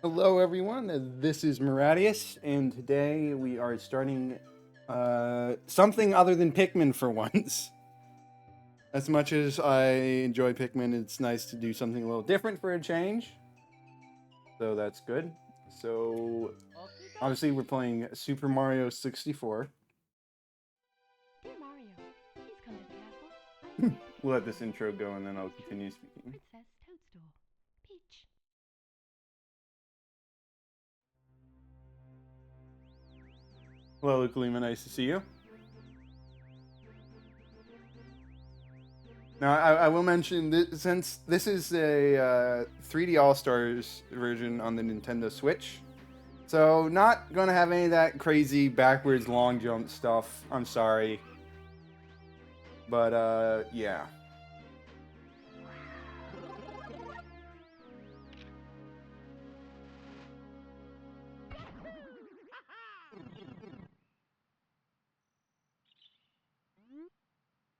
Hello, everyone. This is Maradius, and today we are starting something other than Pikmin for once. As much as I enjoy Pikmin, it's nice to do something a little different for a change. So that's good. So, obviously, we're playing Super Mario 64. Dear Mario, please come to the castle. We'll let this intro go and then I'll continue speaking. Princess Toadstool. Peach. Hello, Lukalima. Nice to see you. Now, I will mention that since this is a 3D All Stars version on the Nintendo Switch, so not gonna have any of that crazy backwards long jump stuff. I'm sorry, but yeah.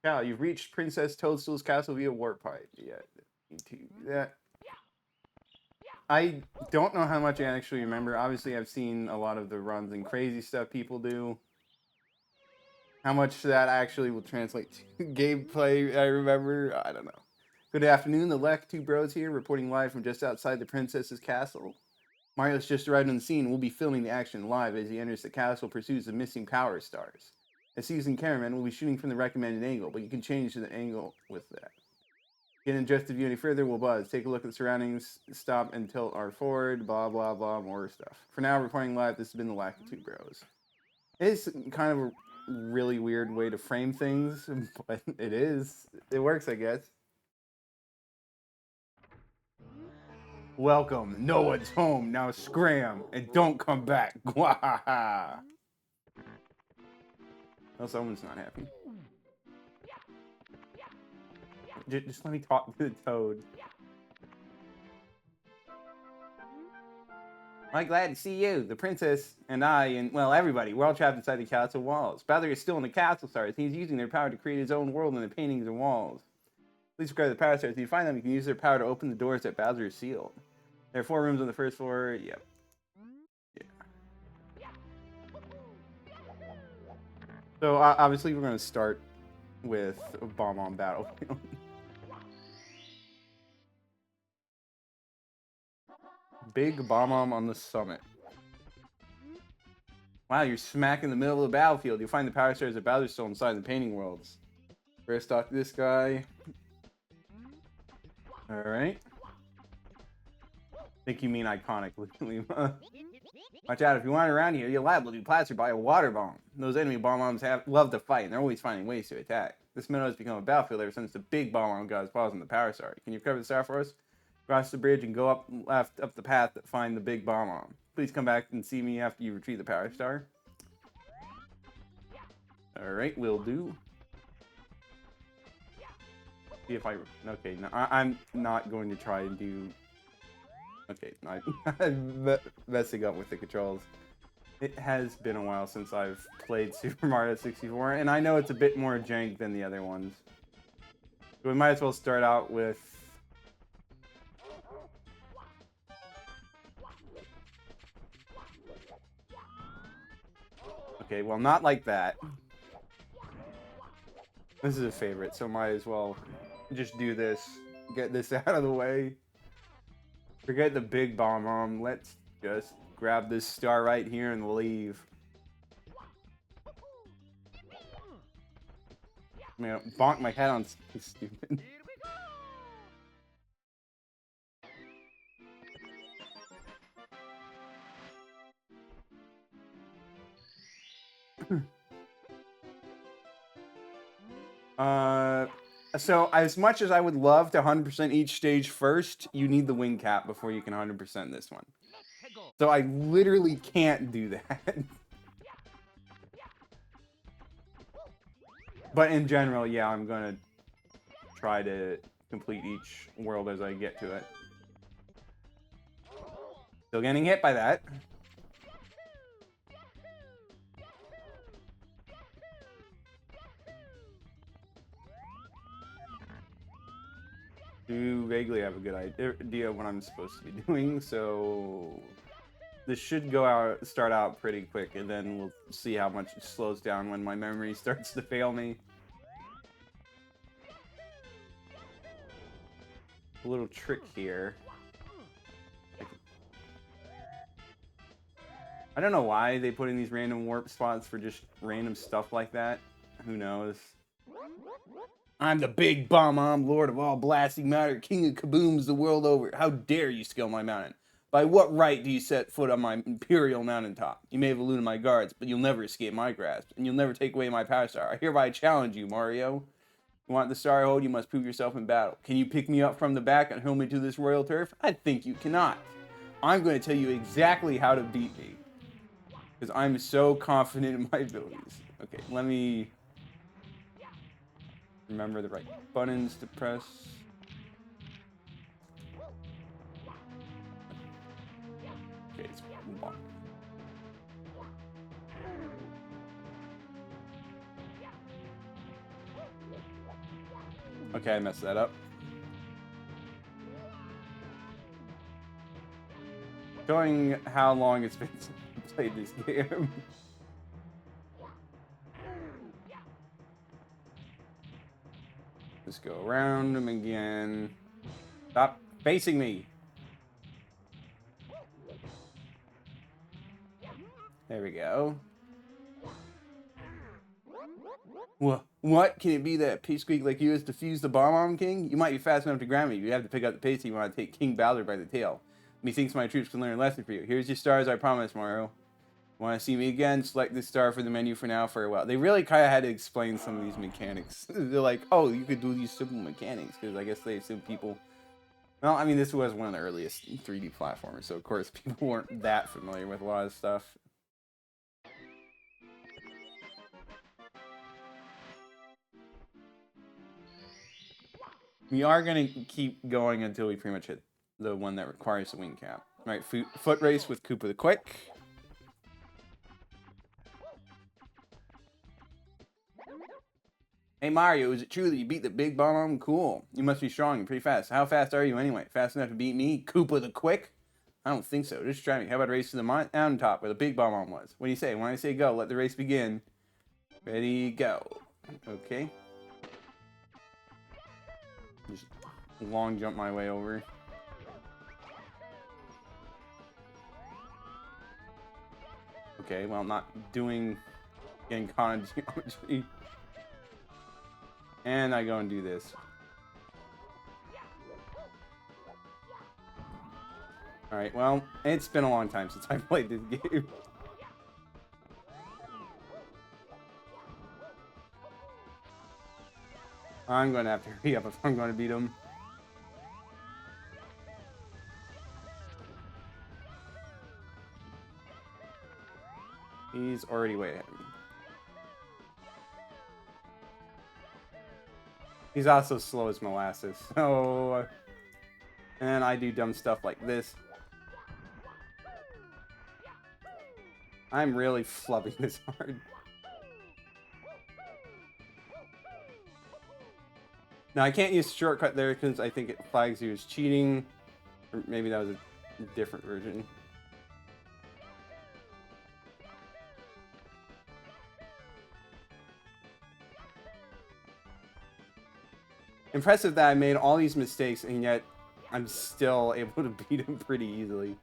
Cal, you've reached Princess Toadstool's castle via warp pipe. Yeah, need to do that. I don't know how much I actually remember. Obviously, I've seen a lot of the runs and crazy stuff people do. How much that actually will translate to gameplay, I remember, I don't know. Good afternoon, the Lek Two Bros here, reporting live from just outside the princess's castle. Mario's just arrived on the scene. We'll be filming the action live as he enters the castle, pursues the missing power stars. As seasoned cameraman, we'll be shooting from the recommended angle, but you can change the angle with that. Getting just to view any further, we'll buzz. Take a look at the surroundings, stop and tilt R forward, blah, blah, blah, more stuff. For now, reporting live, this has been the Lek Two Bros. It's kind of a really weird way to frame things, but it is. It works, I guess. Welcome. No one's home. Now scram and don't come back. Gwahaha. Well, someone's not happy. Just let me talk to the toad. I'm glad to see you. The princess and I, and well, everybody, we're all trapped inside the castle walls. Bowser is still in the castle stars. He's using their power to create his own world in the paintings and walls. Please grab the power stars. If you find them, you can use their power to open the doors that Bowser is sealed. There are 4 rooms on the first floor. Yep. Yeah. So obviously we're going to start with Bob-omb Battlefield. Big Bob-omb on the summit. Wow, you're smack in the middle of the battlefield. You'll find the power stars at Bowser still inside the painting worlds. First talk to this guy. Alright. Think you mean iconic, Lima. Watch out, if you wander around here, you're liable to be plastered by a water bomb. Those enemy bomb-ombs love to fight, and they're always finding ways to attack. This meadow has become a battlefield ever since the big bomb-omb got his paws on the power star. Can you cover the star for us? Cross the bridge and go up the path to find the big bomb-omb. Please come back and see me after you retrieve the power star. Alright, will do. See if okay, no, I'm not going to try and do... Okay, I'm messing up with the controls. It has been a while since I've played Super Mario 64, and I know it's a bit more jank than the other ones. So we might as well start out with... Okay, well, not like that. This is a favorite, so might as well just do this. Get this out of the way. Forget the big bomb-omb. Let's just grab this star right here and leave. I'm gonna bonk my head on something stupid. So as much as I would love to 100% each stage first, you need the wing cap before you can 100% this one. So I literally can't do that. But in general, yeah, I'm gonna try to complete each world as I get to it. Still getting hit by that. do vaguely have a good idea of what I'm supposed to be doing, so this should start out pretty quick, and then we'll see how much it slows down when my memory starts to fail me. A little trick here. I don't know why they put in these random warp spots for just random stuff like that. Who knows? I'm the big Bob-omb Lord of all blasting matter, king of kabooms the world over. How dare you scale my mountain? By what right do you set foot on my imperial mountaintop? You may have eluded my guards, but you'll never escape my grasp, and you'll never take away my power star. I hereby challenge you, Mario. You want the star I hold, you must prove yourself in battle. Can you pick me up from the back and hurl me to this royal turf? I think you cannot. I'm going to tell you exactly how to beat me, because I'm so confident in my abilities. Okay, let me remember the right buttons to press. Okay, it's Whomp. Okay, I messed that up. Showing how long it's been since I played this game. Just go around him again. Stop facing me. There we go. What? Can it be that pipsqueak like you has defused the Bob-omb King? You might be fast enough to grab me. You have to pick up the pace if you want to take King Bowser by the tail. Methinks my troops can learn a lesson for you. Here's your stars, I promise, Mario. Want to see me again? Select this star for the menu for now. Farewell. They really kind of had to explain some of these mechanics. They're like, oh, you could do these simple mechanics, because I guess they assume people... Well, I mean, this was one of the earliest 3D platformers, so of course people weren't that familiar with a lot of stuff. We are going to keep going until we pretty much hit the one that requires the wing cap. All right, foot race with Koopa the Quick. Hey Mario, is it true that you beat the big Bob-omb? Cool. You must be strong and pretty fast. How fast are you anyway? Fast enough to beat me, Koopa the Quick? I don't think so. Just try me. How about a race to the mountaintop where the big Bob-omb was? What do you say? When I say go, let the race begin. Ready, go. Okay. Just long jump my way over. Okay, well, not getting caught in geometry. And I go and do this. Alright, well, it's been a long time since I played this game. I'm going to have to hurry up if I'm going to beat him. He's already way ahead of me. He's also slow as molasses, so... And I do dumb stuff like this. I'm really flubbing this hard. Now, I can't use the shortcut there because I think it flags you as cheating. Or maybe that was a different version. Impressive that I made all these mistakes and yet I'm still able to beat him pretty easily.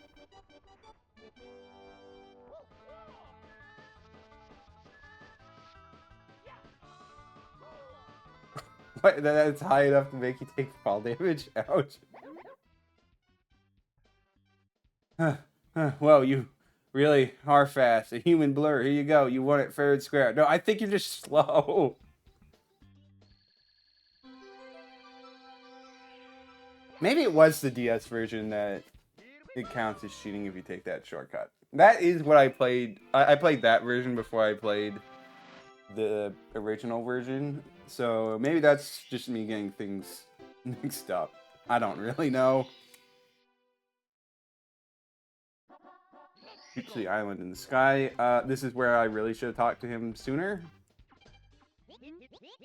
What? That's high enough to make you take fall damage? Ouch. Well, you really are fast. A human blur. Here you go. You won it fair and square. No, I think you're just slow. Maybe it was the DS version that it counts as cheating if you take that shortcut. That is what I played. I played that version before I played the original version. So maybe that's just me getting things mixed up. I don't really know. Reach the island in the sky. This is where I really should have talked to him sooner.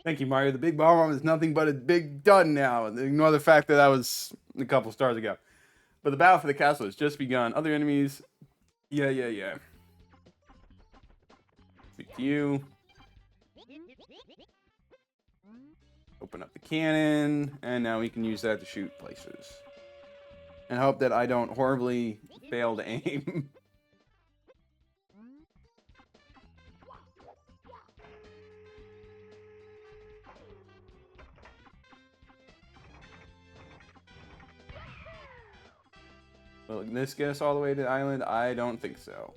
Thank you, Mario. The big bomb is nothing but a big done now. Ignore the fact that was a couple stars ago. But the battle for the castle has just begun. Other enemies. Yeah. Speak to you. Open up the cannon. And now we can use that to shoot places. And hope that I don't horribly fail to aim. Will this get us all the way to the island? I don't think so.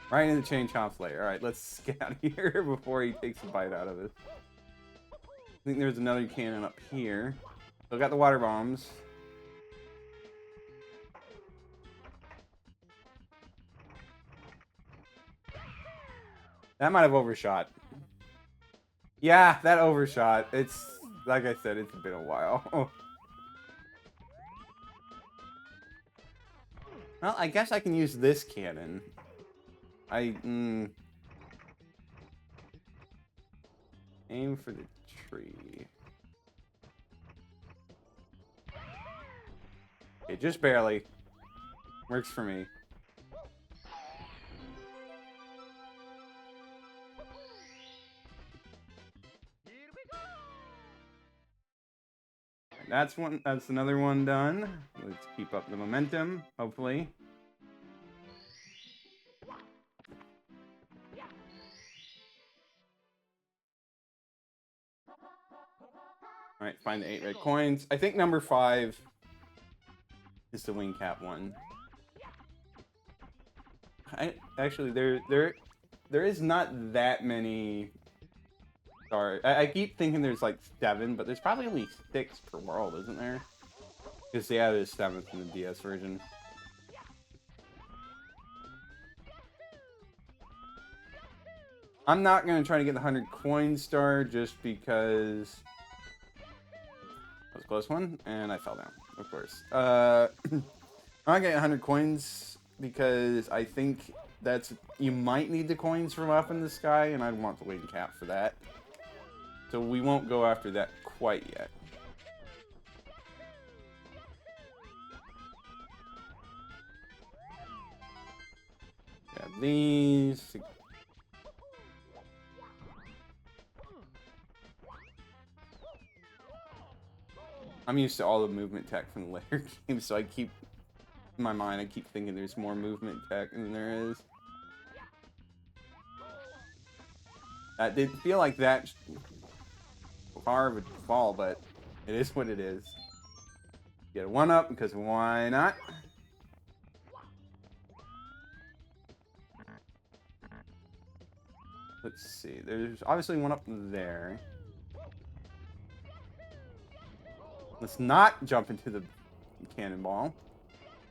Right in the chain chomp's lair. Alright, let's get out of here before he takes a bite out of it. I think there's another cannon up here. So I got the water bombs. That might have overshot. Yeah, that overshot. It's, like I said, it's been a while. Well, I guess I can use this cannon. Aim for the tree. Okay, just barely. Works for me. That's another one done. Let's keep up the momentum, hopefully. Alright, find the 8 red coins. I think number 5 is the wing cap one. Actually there is not that many. Sorry, I keep thinking there's like 7, but there's probably only 6 per world, isn't there? Because they added a 7th in the DS version. I'm not going to try to get the 100 coin star just because... That was a close one, and I fell down, of course. I'm not getting 100 coins because I think that's... You might need the coins from up in the sky, and I'd want the wing cap for that. So we won't go after that quite yet. Got these. I'm used to all the movement tech from the later games, so I keep... In my mind, I keep thinking there's more movement tech than there is. That did feel like that... far of a fall, but it is what it is. Get a 1-up because why not? Let's see. There's obviously one up there. Let's not jump into the cannonball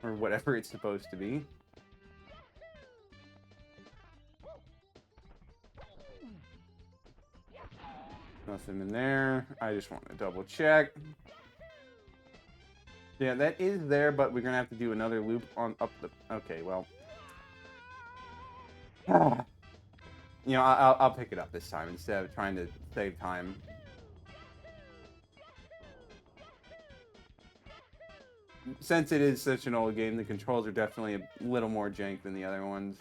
or whatever it's supposed to be. Nothing in there. I just want to double check. Yeah, that is there, but we're gonna have to do another loop on up the... Okay, well. You know, I'll pick it up this time instead of trying to save time. Since it is such an old game, the controls are definitely a little more jank than the other ones.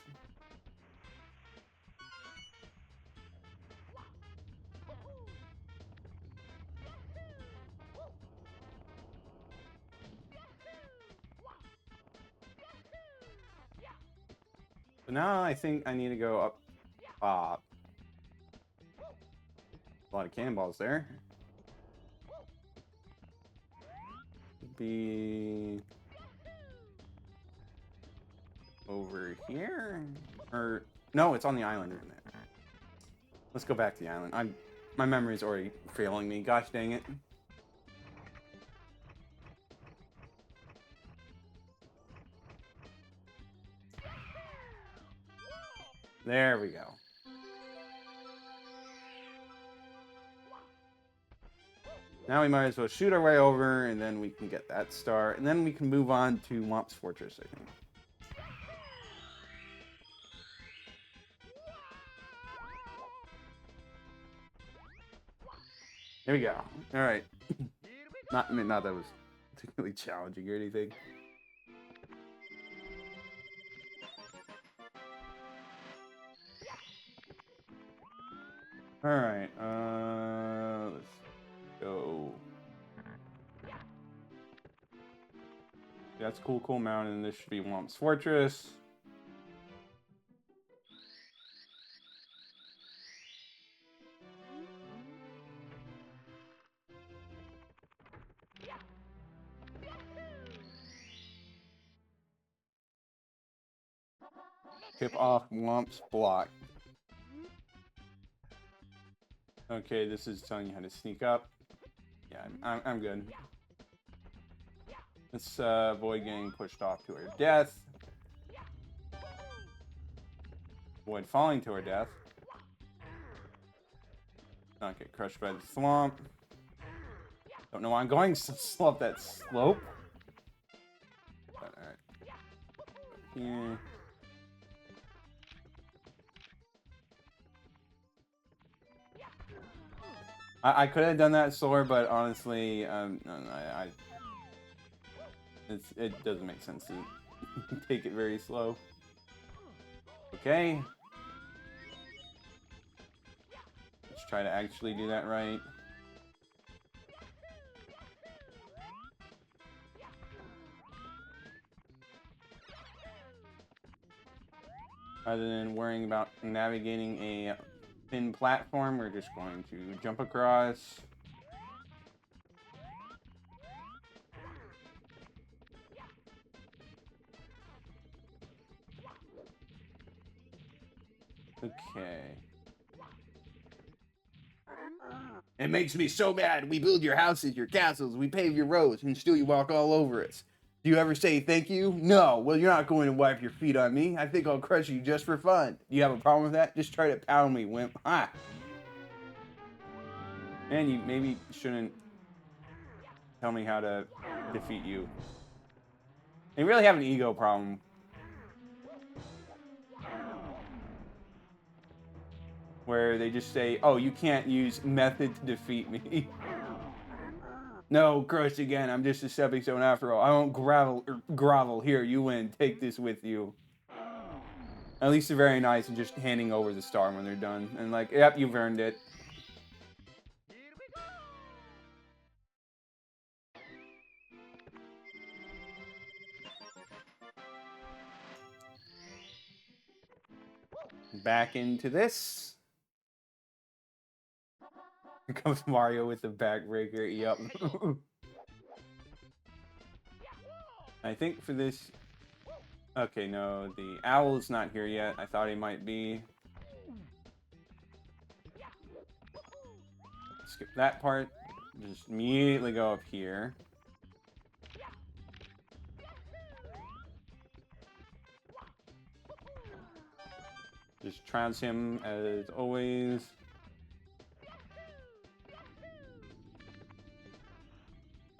So now I think I need to go up top. A lot of cannonballs there. Be over here? Or no, it's on the island, isn't it? Let's go back to the island. My memory's already failing me. Gosh dang it. There we go. Now we might as well shoot our way over, and then we can get that star, and then we can move on to Whomp's Fortress, I think. There we go. All right. Not that was particularly challenging or anything. All right. Let's go. That's Cool Mountain. This should be Whomp's Fortress. Tip off Whomp's block. Okay, this is telling you how to sneak up. Yeah, I'm good. Let's avoid getting pushed off to her death. Avoid falling to her death. Not get crushed by the swamp. Don't know why I'm going so slow up that slope. But, alright. Here. I could have done that slower, but honestly, it doesn't make sense to take it very slow. Okay. Let's try to actually do that right. Rather than worrying about navigating a thin platform, we're just going to jump across. Okay. It makes me so mad. We build your houses, your castles, we pave your roads, and still you walk all over us. Do you ever say thank you? No. Well, you're not going to wipe your feet on me. I think I'll crush you just for fun. Do you have a problem with that? Just try to pound me, wimp. Ha! Man, you maybe shouldn't tell me how to defeat you. They really have an ego problem. Where they just say, oh, you can't use method to defeat me. No, crush again. I'm just a stepping stone after all. I won't grovel. Here, you win. Take this with you. At least they're very nice and just handing over the star when they're done. And like, yep, you've earned it. Back into this. Here comes Mario with the backbreaker. Yep. I think for this... Okay, no, the owl's not here yet. I thought he might be. Skip that part. Just immediately go up here. Just trounce him as always.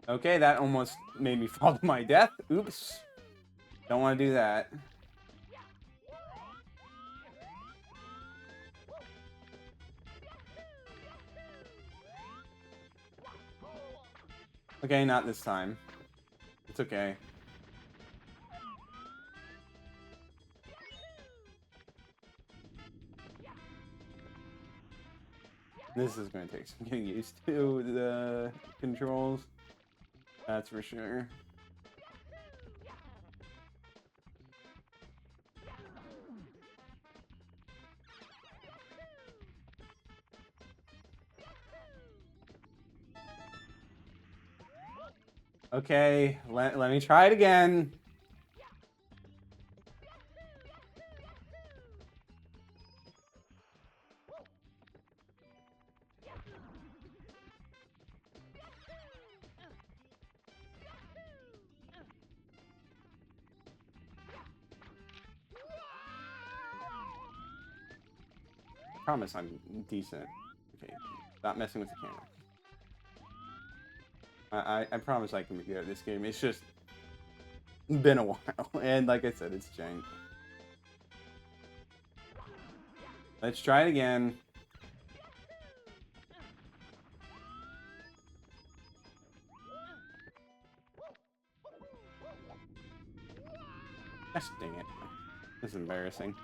Okay, that almost made me fall to my death. Oops. Don't want to do that. Okay, not this time. It's okay. This is going to take some getting used to, the controls. That's for sure. Okay, let me try it again. I promise I'm decent. Okay, not messing with the camera. I promise I can be good at this game. It's just been a while, and like I said, it's jank. Let's try it again. Gosh dang it. This is embarrassing.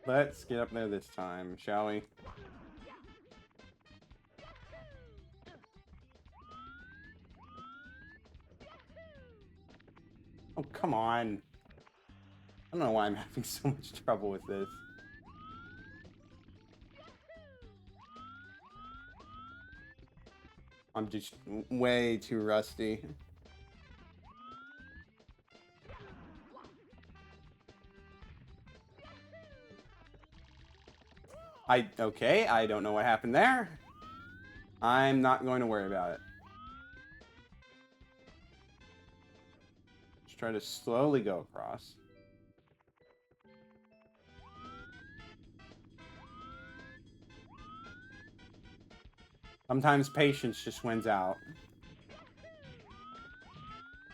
Let's get up there this time, shall we? Oh, come on. I don't know why I'm having so much trouble with this. I'm just way too rusty. Okay, I don't know what happened there. I'm not going to worry about it. Just try to slowly go across. Sometimes patience just wins out.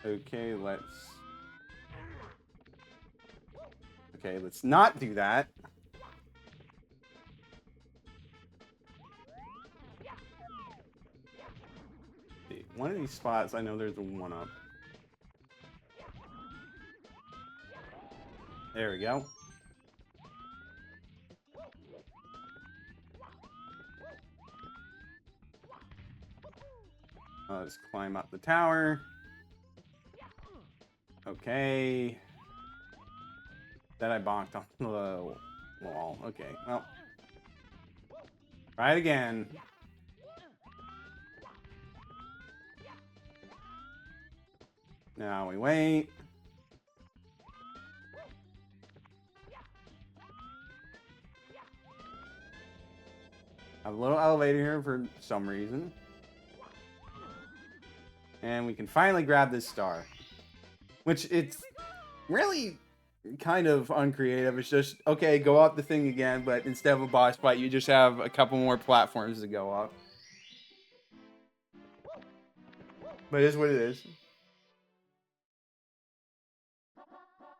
Okay, let's not do that. One of these spots, I know there's a one-up. There we go. Let's climb up the tower. Okay. Then I bonked on the wall. Okay, well. Try it again. Now we wait. Have a little elevator here for some reason. And we can finally grab this star. Which it's really kind of uncreative. It's just, okay, go up the thing again, but instead of a boss fight, you just have a couple more platforms to go up. But it is what it is.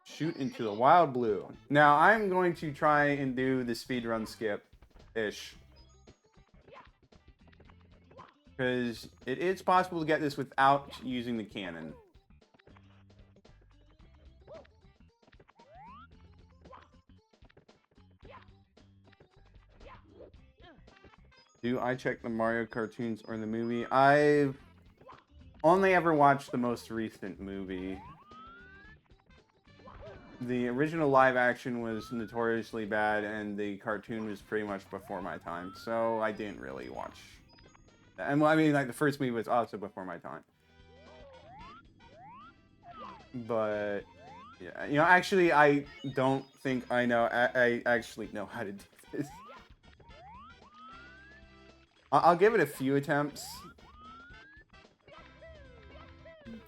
Shoot into the wild blue. Now, I'm going to try and do the speedrun skip-ish. Because it is possible to get this without using the cannon. Do I check the Mario cartoons or the movie? I've only ever watched the most recent movie. The original live action was notoriously bad, and the cartoon was pretty much before my time, so I didn't really watch. And well, I mean, like, the first movie was also before my time. But yeah, you know, actually, I don't think I know. I actually know how to do this. I'll give it a few attempts,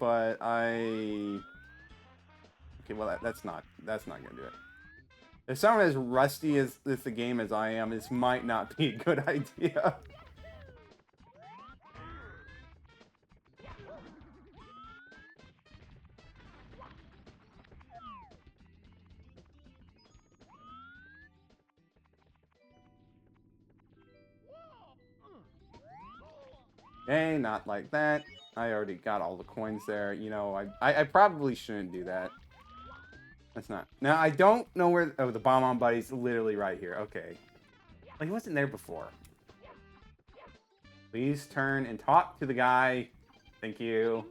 but okay, well, that's not gonna do it. If someone as rusty as the game as I am, this might not be a good idea. Okay, not like that. I already got all the coins there. You know, I probably shouldn't do that. That's not. Now, I don't know where... Oh, the Bob-omb Buddy's literally right here. Okay. Like, he wasn't there before. Please turn and talk to the guy. Thank you.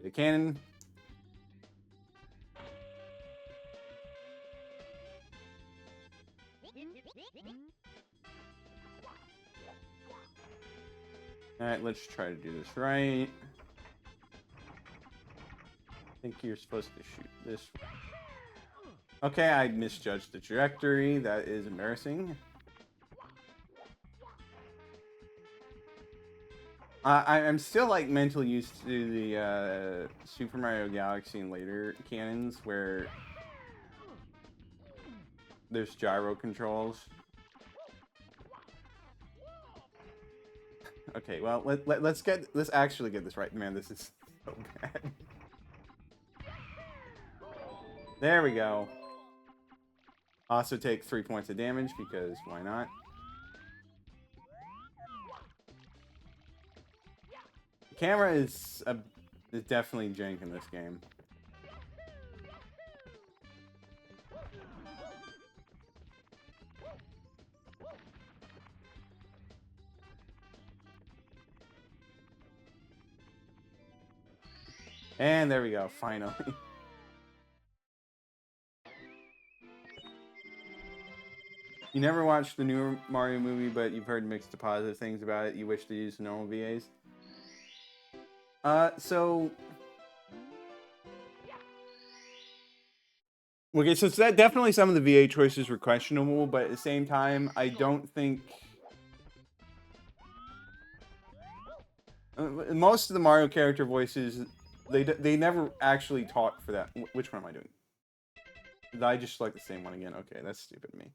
The cannon. Alright, let's try to do this right. I think you're supposed to shoot this way. Okay, I misjudged the trajectory. That is embarrassing. I'm still, like, mentally used to the Super Mario Galaxy and later cannons where there's gyro controls. Okay, well, let's actually get this right. Man, this is so bad. There we go. Also take 3 points of damage because why not? Camera is definitely jank in this game. And there we go, finally. You never watched the new Mario movie, but you've heard mixed to positive things about it. You wish to use normal VAs? So... Okay, so that definitely some of the VA choices were questionable, but at the same time, I don't think... most of the Mario character voices, they never actually talk for that. Which one am I doing? Did I just select the same one again? Okay, that's stupid of me.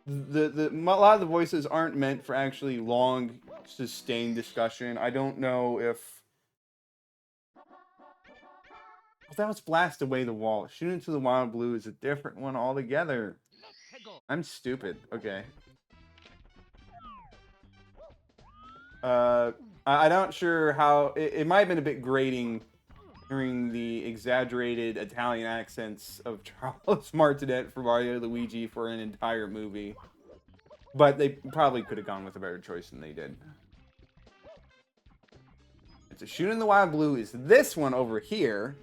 A lot of the voices aren't meant for actually long, sustained discussion. I don't know if... Oh, that was Blast Away the Wall. Shoot Into the Wild Blue is a different one altogether. I'm stupid. Okay. I'm not sure how... It might have been a bit grating hearing the exaggerated Italian accents of Charles Martinet for Mario Luigi for an entire movie. But they probably could have gone with a better choice than they did. It's a Shoot in the Wild Blue is this one over here.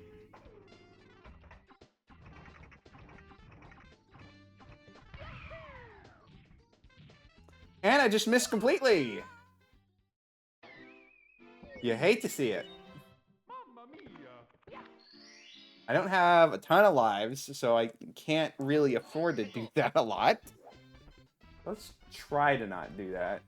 And I just missed completely. You hate to see it. I don't have a ton of lives, so I can't really afford to do that a lot. Let's try to not do that.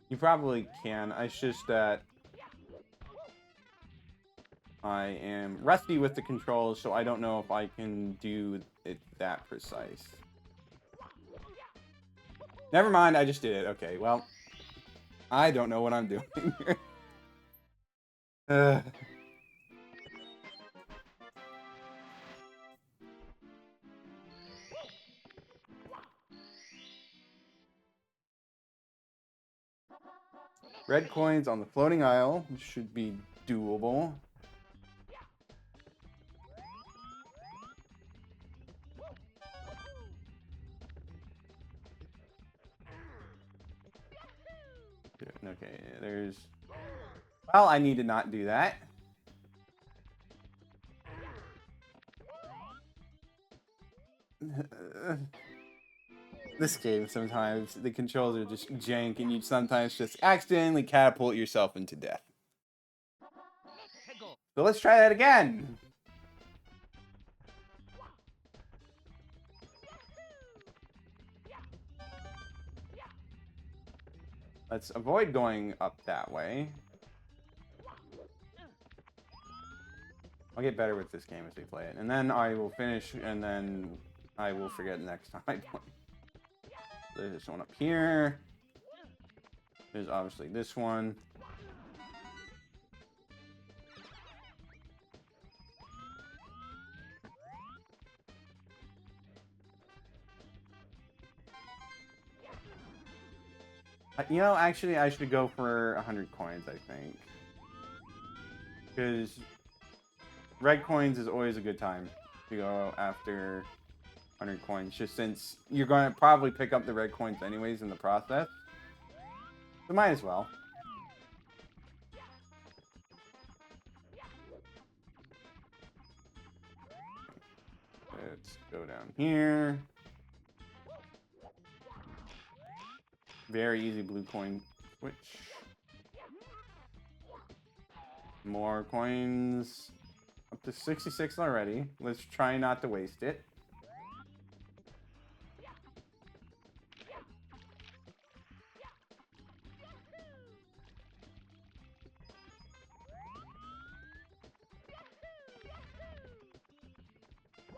You probably can. It's just that I am rusty with the controls, so I don't know if I can do it that precise. Never mind, I just did it. Okay, well, I don't know what I'm doing. Red coins on the floating isle should be doable. Okay, there's... Well, I need to not do that. This game, sometimes, the controls are just jank, and you sometimes just accidentally catapult yourself into death. So let's try that again! Let's avoid going up that way. I'll get better with this game as we play it. And then I will finish, and then I will forget next time I play. There's this one up here. There's obviously this one. You know, actually, I should go for 100 coins, I think. Because red coins is always a good time to go after 100 coins, just since you're going to probably pick up the red coins anyways in the process. So might as well. Let's go down here. Very easy blue coin switch. More coins. Up to 66 already. Let's try not to waste it.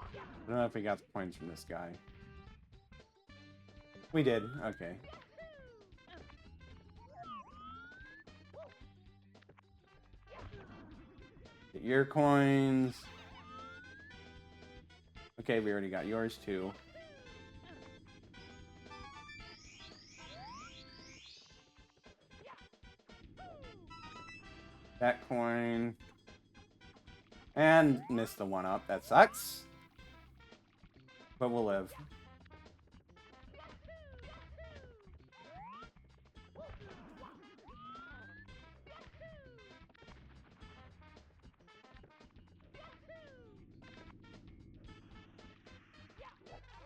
I don't know if we got the points from this guy. We did. Okay. Get your coins. Okay, we already got yours too. That coin. And missed the 1-up. That sucks. But we'll live.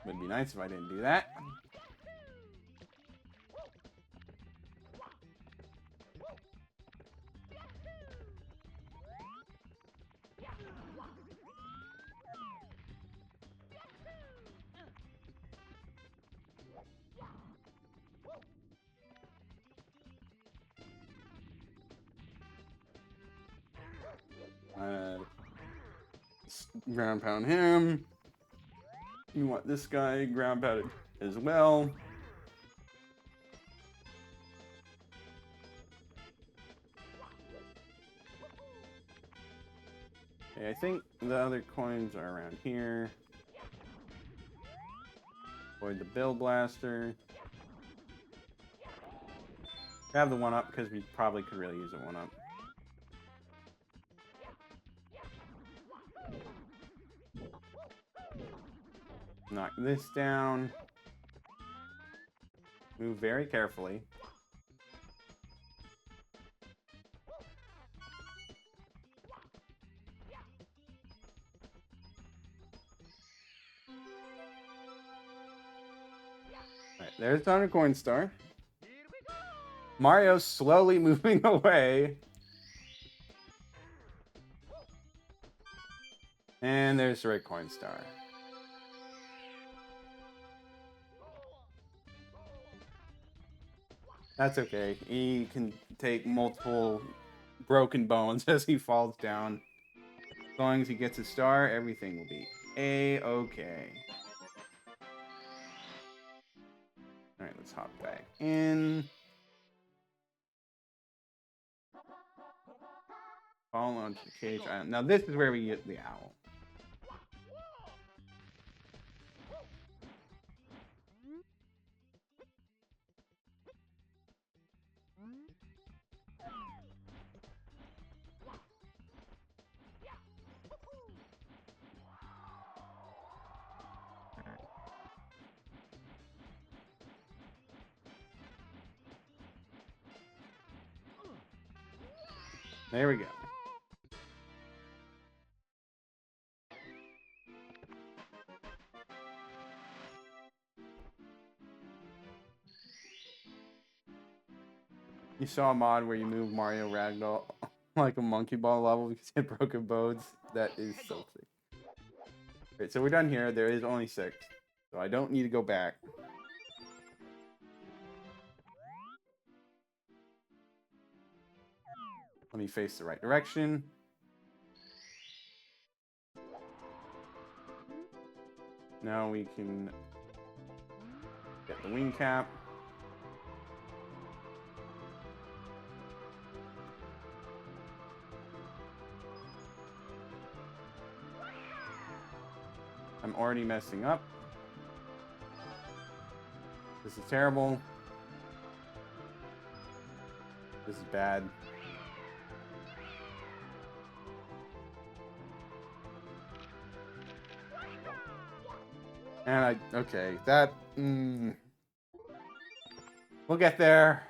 Would be nice if I didn't do that. Ground pound him. You want this guy ground pounded as well. Okay, I think the other coins are around here. Avoid the Bill Blaster. Grab the 1-up because we probably could really use a 1-up. Knock this down. Move very carefully. Alright, there's the 100 coin star. Mario's slowly moving away. And there's the red coin star. That's okay. He can take multiple broken bones as he falls down. As long as he gets a star, everything will be A-okay. Alright, let's hop back in. Fall onto the cage. Now this is where we get the owl. There we go. You saw a mod where you move Mario Ragdoll like a monkey ball level because he had broken bones. That is so sick. Alright, so we're done here. There is only 6. So I don't need to go back. Let me face the right direction. Now we can get the wing cap. I'm already messing up. This is terrible. This is bad. And okay, that, we'll get there.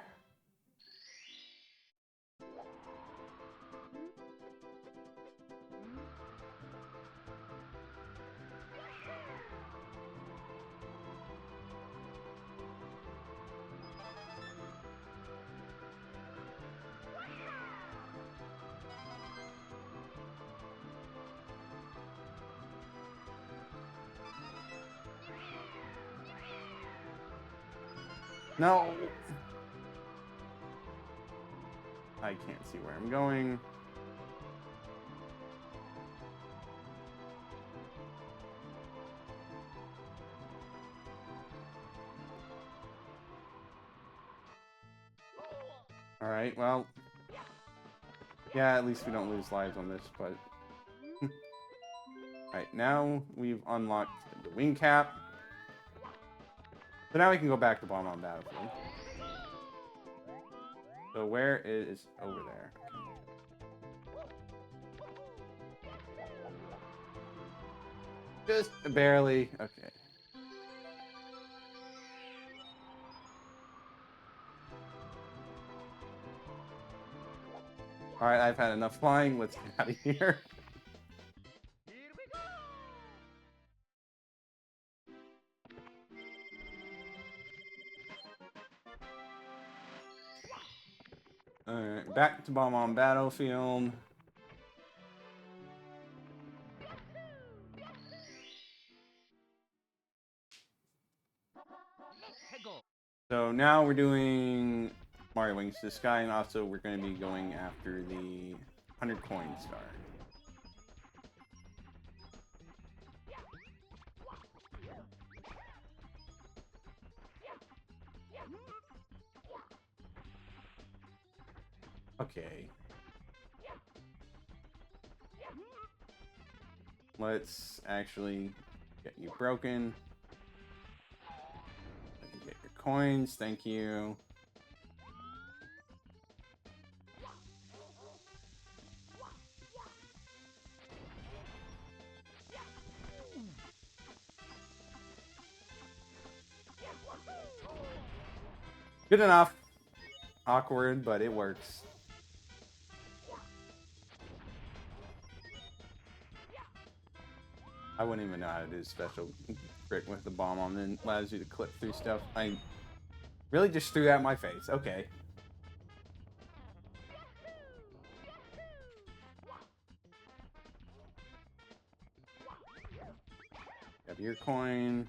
No. I can't see where I'm going. Alright, well. Yeah, at least we don't lose lives on this, but... Alright, now we've unlocked the wing cap. So now we can go back to Bob-omb Battlefield. So where is... over there. Just barely. Okay. Alright, I've had enough flying. Let's get out of here. Alright, back to Bob-omb Battlefield. So now we're doing Mario Wings to the Sky, and also we're going to be going after the 100 coin star. Okay. Let's actually get you broken. Let me get your coins, thank you. Good enough. Awkward, but it works. I wouldn't even know how to do special trick with the bomb on, then allows you to clip through stuff. I really just threw that in my face. Okay. Grab your coin.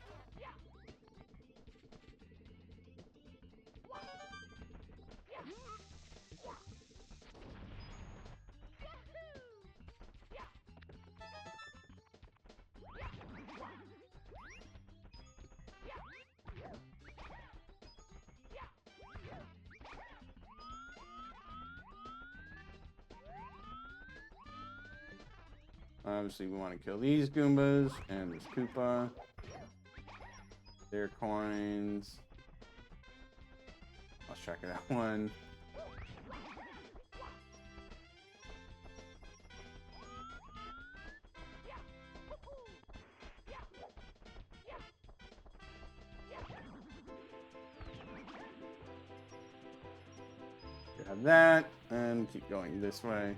Obviously, we want to kill these Goombas and this Koopa. Their coins. Lost track of that one. Have that, and keep going this way.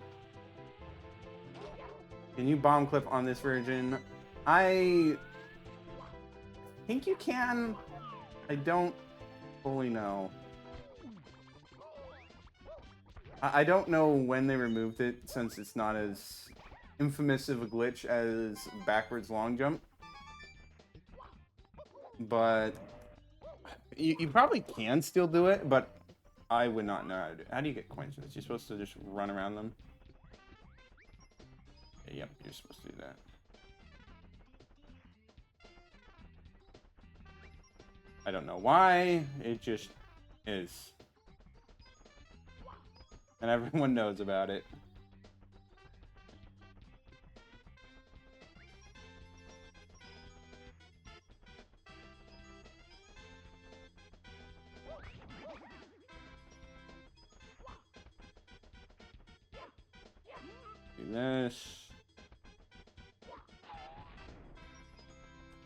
Can you bomb clip on this version? I think you can. I don't fully know. I don't know when they removed it, since it's not as infamous of a glitch as backwards long jump. But you probably can still do it, but I would not know how to do it. How do you get coins? You're supposed to just run around them? Yep, you're supposed to do that. I don't know why, it just is. And everyone knows about it. Do this.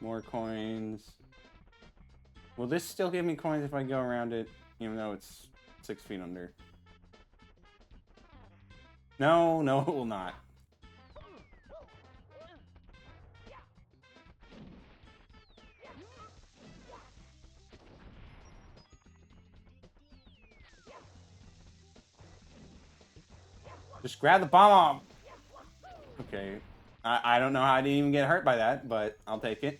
More coins. Will this still give me coins if I go around it, even though it's 6 feet under? No, no, it will not. Just grab the bomb. Okay. I don't know how I didn't even get hurt by that, but I'll take it.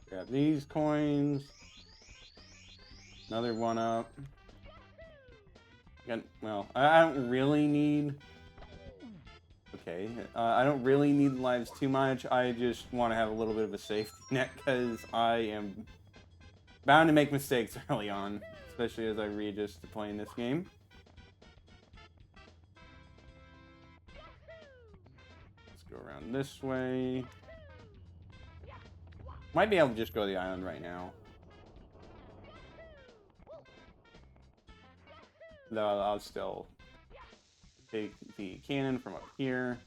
Grab these coins. Another one up. Well, I don't really need... Okay, I don't really need lives too much. I just want to have a little bit of a safety net because I am bound to make mistakes early on, especially as I readjust to playing this game. Let's go around this way. Might be able to just go to the island right now. Though I'll still take the cannon from up here.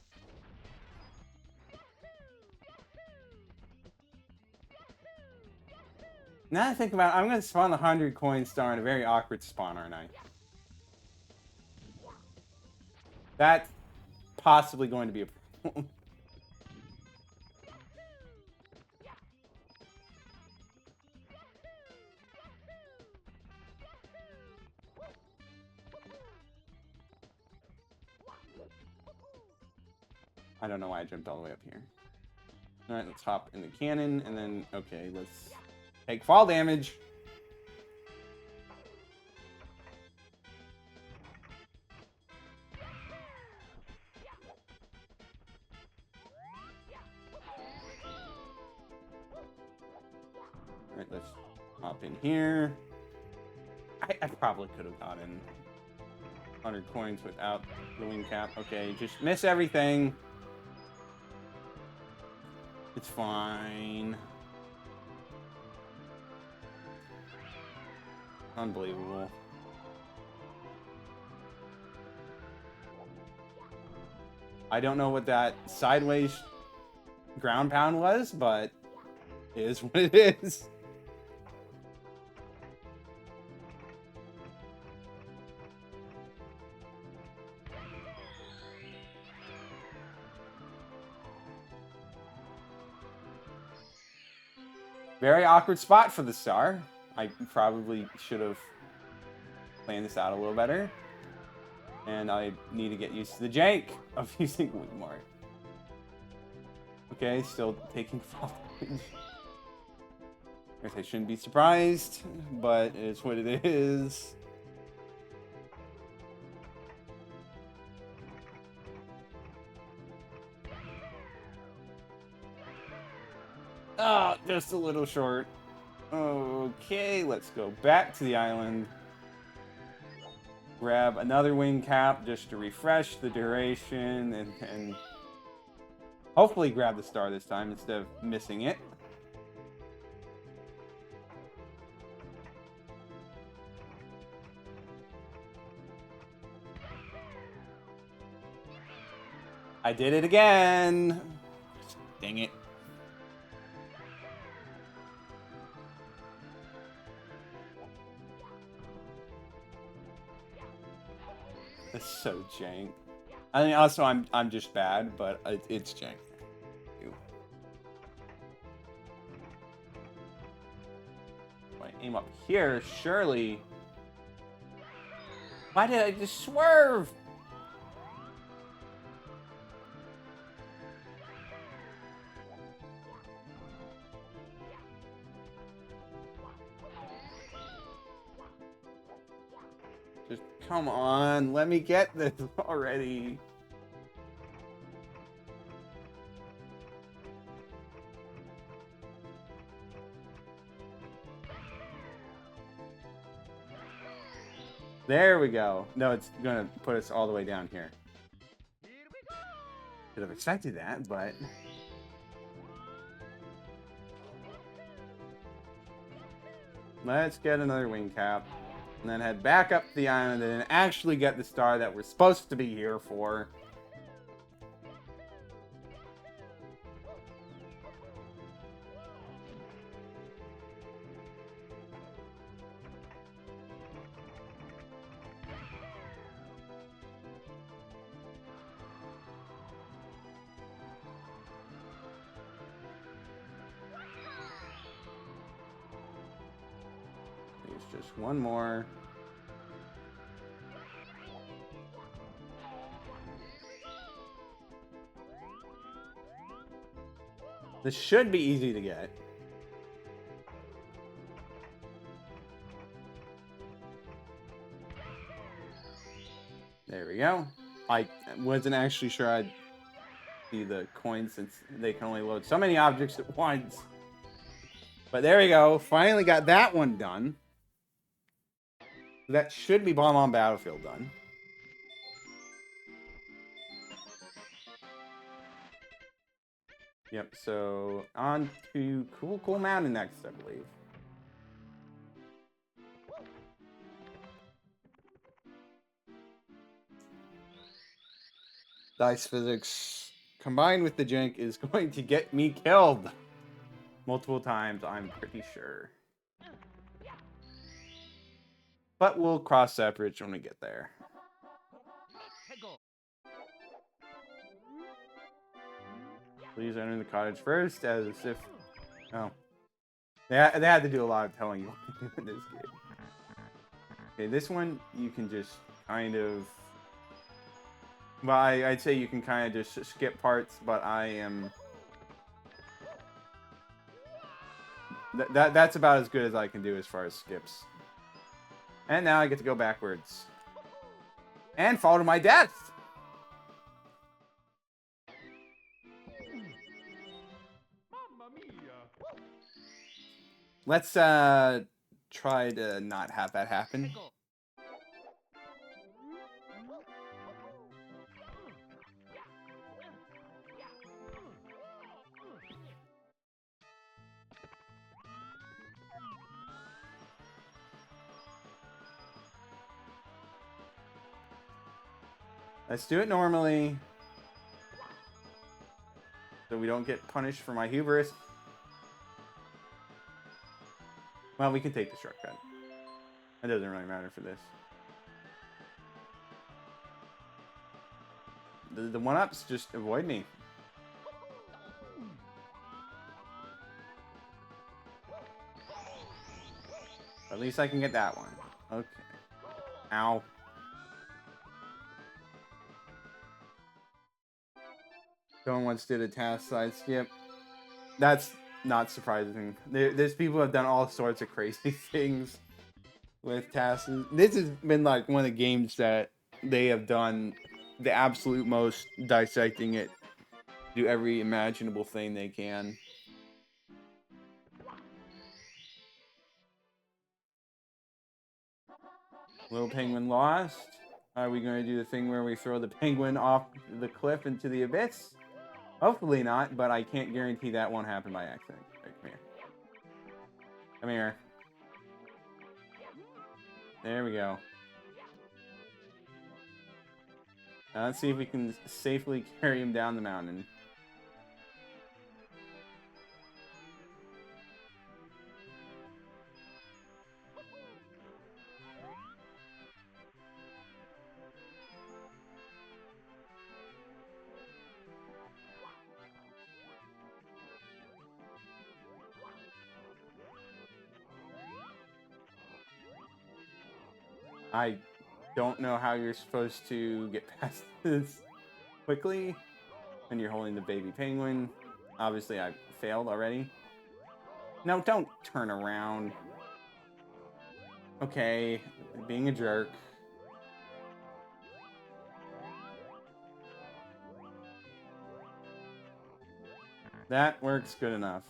Now that I think about it, I'm going to spawn the 100 coin star in a very awkward spawn, aren't I? That's possibly going to be a problem. I don't know why I jumped all the way up here. Alright, let's hop in the cannon, and then, okay, let's take fall damage. Alright, let's hop in here. I probably could have gotten 100 coins without the wing cap. Okay, just miss everything. It's fine. Unbelievable. I don't know what that sideways ground pound was, but it is what it is. Very awkward spot for the star. I probably should have planned this out a little better. And I need to get used to the jank of using Wigmore. Okay, still taking fall damage. I guess I shouldn't be surprised, but it's what it is. Oh, just a little short. Okay, let's go back to the island. Grab another wing cap just to refresh the duration and hopefully grab the star this time instead of missing it. I did it again. Dang it. That's so jank. I mean, also I'm just bad, but it's jank. Ew. If I aim up here, surely. Why did I just swerve? Just come on, let me get this already. There we go. No, it's gonna put us all the way down here. Could have expected that, but let's get another wing cap. And then head back up to the island and actually get the star that we're supposed to be here for. There's just one more. This should be easy to get. There we go. I wasn't actually sure I'd see the coins since they can only load so many objects at once. But there we go. Finally got that one done. That should be Bob-omb Battlefield done. Yep, so on to Cool Mountain next, I believe. Dice physics combined with the jank is going to get me killed multiple times, I'm pretty sure. But we'll cross that bridge when we get there. Please enter the cottage first, as if... Oh. They had to do a lot of telling you what to do in this game. Okay, this one, you can just kind of... Well, I'd say you can kind of just skip parts, but I am... That's about as good as I can do as far as skips. And now I get to go backwards. And fall to my death! Let's try to not have that happen. Let's do it normally, so we don't get punished for my hubris. Well, we can take the shortcut. It doesn't really matter for this. The one-ups just avoid me. At least I can get that one. Okay. Ow. Someone once did a task side skip. That's not surprising. There's people who have done all sorts of crazy things with tasks. This has been like one of the games that they have done the absolute most, dissecting it, do every imaginable thing they can. Little penguin lost. Are we going to do the thing where we throw the penguin off the cliff into the abyss? Hopefully not, but I can't guarantee that won't happen by accident. Right, come here. Come here. There we go. Now let's see if we can safely carry him down the mountain. I don't know how you're supposed to get past this quickly when you're holding the baby penguin. Obviously, I failed already. No, don't turn around. Okay, being a jerk. That works good enough.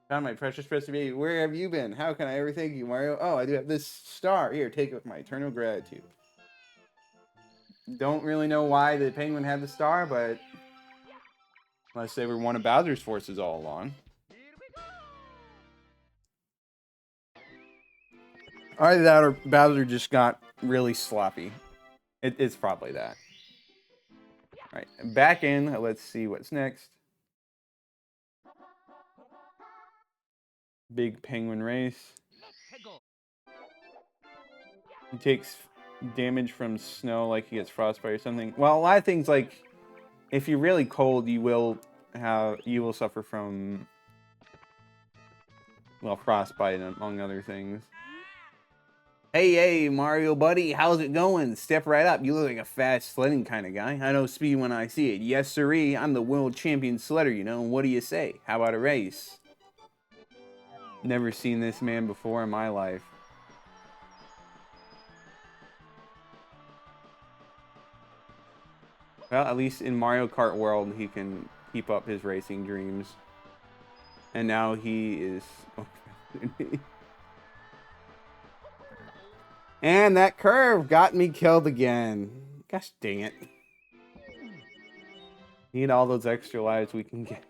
Found my precious baby. Where have you been? How can I ever thank you, Mario? Oh, I do have this star. Here, take it with my eternal gratitude. Don't really know why the penguin had the star, but unless they were one of Bowser's forces all along. Either that or Bowser just got really sloppy. It's probably that. Alright, back in. Let's see what's next. Big penguin race. He takes damage from snow like he gets frostbite or something. Well, a lot of things, like if you're really cold, you will suffer from, well, frostbite among other things. Hey, Mario buddy, how's it going? Step right up. You look like a fast sledding kind of guy. I know speed when I see it. Yes, sirree. I'm the world champion sledder, you know. What do you say? How about a race? Never seen this man before in my life. Well, at least in Mario Kart World, he can keep up his racing dreams. And now he is... And that curve got me killed again. Gosh dang it. Need all those extra lives we can get.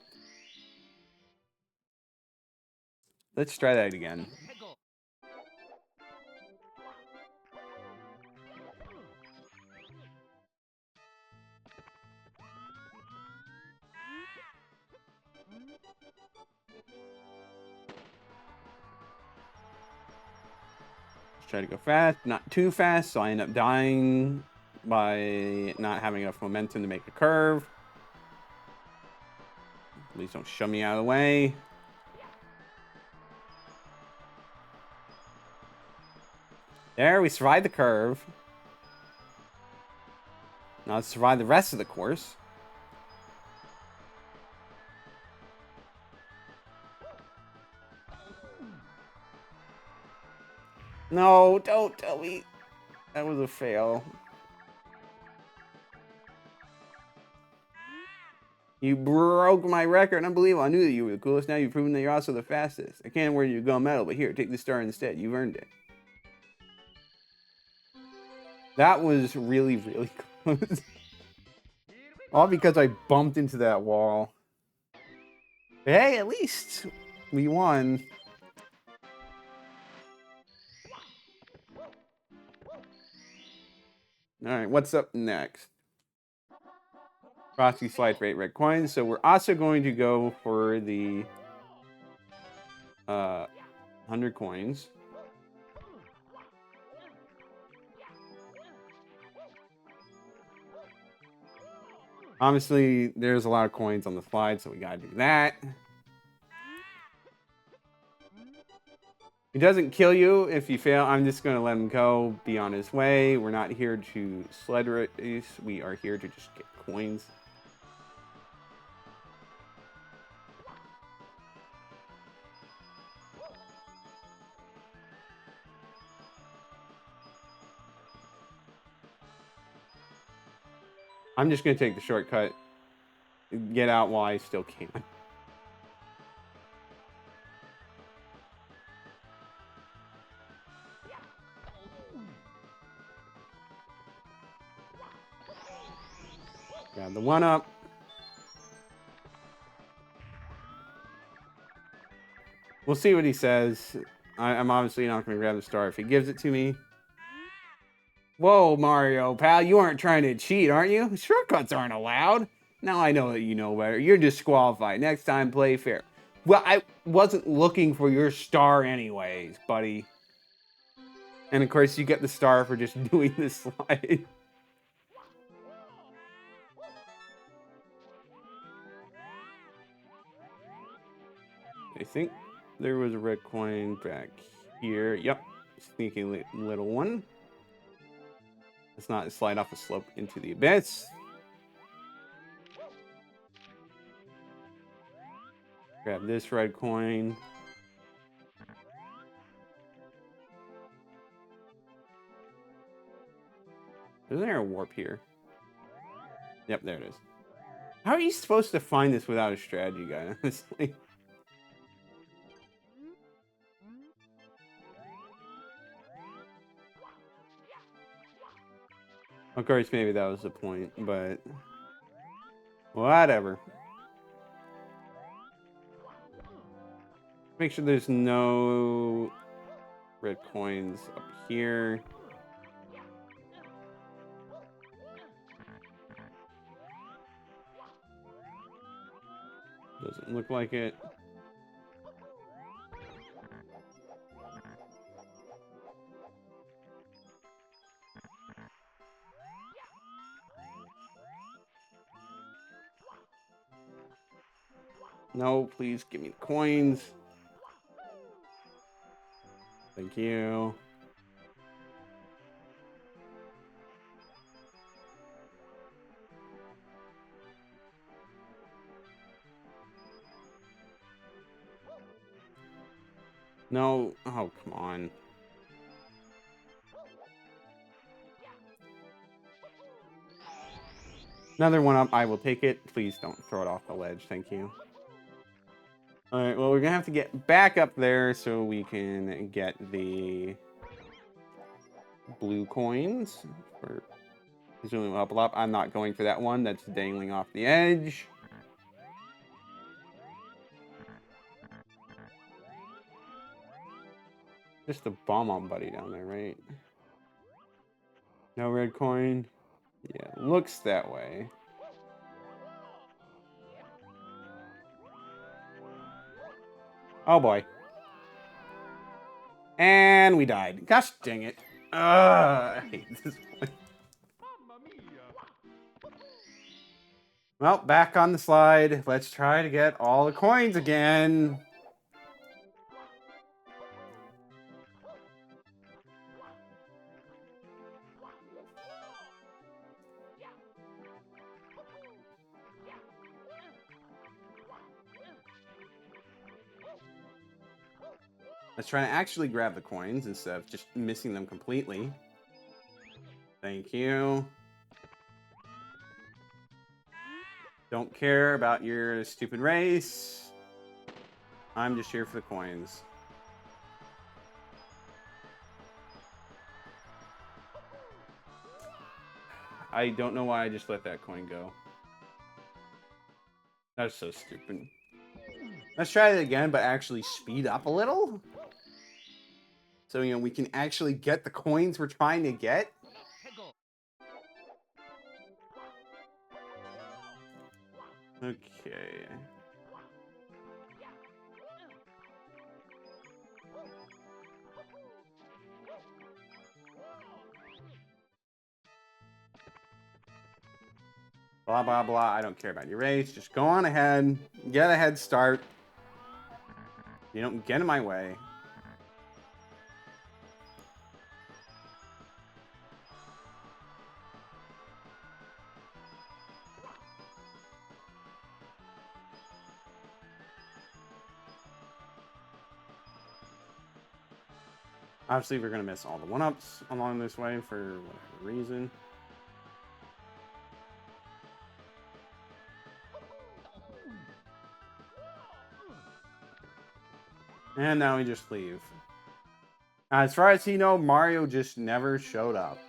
Let's try that again. Let's try to go fast, not too fast, so I end up dying by not having enough momentum to make a curve. Please don't shove me out of the way. There, we survived the curve. Now let's survive the rest of the course. No, don't tell me. That was a fail. You broke my record. Unbelievable. I knew that you were the coolest. Now you've proven that you're also the fastest. I can't award you a gold medal, but here, take the star instead. You've earned it. That was really, really close. All because I bumped into that wall. Hey, at least we won. Alright, what's up next? Frosty slide for 8 red coins. So we're also going to go for the 100 coins. Obviously, there's a lot of coins on the slide, so we gotta do that. He doesn't kill you if you fail. I'm just gonna let him go, be on his way. We're not here to sled race. We are here to just get coins. I'm just gonna take the shortcut. Get out while I still can. Grab the 1-up. We'll see what he says. I'm obviously not going to grab the star if he gives it to me. Whoa, Mario, pal, you aren't trying to cheat, aren't you? Shortcuts aren't allowed. Now I know that you know better. You're disqualified. Next time, play fair. Well, I wasn't looking for your star anyways, buddy. And of course, you get the star for just doing this slide. I think there was a red coin back here. Yep. Sneaky little one. Let's not slide off a slope into the abyss. Grab this red coin. Isn't there a warp here? Yep, there it is. How are you supposed to find this without a strategy guide, honestly? Of course, maybe that was the point, but whatever. Make sure there's no red coins up here. Doesn't look like it. No, please give me the coins. Thank you. No. Oh, come on. Another one up. I will take it. Please don't throw it off the ledge. Thank you. Alright, well, we're gonna have to get back up there so we can get the blue coins. For presumably level up. I'm not going for that one. That's dangling off the edge. Just the Bob-omb buddy down there, right? No red coin. Yeah, looks that way. Oh boy. And we died. Gosh dang it. I hate this one. Well, back on the slide. Let's try to get all the coins again. Let's try to actually grab the coins instead of just missing them completely. Thank you. Don't care about your stupid race. I'm just here for the coins. I don't know why I just let that coin go. That's so stupid. Let's try it again, but actually speed up a little. So, you know, we can actually get the coins we're trying to get. Okay. Blah, blah, blah. I don't care about your race. Just go on ahead. Get a head start. You don't get in my way. Obviously, we're going to miss all the one-ups along this way for whatever reason. And now we just leave. As far as he knows, Mario just never showed up.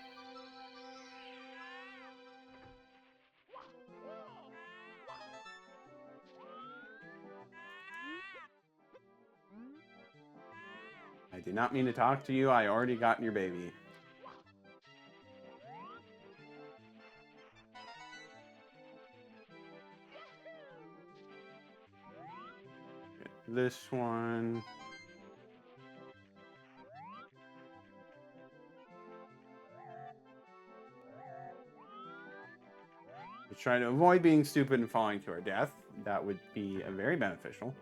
I did not mean to talk to you. I already got your baby. Get this one. Let's try to avoid being stupid and falling to our death. That would be very beneficial.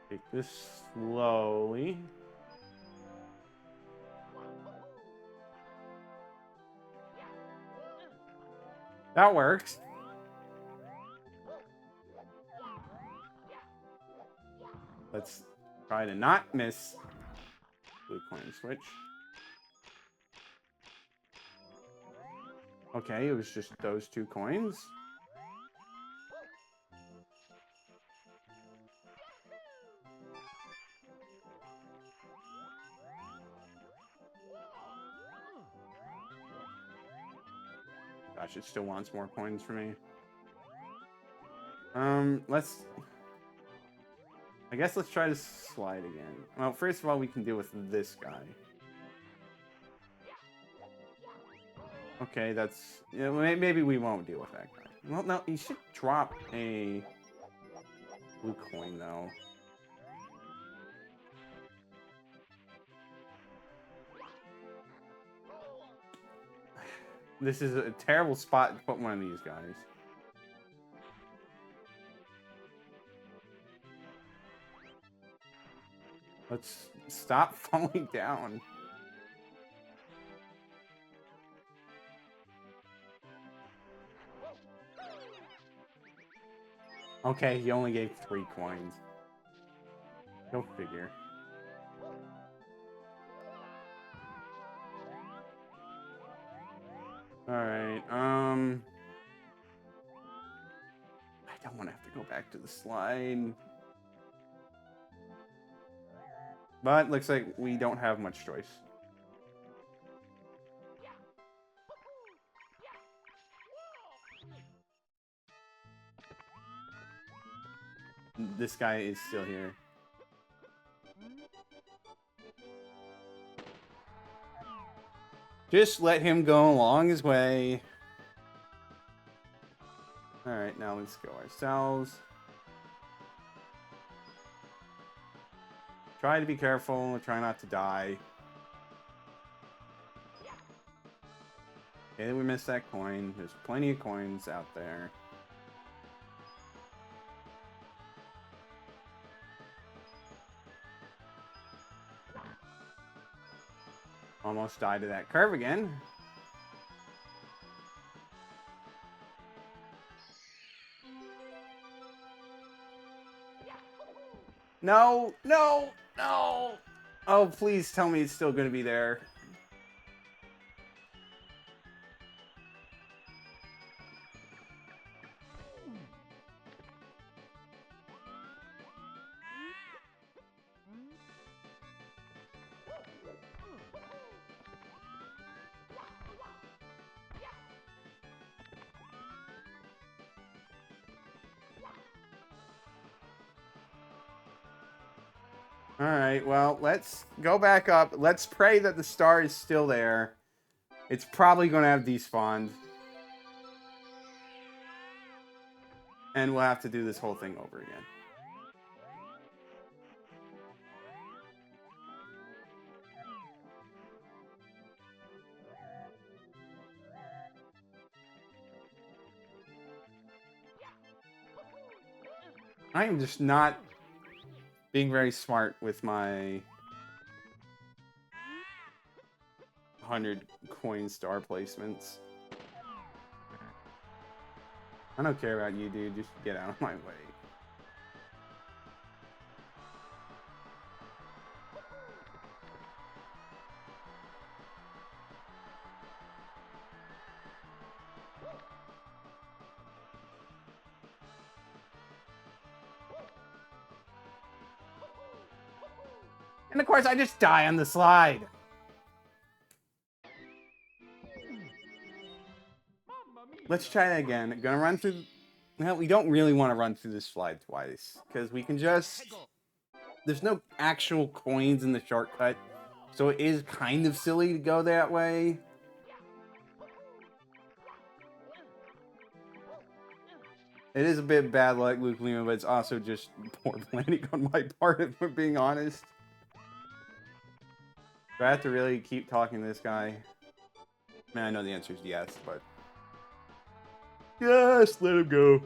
Take this slowly. That works. Let's try to not miss blue coin switch. Okay, it was just those 2 coins. Gosh, it still wants more coins for me. I guess let's try to slide again. Well, first of all, we can deal with this guy. Okay, that's... Yeah, maybe we won't deal with that guy. Well, no, you should drop a blue coin, though. This is a terrible spot to put one of these guys. Let's Stop falling down. Okay, he only gave 3 coins. Go figure. Alright, I don't want to have to go back to the slide. But looks like we don't have much choice. This guy is still here. Just let him go along his way. Alright, now let's go ourselves. Try to be careful, try not to die. Okay, we missed that coin. There's plenty of coins out there. Almost died to that curve again. No, no, no. Oh, please tell me it's still going to be there. Alright, well, let's go back up. Let's pray that the star is still there. It's probably going to have despawned. And we'll have to do this whole thing over again. I am just not being very smart with my 100 coin star placements. I don't care about you, dude. Just get out of my way. And of course, I just die on the slide. Let's try that again. Gonna run through... Well, we don't really want to run through this slide twice. Because we can just... There's no actual coins in the shortcut. So it is kind of silly to go that way. It is a bit bad luck, Luke Lima, but it's also just poor planning on my part, if we're being honest. Do I have to really keep talking to this guy? Man, I know the answer is yes, but... Yes, let him go.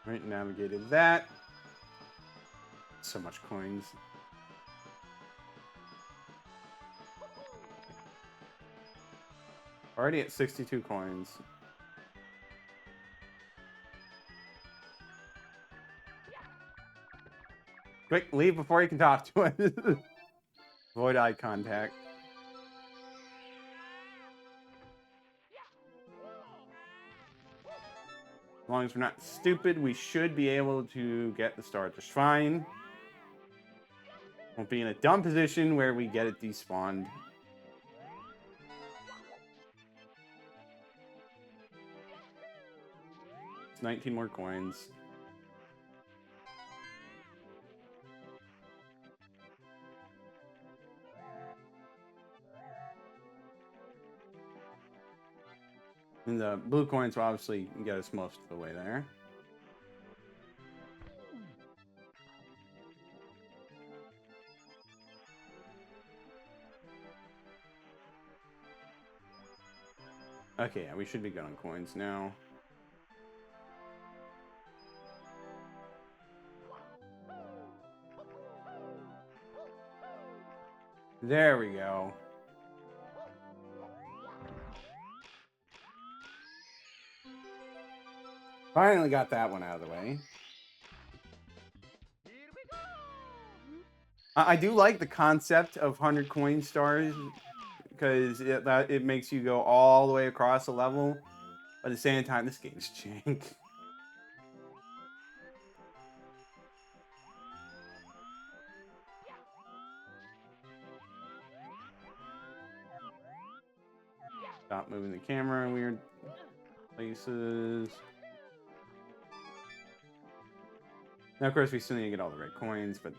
Right, navigated that. So much coins. Already at 62 coins. Quick, leave before you can talk to us. Avoid eye contact. As long as we're not stupid, we should be able to get the star just fine. Won't be in a dumb position where we get it despawned. It's 19 more coins. And the blue coins will obviously get us most of the way there. Okay, yeah, we should be good on coins now. There we go. Finally got that one out of the way. I do like the concept of 100 coin stars because it makes you go all the way across the level. But at the same time, this game's jank. Stop moving the camera in weird places. Now, of course, we still need to get all the red coins, but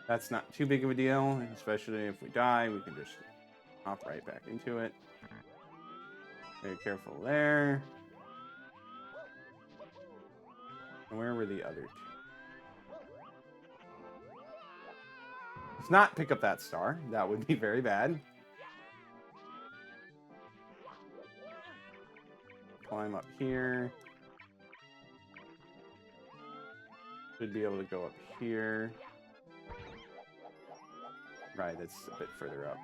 that's not too big of a deal. Especially if we die, we can just hop right back into it. Very careful there. And where were the other two? Let's not pick up that star. That would be very bad. Climb up here. Should be able to go up here. Right, it's a bit further up.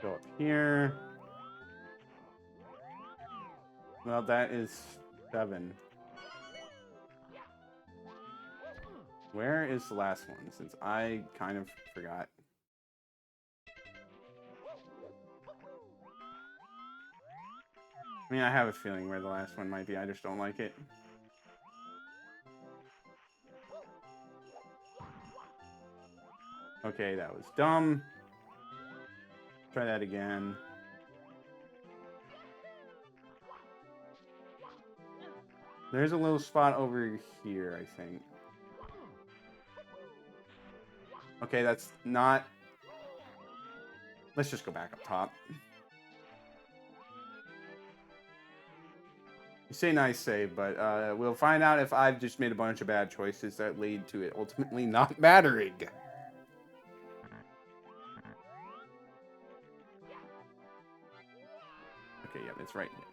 Go up here. Well, that is 7. Where is the last one? Since I kind of forgot. I mean, I have a feeling where the last one might be. I just don't like it. Okay, that was dumb. Try that again. There's a little spot over here, I think. Okay, that's not... Let's just go back up top. You say nice save, but we'll find out if I've just made a bunch of bad choices that lead to it ultimately not mattering. Okay, yeah, it's right here.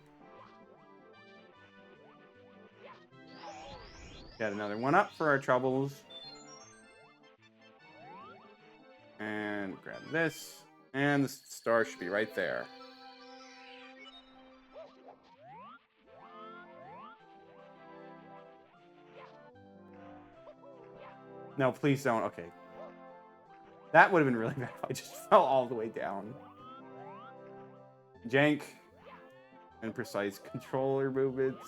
Got another one up for our troubles. And grab this. And the star should be right there. No, please don't. Okay. That would have been really bad if I just fell all the way down. Jank. And precise controller movements.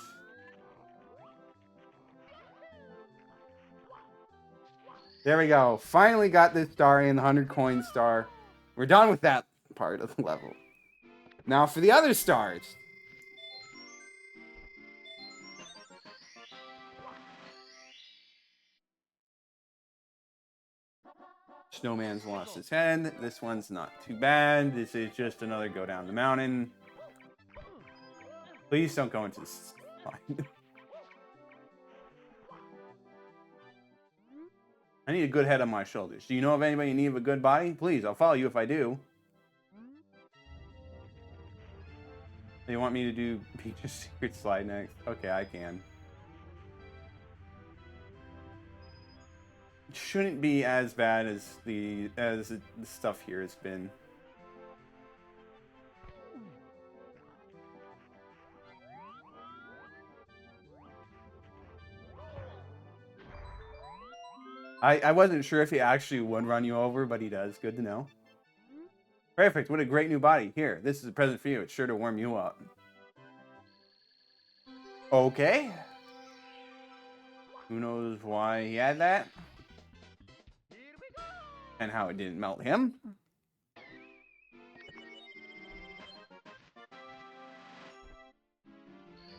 There we go. Finally got this star in, the 100 coin star. We're done with that part of the level. Now for the other stars. Snowman's lost his head. This one's not too bad. This is just another go down the mountain. Please don't go into this slide. I need a good head on my shoulders. Do you know of anybody in need of a good body? Please, I'll follow you if I do. They want me to do Peach's secret slide next. Okay, I can. It shouldn't be as bad as the stuff here has been. I wasn't sure if he actually would run you over, but he does. Good to know. Perfect. What a great new body. Here, this is a present for you. It's sure to warm you up. Okay. Who knows why he had that? And how it didn't melt him.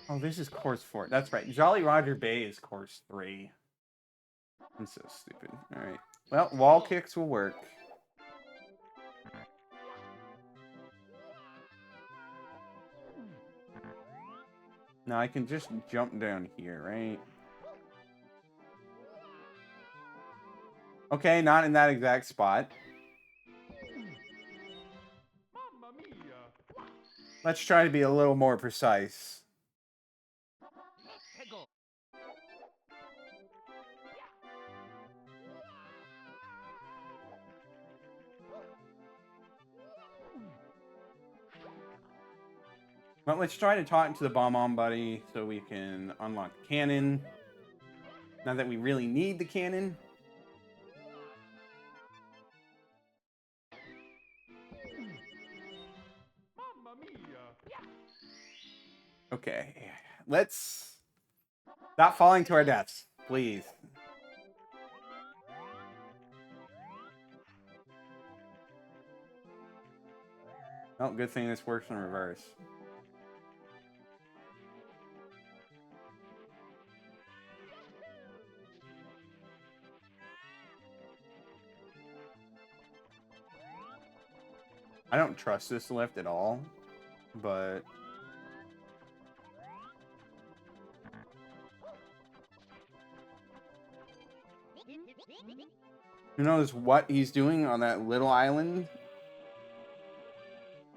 Oh, this is course 4. That's right. Jolly Roger Bay is course 3. I'm so stupid. Alright. Well, wall kicks will work. Now I can just jump down here, right? Okay, not in that exact spot. Let's try to be a little more precise. Well, let's try to talk to the Bob-omb buddy so we can unlock the cannon. Now that we really need the cannon. Okay, let's stop falling to our deaths, please. Oh, good thing this works in reverse. I don't trust this lift at all, but who knows what he's doing on that little island?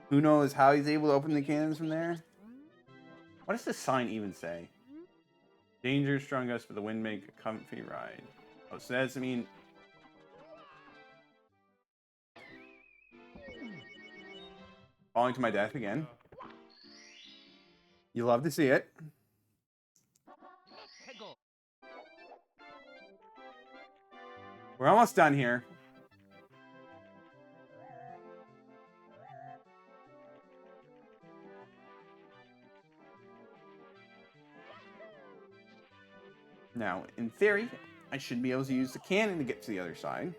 Who knows how he's able to open the cannons from there? What does this sign even say? Danger, strong gust, but the wind make a comfy ride. Oh, so that's, I mean... Falling to my death again. You love to see it. We're almost done here. Now, in theory, I should be able to use the cannon to get to the other side.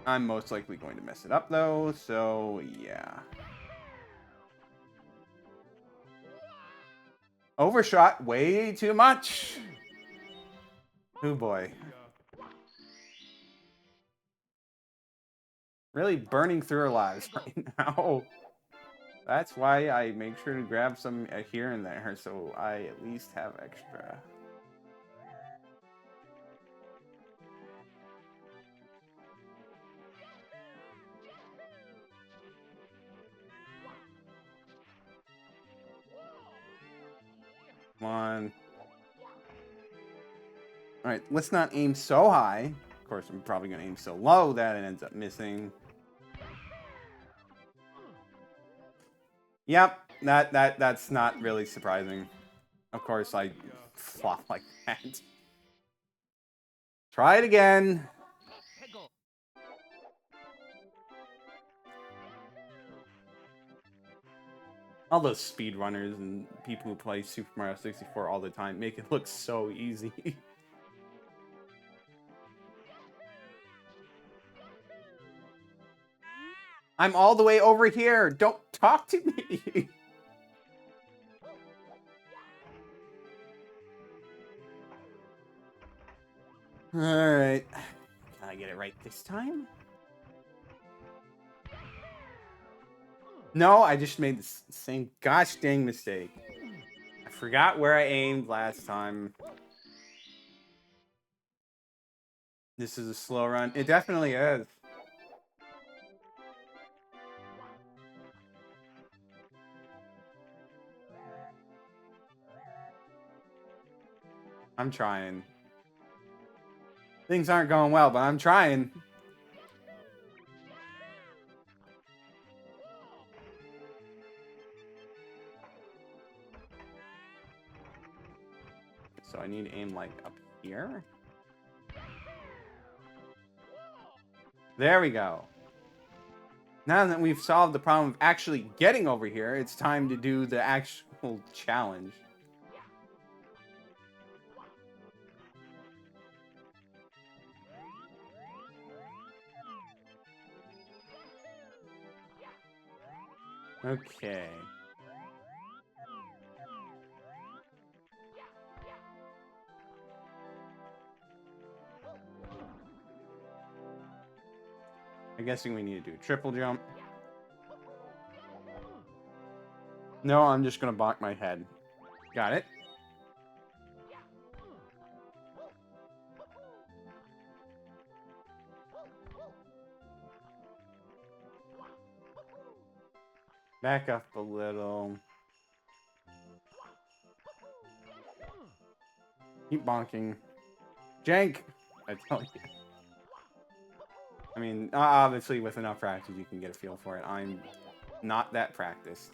I'm most likely going to mess it up, though, so yeah. Overshot way too much. Oh boy. Really burning through our lives right now. That's why I make sure to grab some here and there, so I at least have extra. Come on. Alright, let's not aim so high. Of course, I'm probably going to aim so low that it ends up missing. Yep, that's not really surprising. Of course, I flop like that. Try it again. All those speedrunners and people who play Super Mario 64 all the time make it look so easy. I'm all the way over here. Don't talk to me. All right. Can I get it right this time? No, I just made the same gosh dang mistake. I forgot where I aimed last time. This is a slow run. It definitely is. I'm trying. Things aren't going well, but I'm trying. So I need to aim like up here. There we go. Now that we've solved the problem of actually getting over here, it's time to do the actual challenge. Okay. guessing we need to do a triple jump. No, I'm just gonna bonk my head. Got it. Back up a little. Keep bonking. Jank! I tell you. I mean, obviously with enough practice you can get a feel for it. I'm not that practiced.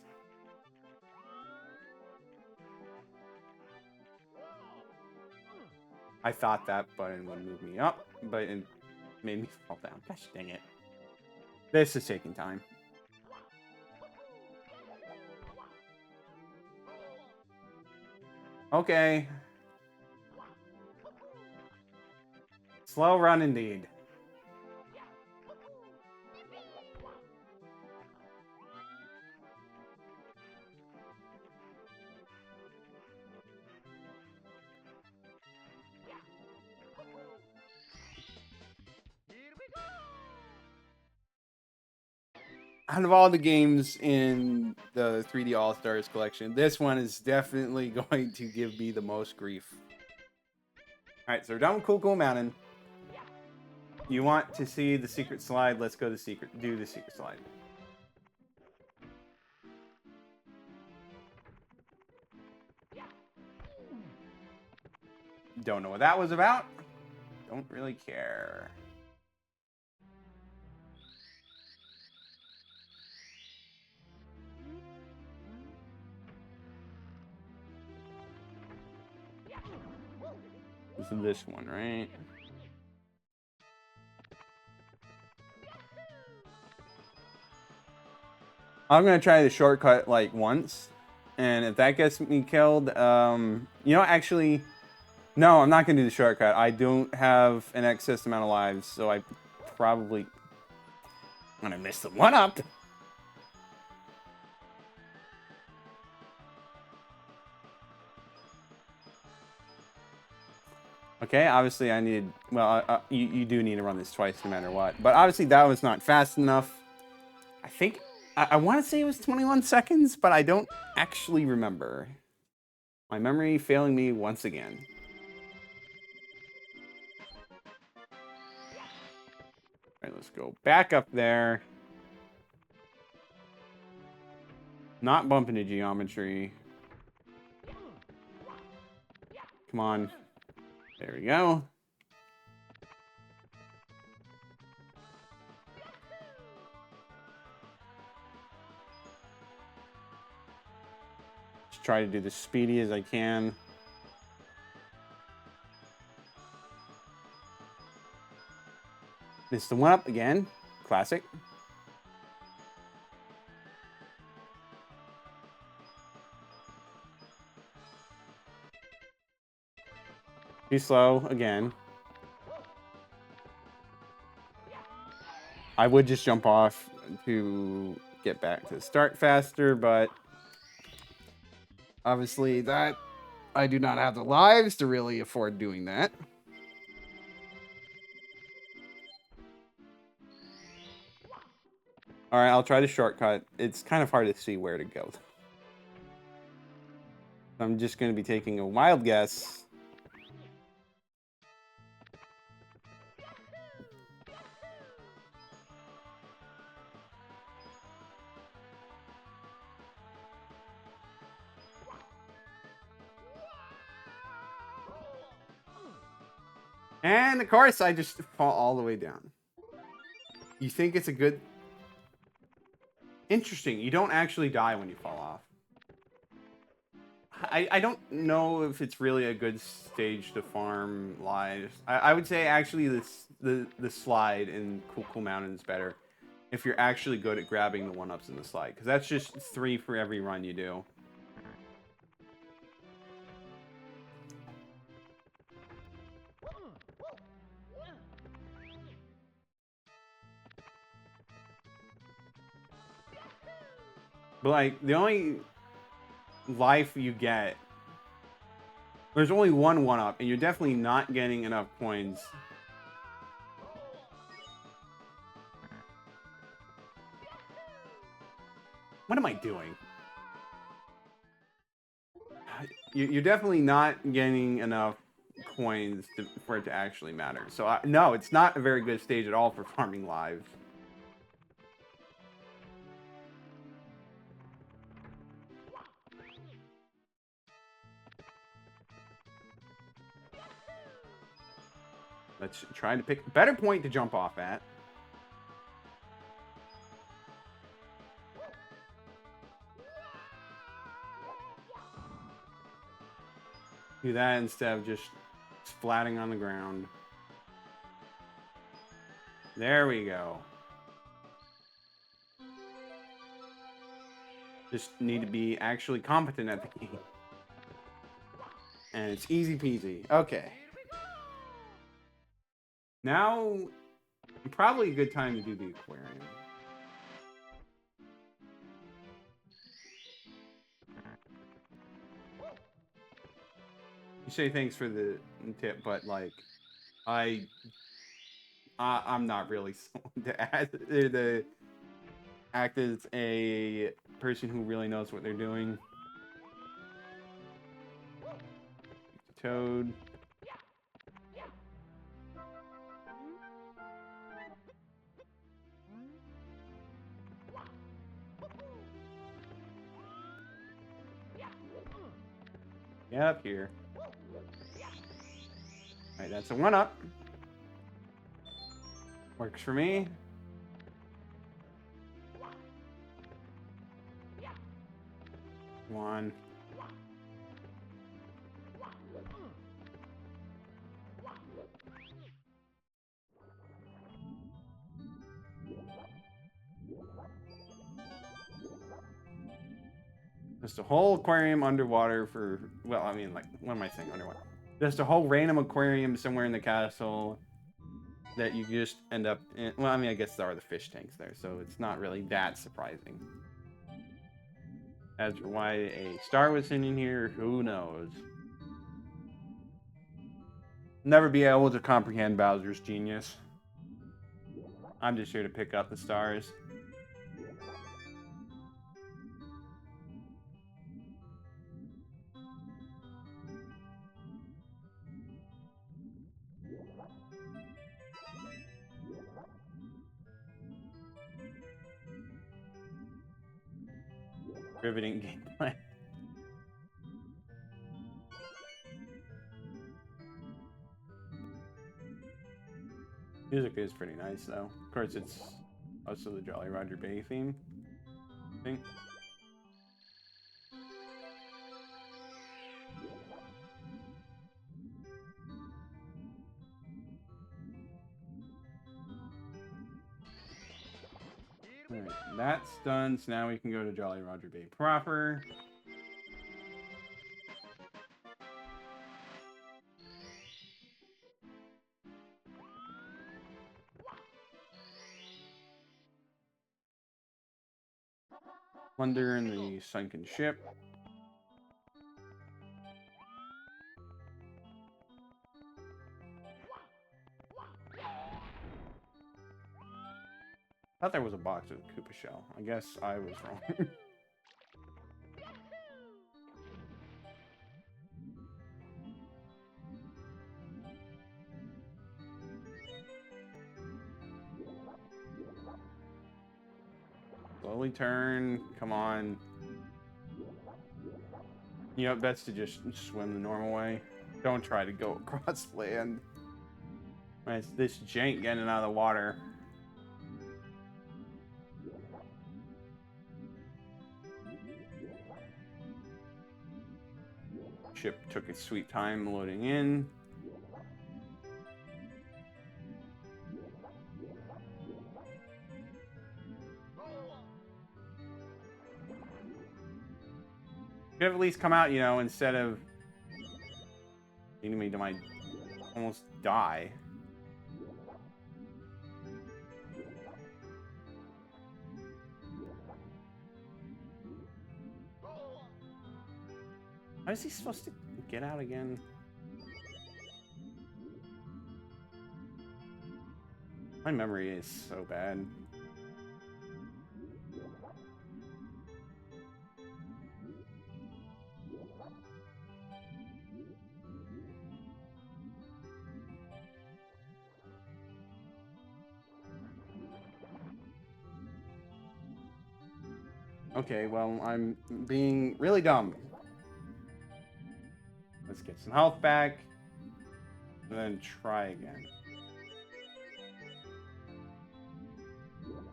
I thought that button would move me up, but it made me fall down. Gosh dang it. This is taking time. Okay. Slow run indeed. Out of all the games in the 3D All-Stars collection, this one is definitely going to give me the most grief. Alright, so we're done with Cool Mountain. You want to see the secret slide? Let's go to do the secret slide. Don't know what that was about. Don't really care. This is this one, right? I'm gonna try the shortcut like once, and if that gets me killed, you know, actually, no, I'm not gonna do the shortcut. I don't have an excess amount of lives, so I probably I'm gonna miss the one up. Okay, obviously I need, well, you do need to run this twice no matter what. But obviously that was not fast enough. I think, I want to say it was 21 seconds, but I don't actually remember. My memory failing me once again. All right, let's go back up there. Not bump into geometry. Come on. There we go. Just try to do this speedy as I can. Missed the one up again. Classic. Too slow again. I would just jump off to get back to the start faster, but obviously that I do not have the lives to really afford doing that. All right, I'll try the shortcut. It's kind of hard to see where to go. I'm just going to be taking a wild guess. And of course, I just fall all the way down. You think it's a good... Interesting. You don't actually die when you fall off. I don't know if it's really a good stage to farm lives. I would say actually the slide in Cool Mountain is better if you're actually good at grabbing the one-ups in the slide, because that's just 3 for every run you do. But like the only life you get, there's only one one-up, and you're definitely not getting enough coins. What am I doing? You're definitely not getting enough coins for it to actually matter. So, no, it's not a very good stage at all for farming live. Let's try to pick a better point to jump off at. Do that instead of just splatting on the ground. There we go. Just need to be actually competent at the game. And it's easy peasy. Okay. Now, probably a good time to do the aquarium. You say thanks for the tip, but like, I'm not really someone to act as a person who really knows what they're doing. Toad. Get up here. Alright, that's a 1-up. Works for me. One. Just a whole aquarium underwater for, well, I mean, like, what am I saying underwater? Just a whole random aquarium somewhere in the castle that you just end up in. Well, I mean, I guess there are the fish tanks there, so it's not really that surprising. As for why a star was in here, who knows? Never be able to comprehend Bowser's genius. I'm just here to pick up the stars. Riveting gameplay. Music is pretty nice, though. Of course, it's also the Jolly Roger Bay theme, I think. Alright, that's done, so now we can go to Jolly Roger Bay proper. Plunder in the sunken ship. I thought there was a box with a Koopa shell. I guess I was wrong. Slowly turn. Come on. Yep, best to just swim the normal way. Don't try to go across land. It's this jank getting out of the water. Ship took its sweet time loading in. Could have at least come out, you know, instead of leading me to my almost die. How is he supposed to get out again? My memory is so bad. Okay, well, I'm being really dumb. Let's get some health back. And then try again.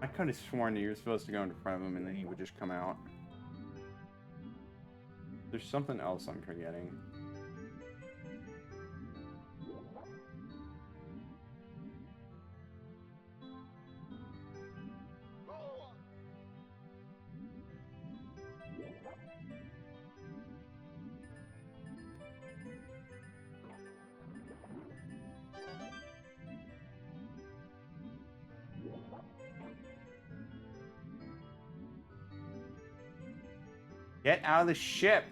I could have sworn that you were supposed to go in front of him and then he would just come out. There's something else I'm forgetting. Get out of the ship!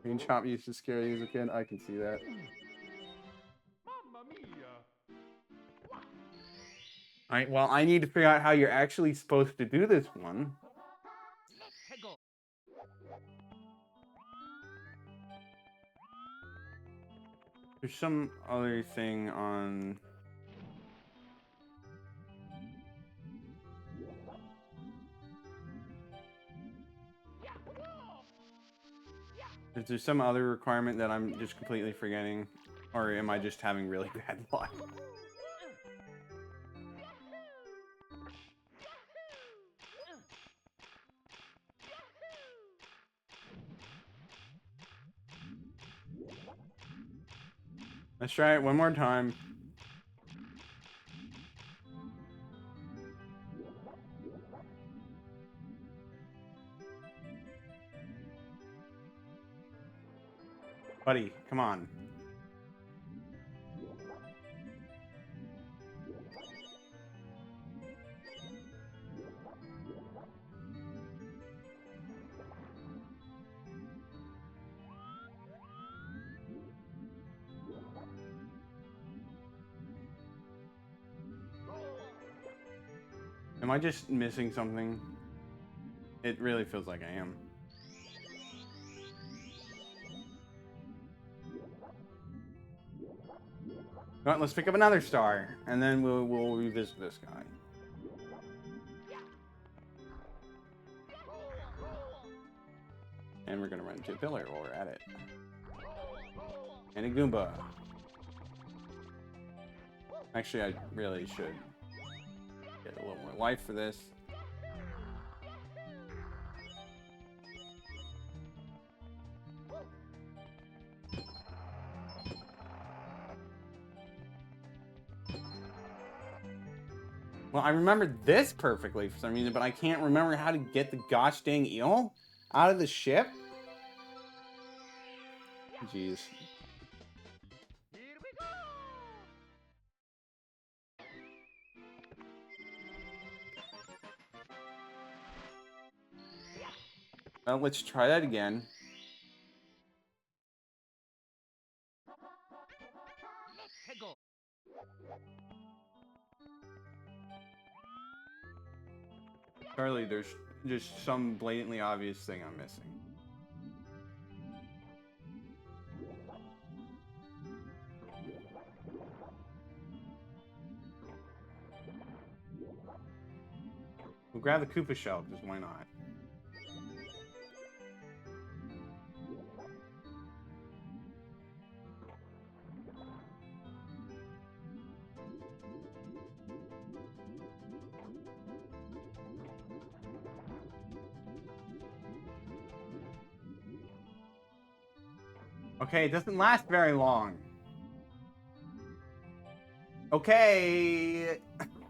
Green Chomp used to scare you as a kid. I can see that. Alright, well, I need to figure out how you're actually supposed to do this one. There's some other thing on... Is there some other requirement that I'm just completely forgetting? Or am I just having really bad luck? Let's try it one more time. Buddy, come on. Am I just missing something? It really feels like I am. All right, let's pick up another star, and then we'll revisit this guy. And we're gonna run into a pillar while we're at it. And a Goomba. Actually, I really should get a little more life for this. Well, I remember this perfectly for some reason, but I can't remember how to get the gosh dang eel out of the ship. Jeez. Well, let's try that again. Charlie, there's just some blatantly obvious thing I'm missing. We'll grab the Koopa shell, because why not? Okay, it doesn't last very long. Okay.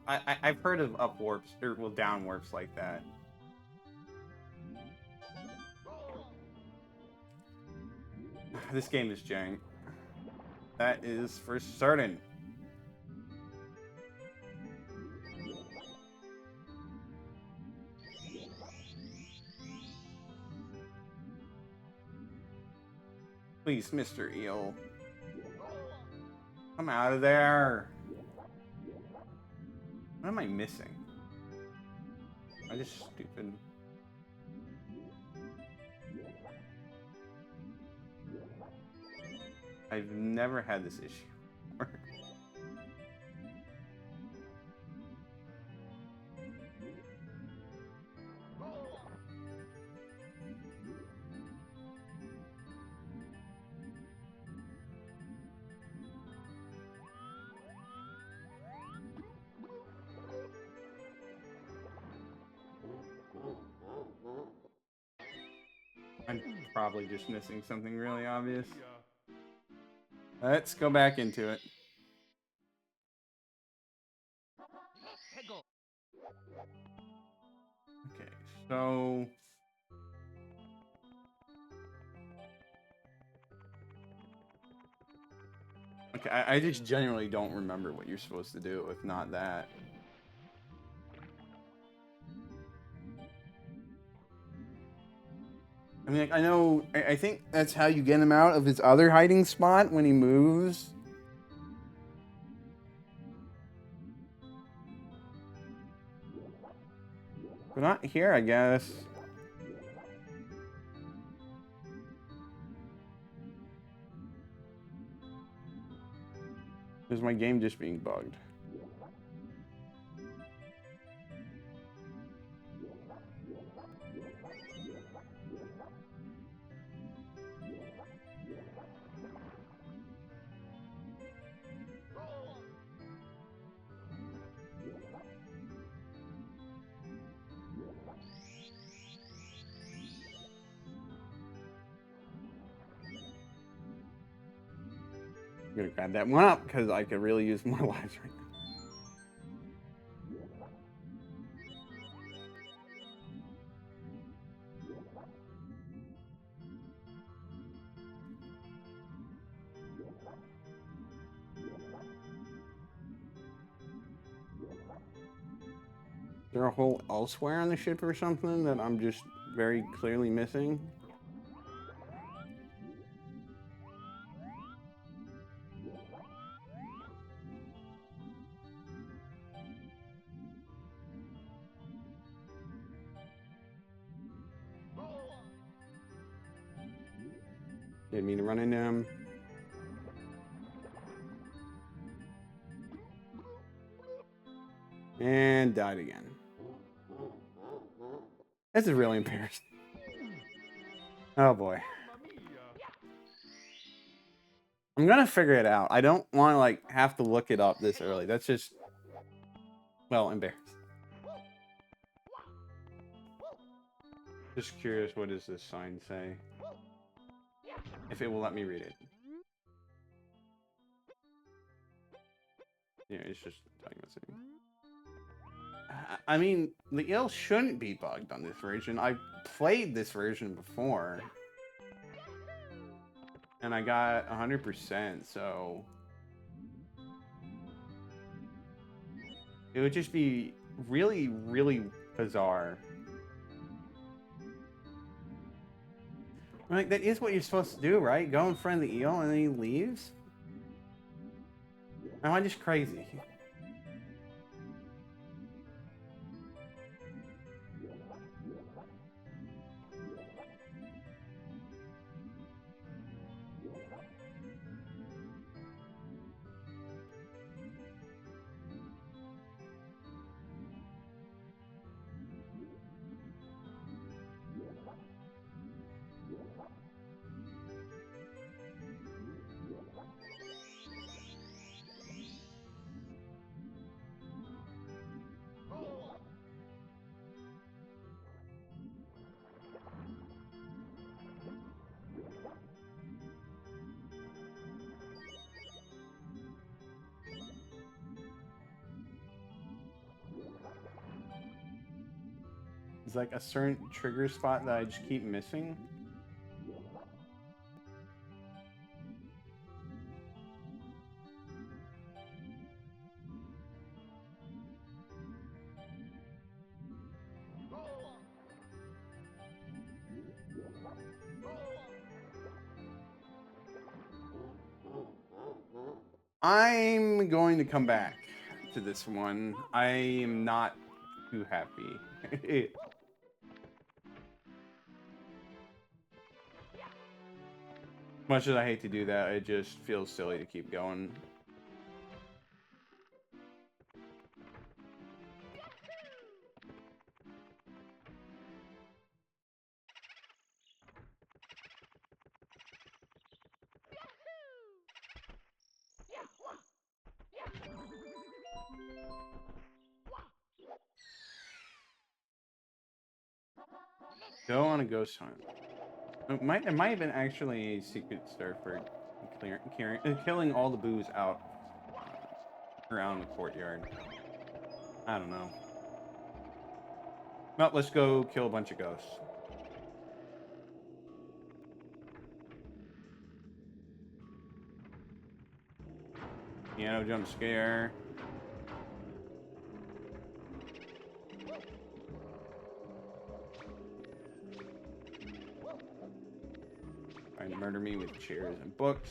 I've heard of up warps, or well, down warps like that. This game is jank. That is for certain. Please, Mr. Eel. Come out of there. What am I missing? Am I just stupid? I've never had this issue before. probably just missing something really obvious. Let's go back into it. Okay, so... Okay, I just genuinely don't remember what you're supposed to do, if not that. I mean, like, I know, I think that's how you get him out of his other hiding spot when he moves. But not here, I guess. Is my game just being bugged? I'm gonna grab that one up because I could really use more lives right now. Is there a hole elsewhere on the ship or something that I'm just very clearly missing? Didn't mean to run into him. And died again. This is really embarrassing. Oh boy. I'm gonna figure it out. I don't want to like have to look it up this early. That's just, well, embarrassing. Just curious, what does this sign say? If it will let me read it. Yeah, it's just talking about something. I mean, the eel shouldn't be bugged on this version. I played this version before. And I got 100%, so... It would just be really, really bizarre. Like, that is what you're supposed to do, right? Go in front of the eel and then he leaves? Am I just crazy? It's like a certain trigger spot that I just keep missing. I'm going to come back to this one. I am not too happy. Much as I hate to do that, it just feels silly to keep going. Go on a ghost hunt. There might have been actually a secret star for killing all the boos out around the courtyard. I don't know. Well, let's go kill a bunch of ghosts. Piano jump scare. Trying to murder me with chairs and books.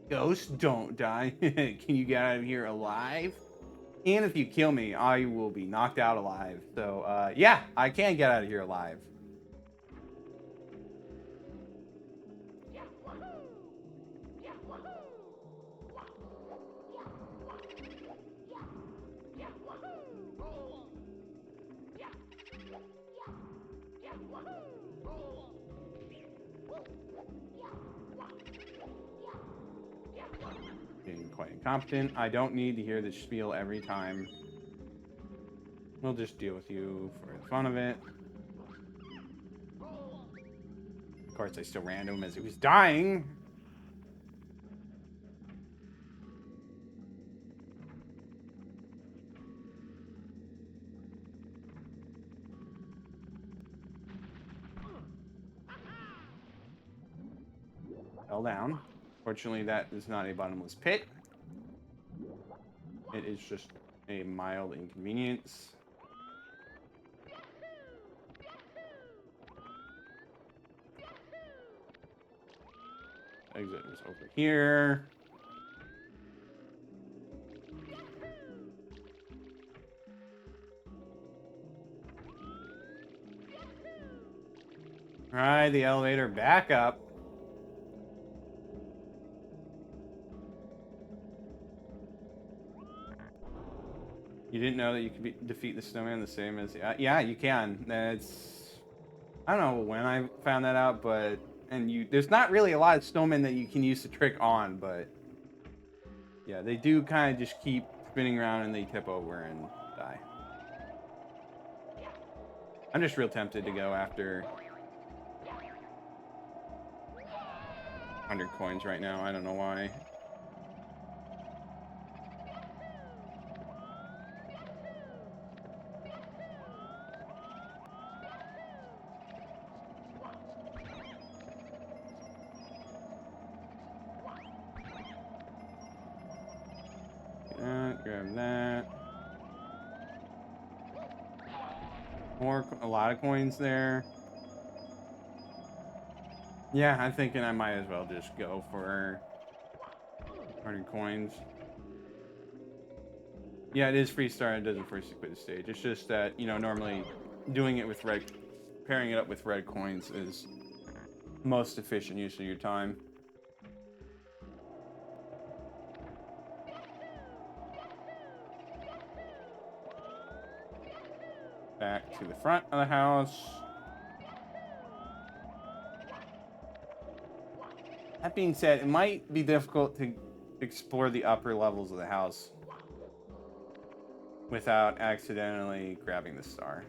Ghosts don't die. Can you get out of here alive? And if you kill me, I will be knocked out alive. So, yeah, I can get out of here alive. Being quite incompetent. I don't need to hear this spiel every time. We'll just deal with you for the fun of it. Of course, I still ran to him as he was dying. Fell down. Fortunately, that is not a bottomless pit. It is just a mild inconvenience. Exit is over here. Alright, the elevator back up. You didn't know that you could defeat the snowman the same as... yeah, you can. That's... I don't know when I found that out, but... There's not really a lot of snowmen that you can use the trick on, but... Yeah, they do kind of just keep spinning around and they tip over and die. I'm just real tempted to go after... 100 coins right now. I don't know why. Grab that. A lot of coins there. Yeah, I'm thinking I might as well just go for 100 coins. Yeah, it is free start. It doesn't force you to quit the stage. It's just that, you know, normally doing it with pairing it up with red coins is most efficient use of your time. Back to the front of the house. That being said, it might be difficult to explore the upper levels of the house without accidentally grabbing the star.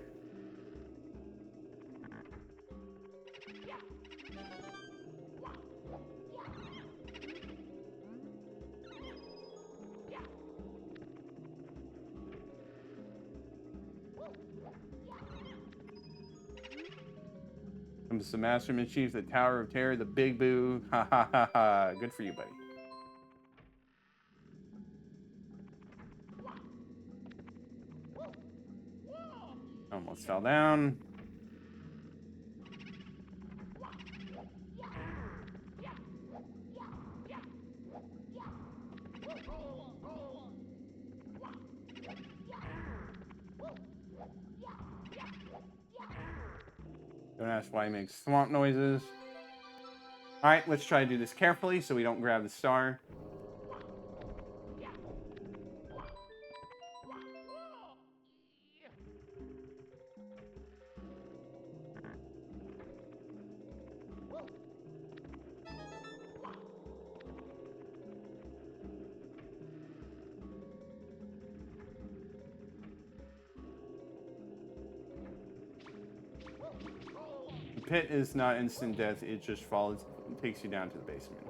Comes the Masterman Chief, the Tower of Terror, the Big Boo. Ha ha ha ha. Good for you, buddy. Almost fell down. Don't ask why he makes swamp noises. Alright, let's try to do this carefully so we don't grab the star. pit is not instant death. It just follows, takes you down to the basement.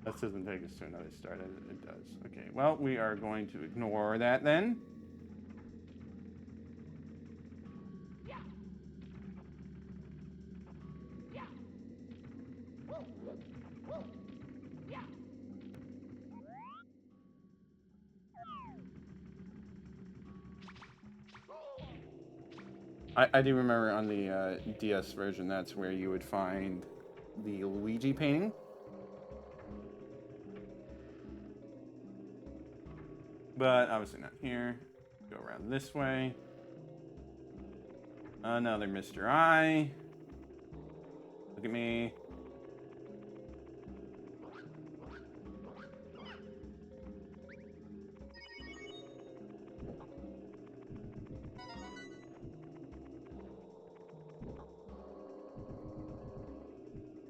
That doesn't take us to another start. It does. Okay, well, we are going to ignore that then. I do remember on the DS version, that's where you would find the Luigi painting. But obviously not here. Go around this way. Another Mr. I. Look at me.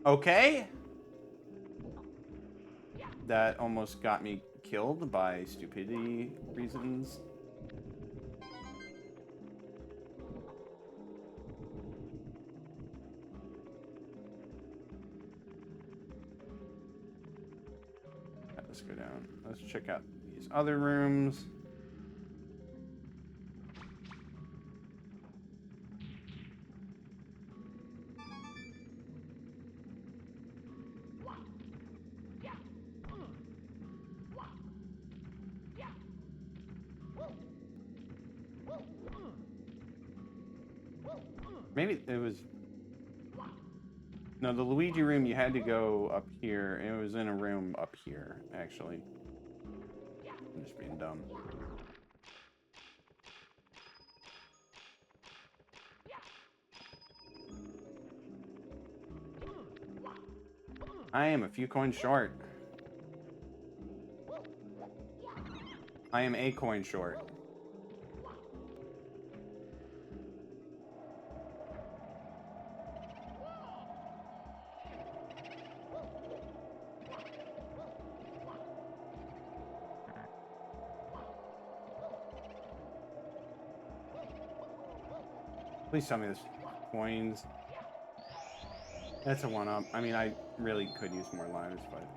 Okay. That almost got me killed by stupidity reasons. Let's go down. Let's check out these other rooms. Maybe it was... No, the Luigi room, you had to go up here. It was in a room up here, actually. I'm just being dumb. I am a few coins short. I am a coin short. Please tell me this coins. That's a one-up. I mean, I really could use more lives, but...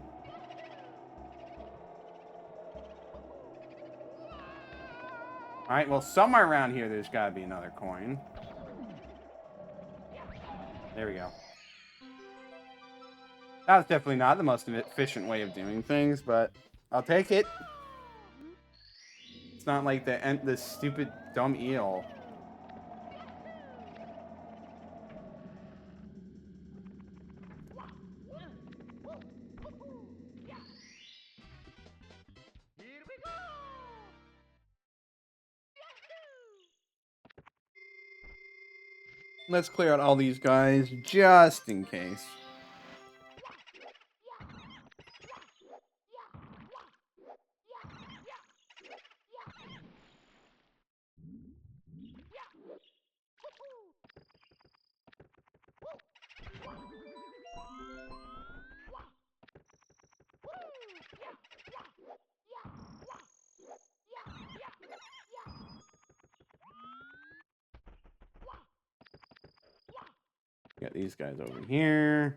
Alright, well, somewhere around here, there's got to be another coin. There we go. That was definitely not the most efficient way of doing things, but I'll take it. It's not like the stupid, dumb eel. Let's clear out all these guys, just in case. Got these guys over here.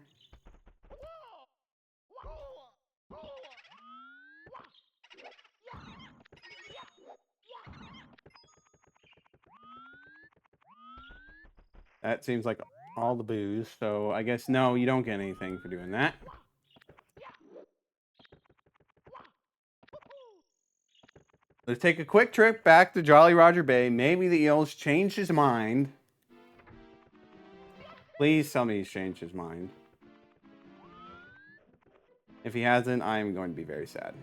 That seems like all the booze, so I guess no, you don't get anything for doing that. Let's take a quick trip back to Jolly Roger Bay. Maybe the eel's changed his mind. Please tell me he's changed his mind. If he hasn't, I am going to be very sad.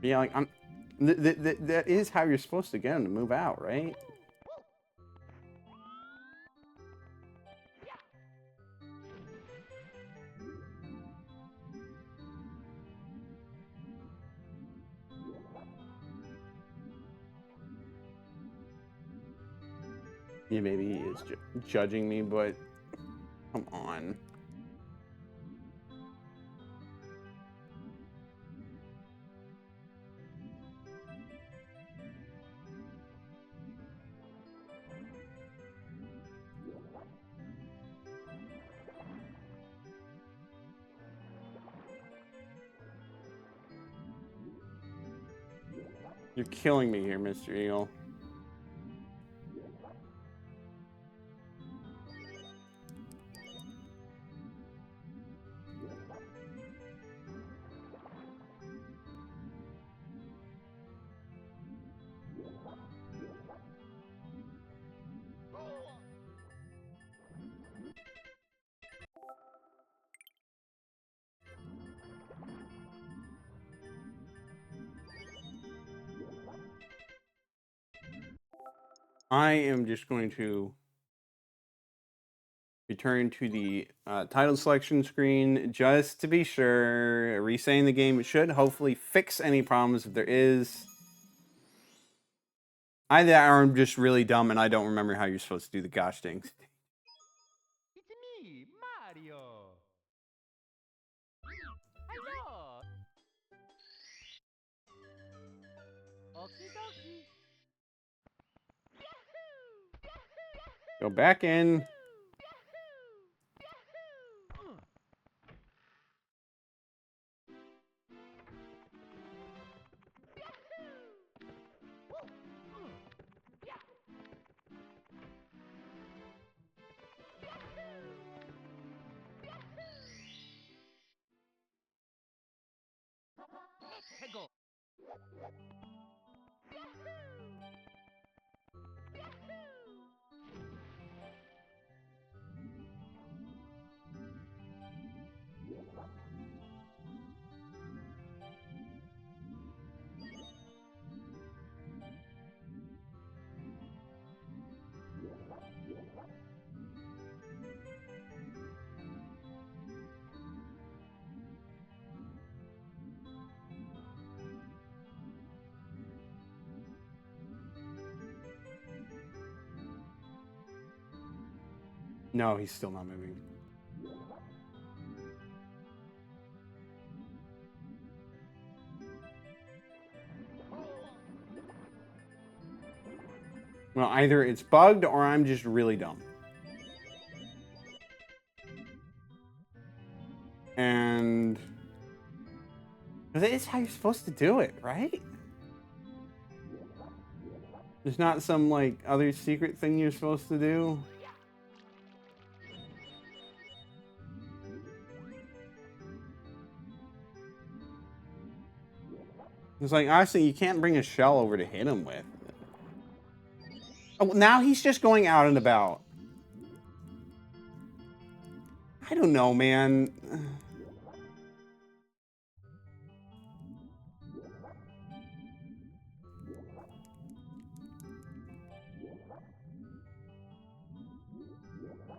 Yeah, like I'm. That is how you're supposed to get him to move out, right? Yeah, maybe he is judging me, but come on. You're killing me here, Mr. Eagle. I am just going to return to the title selection screen just to be sure. Resaying the game should hopefully fix any problems if there is. Either I'm just really dumb and I don't remember how you're supposed to do the gosh dang. It's me, Mario. Hello. Okie dokie. Go back in. Let's go. No, he's still not moving. Well, either it's bugged or I'm just really dumb. And that is how you're supposed to do it, right? There's not some like other secret thing you're supposed to do. It's like, honestly, you can't bring a shell over to hit him with. Oh, now he's just going out and about. I don't know, man.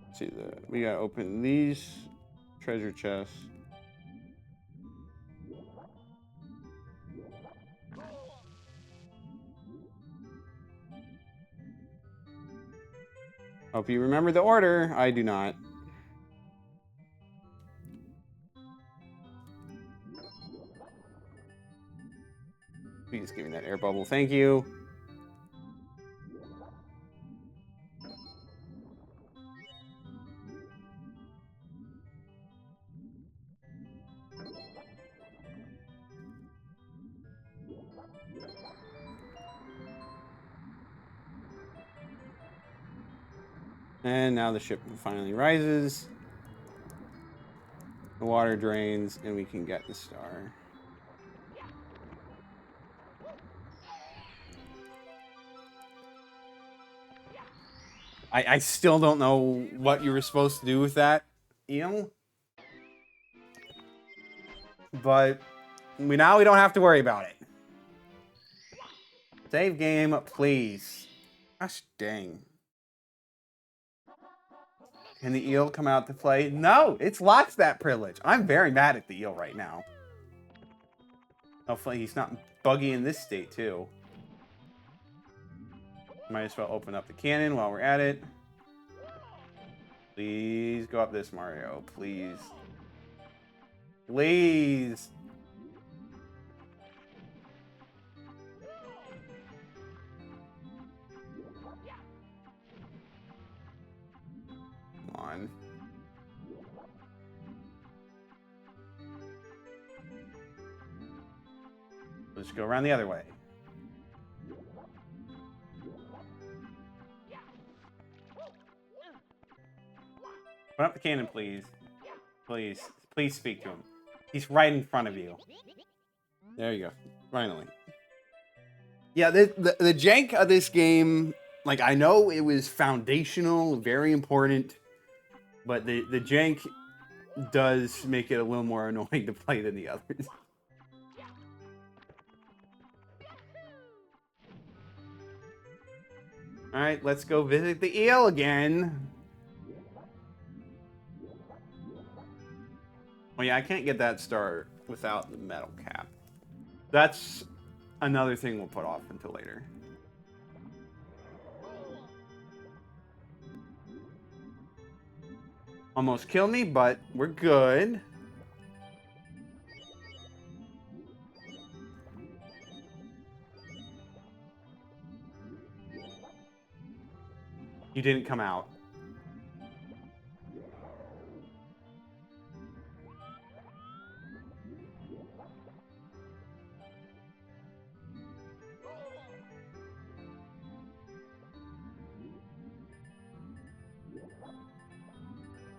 Let's see, we gotta open these treasure chests. Hope you remember the order. I do not. Please give me that air bubble. Thank you. And now the ship finally rises. The water drains, and we can get the star. I still don't know what you were supposed to do with that, Ian. But now we don't have to worry about it. Save game, please. Gosh dang. Can the eel come out to play? No, it's lost that privilege. I'm very mad at the eel right now. Hopefully he's not buggy in this state too. Might as well open up the cannon while we're at it. Please go up this, Mario. Please. Please. Come on. Let's go around the other way. Put up the cannon, please. Please. Please speak to him. He's right in front of you. There you go. Finally. Yeah, the jank of this game, like, I know it was foundational, very important, but the jank does make it a little more annoying to play than the others. Alright, let's go visit the eel again. Oh yeah, I can't get that star without the metal cap. That's another thing we'll put off until later. Almost killed me, but we're good. You didn't come out.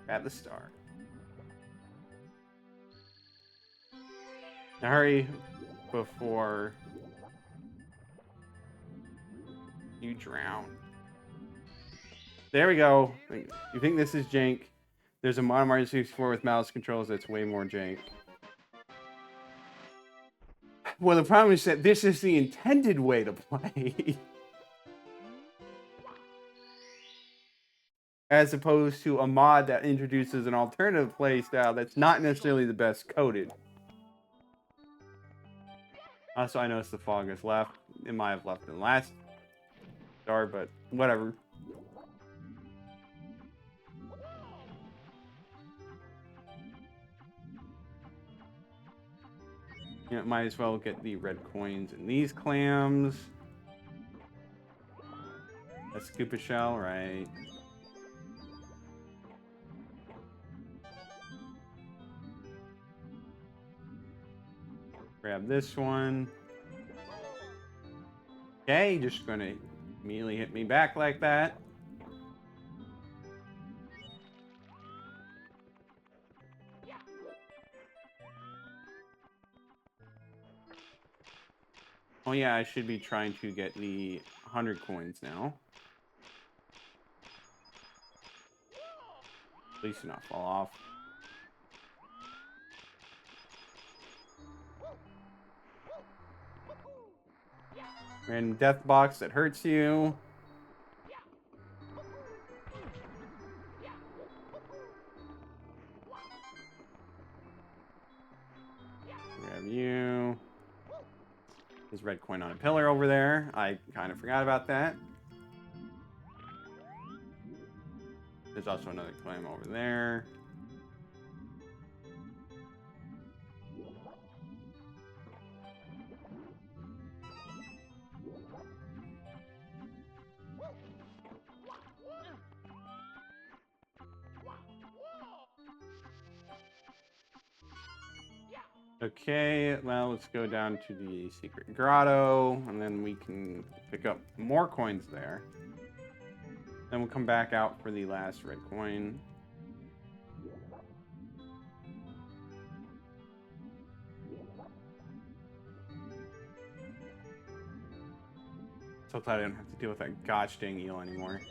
Grab the star. Now hurry before you drown. There we go. You think this is jank? There's a mod Mario 64 with mouse controls that's way more jank. Well, the problem is that this is the intended way to play. As opposed to a mod that introduces an alternative play style that's not necessarily the best coded. Also, I noticed the fog is left. It might have left in the last star, but whatever. You know, might as well get the red coins in these clams. A scuba shell, right? Grab this one. Okay, just gonna immediately hit me back like that. Oh yeah, I should be trying to get the 100 coins now. Please do not fall off. Random death box that hurts you. Grab you. There's red coin on a pillar over there. I kind of forgot about that. There's also another claim over there. Okay, well, let's go down to the secret grotto, and then we can pick up more coins there. Then we'll come back out for the last red coin. So glad I don't have to deal with that gosh dang eel anymore.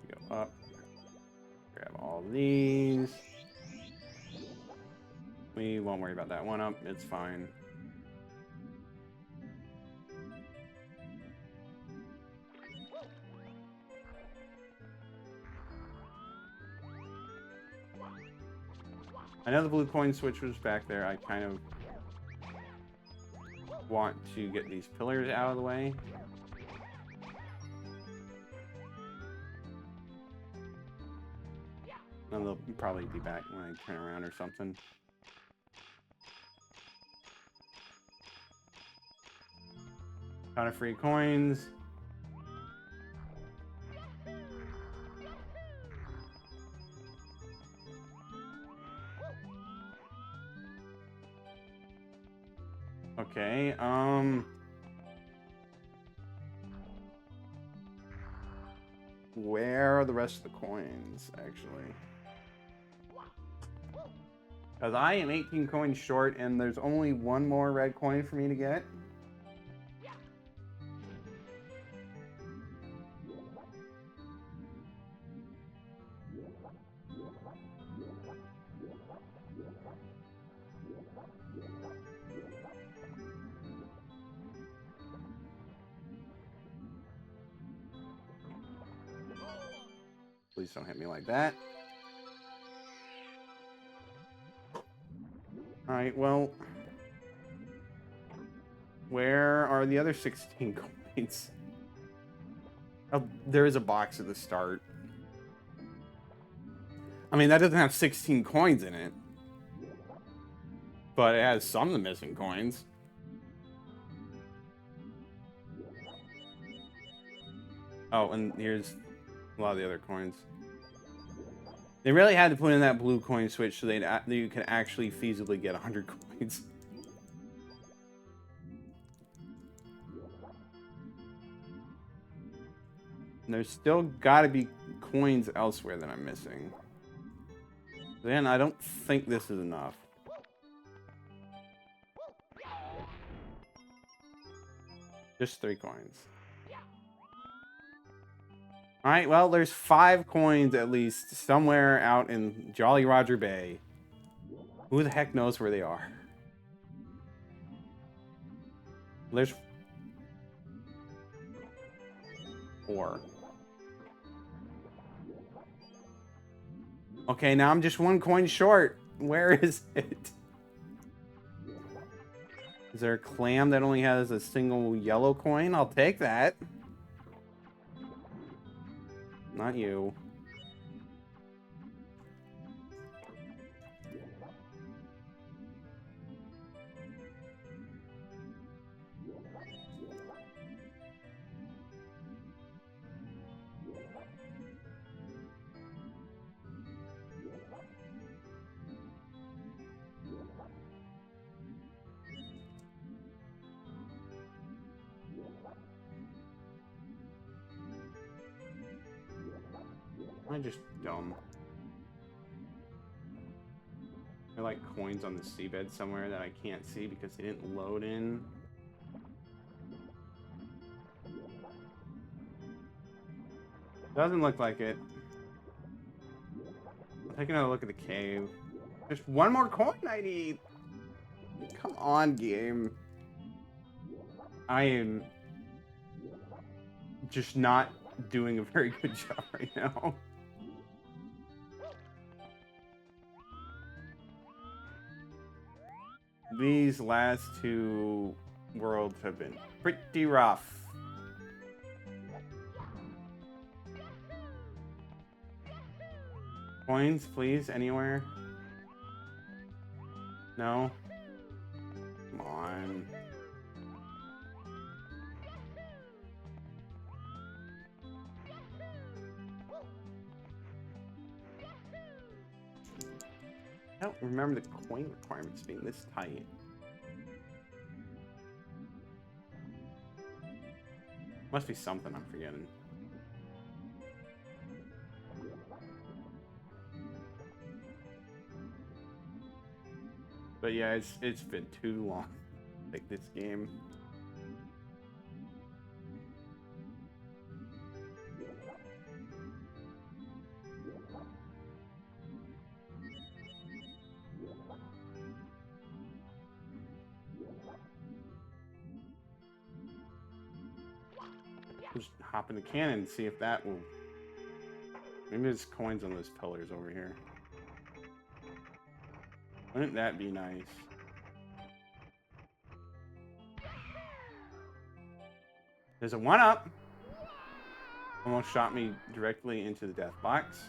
Go up. Grab all these. We won't worry about that one up. It's fine. I know the blue coin switch was back there. I kind of want to get these pillars out of the way. And they'll probably be back when I turn around or something. Ton of free coins. Okay, where are the rest of the coins, actually? Because I am 18 coins short, and there's only one more red coin for me to get. Please don't hit me like that. Alright, well... where are the other 16 coins? Oh, there is a box at the start. I mean, that doesn't have 16 coins in it. But it has some of the missing coins. Oh, and here's a lot of the other coins. They really had to put in that blue coin switch so that you could actually feasibly get 100 coins. And there's still got to be coins elsewhere that I'm missing. Then I don't think this is enough. Just 3 coins. Alright, well, there's 5 coins at least somewhere out in Jolly Roger Bay. Who the heck knows where they are? There's 4. Okay, now I'm just 1 coin short. Where is it? Is there a clam that only has a single yellow coin? I'll take that. Not you. I'm just dumb. There are like coins on the seabed somewhere that I can't see because they didn't load in. Doesn't look like it. I'll take another look at the cave. Just 1 more coin I need. Come on, game. I am just not doing a very good job right now. These last 2 worlds have been pretty rough. Coins, please, anywhere? No? Come on. I don't remember the coin requirements being this tight. Must be something I'm forgetting. But yeah, it's been too long, like this game. Just hop in the cannon and see if that will... Maybe there's coins on those pillars over here. Wouldn't that be nice? There's a 1-up. Almost shot me directly into the death box.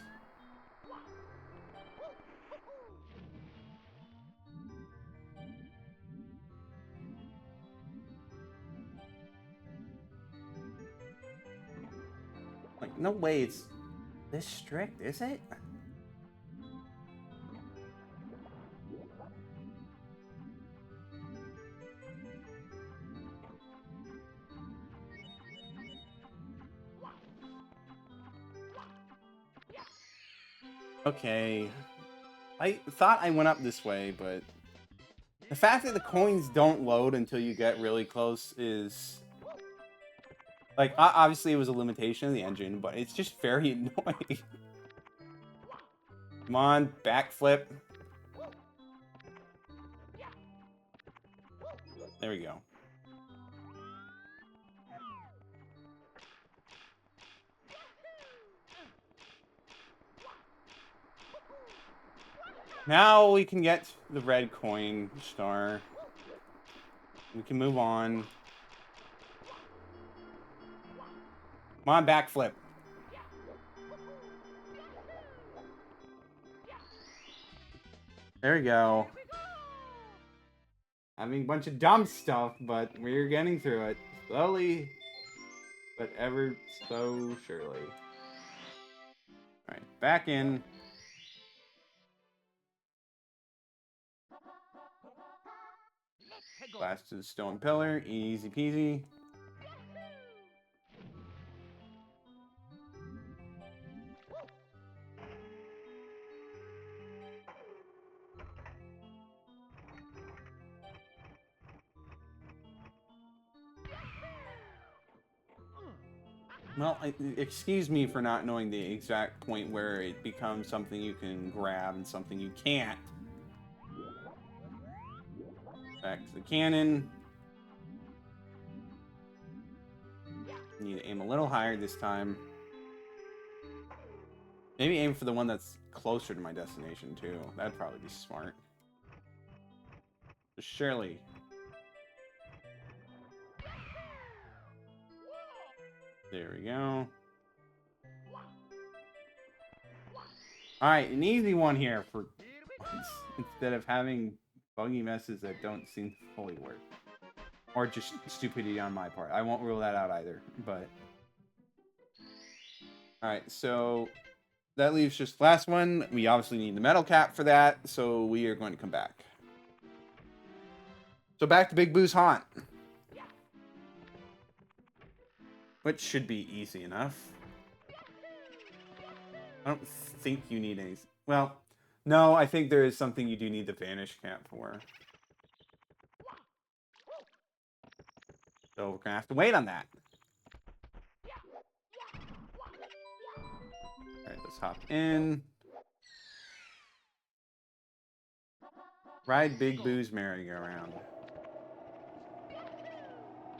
Like, no way it's this strict, is it? Okay. I thought I went up this way, but the fact that the coins don't load until you get really close is... Like, obviously it was a limitation of the engine, but it's just very annoying. Come on, backflip. There we go. Now we can get the red coin star. We can move on. Come on, backflip. There we go. Having a bunch of dumb stuff, but we're getting through it. Slowly, but ever so surely. Alright, back in. Blast to the stone pillar. Easy peasy. Well, excuse me for not knowing the exact point where it becomes something you can grab and something you can't. Back to the cannon. Need to aim a little higher this time. Maybe aim for the one that's closer to my destination, too. That'd probably be smart. Surely. There we go. Alright, an easy one here for once, instead of having buggy messes that don't seem to fully work. Or just stupidity on my part. I won't rule that out either, but... Alright, so... That leaves just the last one. We obviously need the metal cap for that, so we are going to come back. So back to Big Boo's Haunt. Which should be easy enough. I don't think you need any... Well, no, I think there is something you do need the Vanish cap for. So we're going to have to wait on that. Alright, let's hop in. Ride Big Boo's merry-go-round.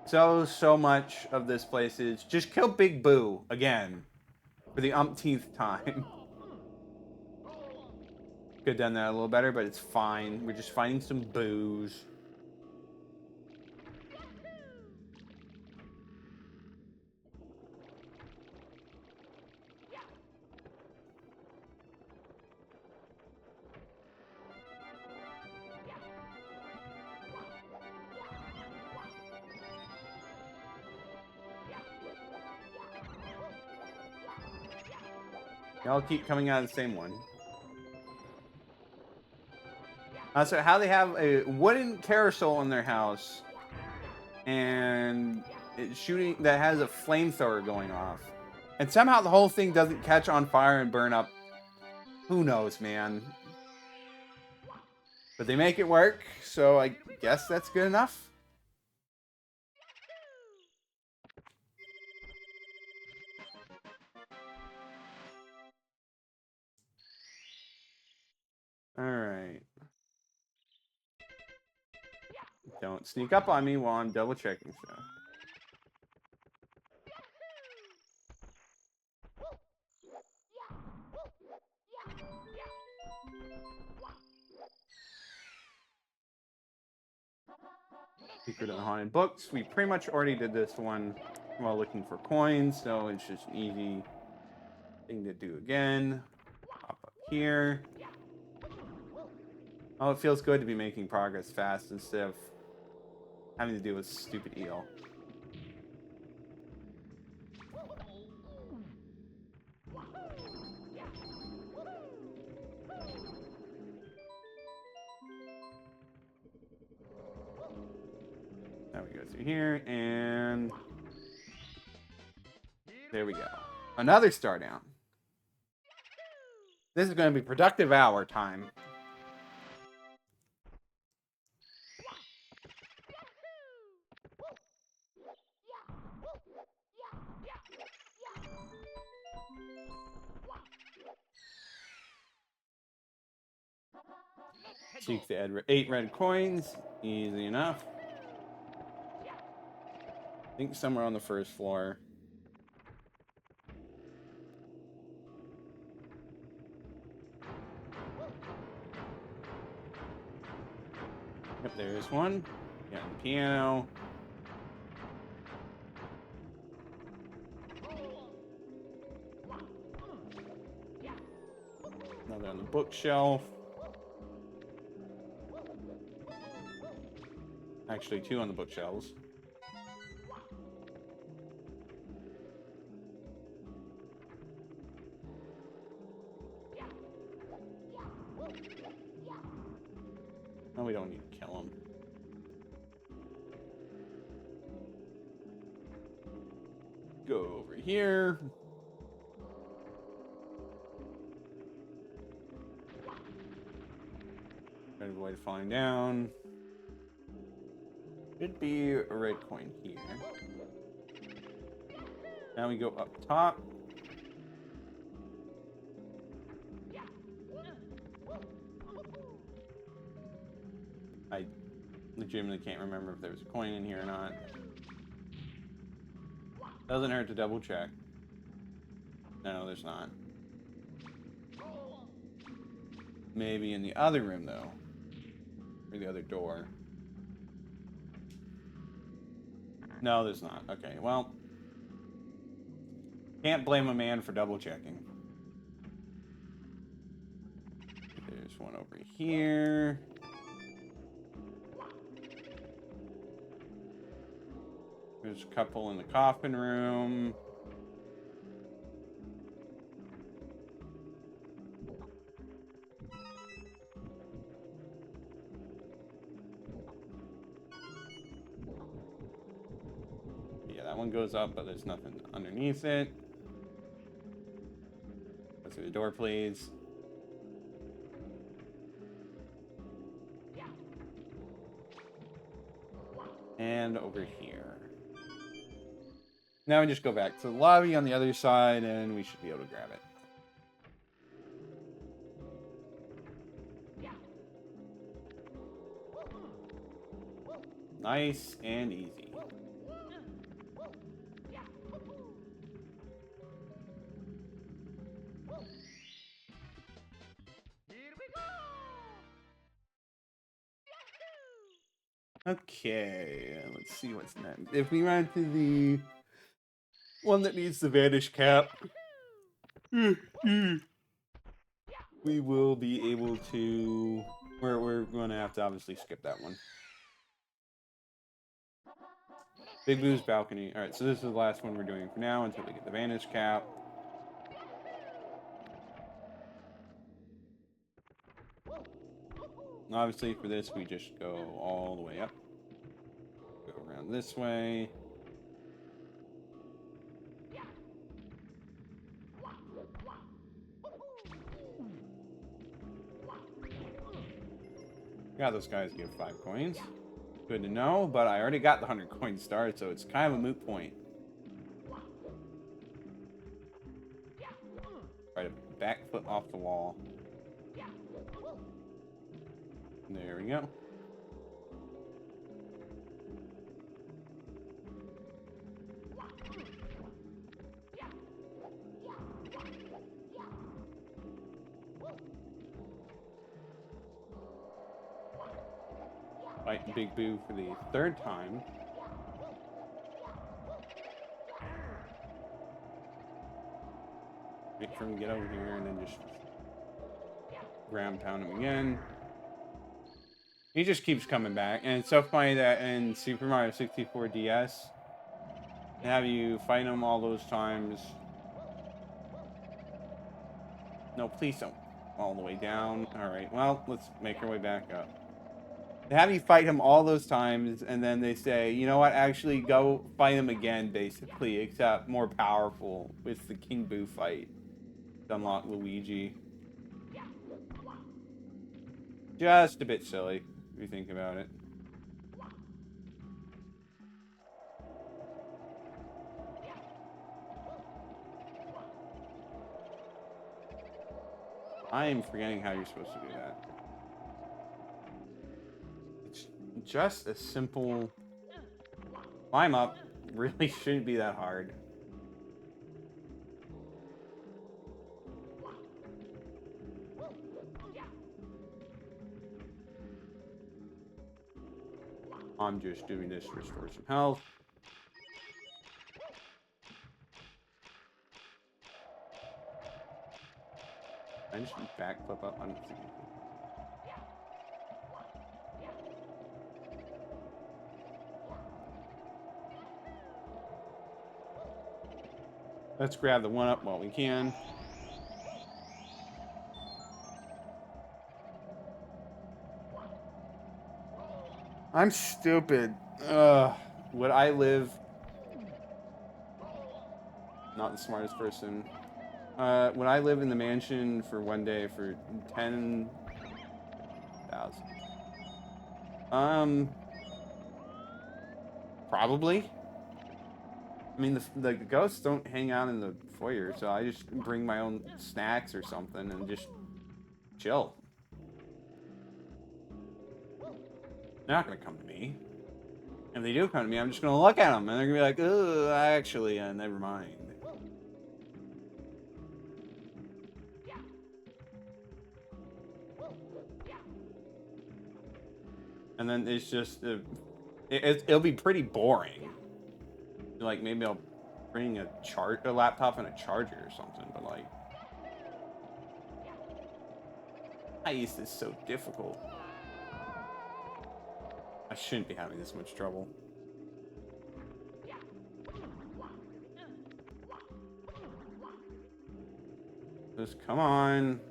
So much of this place is just kill Big Boo again for the umpteenth time. Could have done that a little better, but it's fine. We're just finding some boos. Y'all keep coming out of the same one. So how they have a wooden carousel in their house and it's shooting that has a flamethrower going off. And somehow the whole thing doesn't catch on fire and burn up. Who knows, man? But they make it work, so I guess that's good enough. Alright. Don't sneak up on me while I'm double checking stuff. Secret of the Haunted Books. We pretty much already did this one while looking for coins, so it's just an easy thing to do again. Hop up here. Oh, it feels good to be making progress fast instead of having to deal with stupid eel. Now we go through here, and there we go. Another star down. This is going to be productive hour time. Seek the 8 red coins. Easy enough. I think somewhere on the first floor. Yep, there's one. Yeah, the piano. Another on the bookshelf. Actually, 2 on the bookshelves. No, we don't need to kill him. Go over here. Try to avoid falling down. Should be a red coin here. Now we go up top. I legitimately can't remember if there's a coin in here or not. Doesn't hurt to double check. No, there's not. Maybe in the other room, though. Or the other door. No, there's not. Okay, well. Can't blame a man for double checking. There's one over here. There's a couple in the coffin room. Yeah, that one goes up, but there's nothing underneath it. Go through the door, please. And over here. Now we just go back to the lobby on the other side, and we should be able to grab it. Nice and easy. Here we go! Okay, let's see what's next. If we run to the one that needs the Vanish cap, we will be able to... We're going to have to obviously skip that one. Big Boo's balcony. Alright, so this is the last one we're doing for now until we get the Vanish cap. Obviously, for this, we just go all the way up. Go around this way. God, those guys give 5 coins. Good to know, but I already got the 100 coin start, so it's kind of a moot point. Try to back foot off the wall. There we go. fight Big Boo for the third time. Wait for him to get over here and then just ground pound him again. He just keeps coming back. And it's so funny that in Super Mario 64 DS, they have you fight him all those times. No, please don't. All the way down. Alright, well, let's make our way back up. They have you fight him all those times, and then they say, you know what, actually go fight him again, basically, except more powerful with the King Boo fight to unlock Luigi. Just a bit silly, if you think about it. I am forgetting how you're supposed to do that. It's just a simple climb up. Really shouldn't be that hard. I'm just doing this to restore some health. I just backflip up. I don't think. Let's grab the one up while we can. I'm stupid. Would I live? Not the smartest person. Would I live in the mansion for one day for 10,000? Probably. I mean, the ghosts don't hang out in the foyer, so I just bring my own snacks or something and just chill. They're not gonna come to me. If they do come to me, I'm just gonna look at them and they're gonna be like, "Oh, actually, never mind." And then it's just it'll be pretty boring. Like maybe I'll bring a laptop and a charger or something, but like, ice is so difficult. I shouldn't be having this much trouble. Just come on.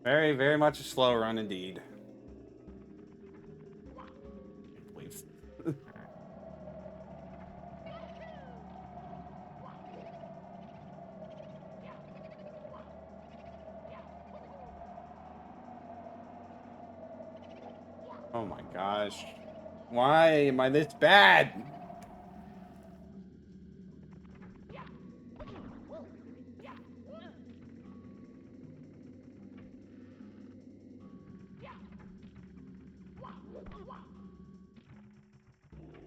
Very, very much a slow run indeed. Please. Oh my gosh. Why am I this bad?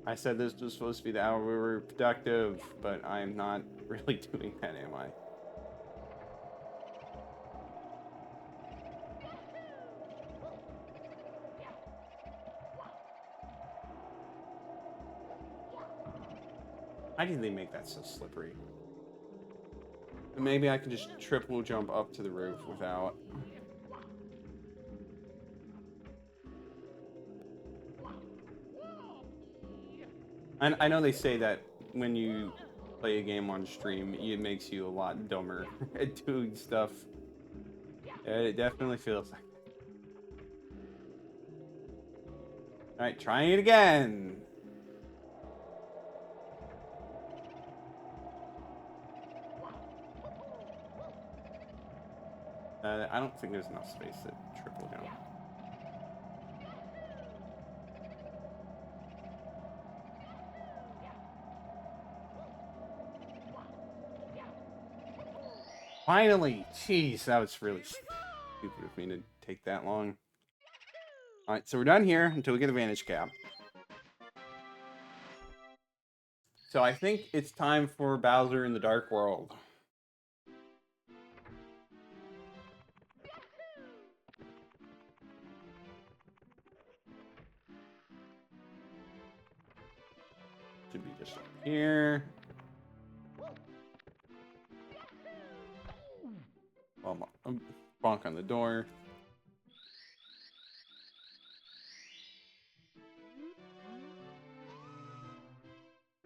I said this was supposed to be the hour we were productive, but I'm not really doing that, am I? Why did they make that so slippery? Maybe I can just triple jump up to the roof without... And I know they say that when you play a game on stream, it makes you a lot dumber at doing stuff. It definitely feels like that. Alright, trying it again. I don't think there's enough space to triple jump. Finally! Jeez, that was really stupid of me to take that long. Alright, so we're done here until we get a Vanish cap. So I think it's time for Bowser in the Dark World. Should be just up here. Well, bonk on the door.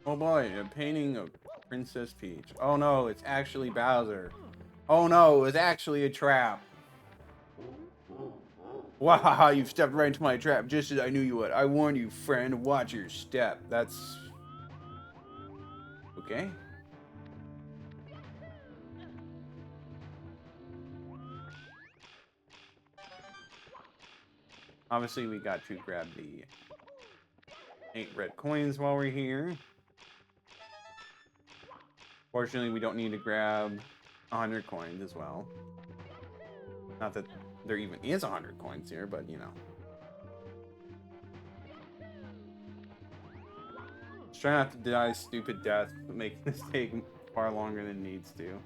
Oh boy, a painting of Princess Peach. Oh no, it's actually Bowser. Oh no, it's actually a trap. Wow, you've stepped right into my trap just as I knew you would. I warned you, friend. Watch your step. That's... okay. Obviously, we got to grab the 8 red coins while we're here. Fortunately, we don't need to grab 100 coins as well. Not that there even is 100 coins here, but you know. Just try not to die a stupid death, making this take far longer than it needs to.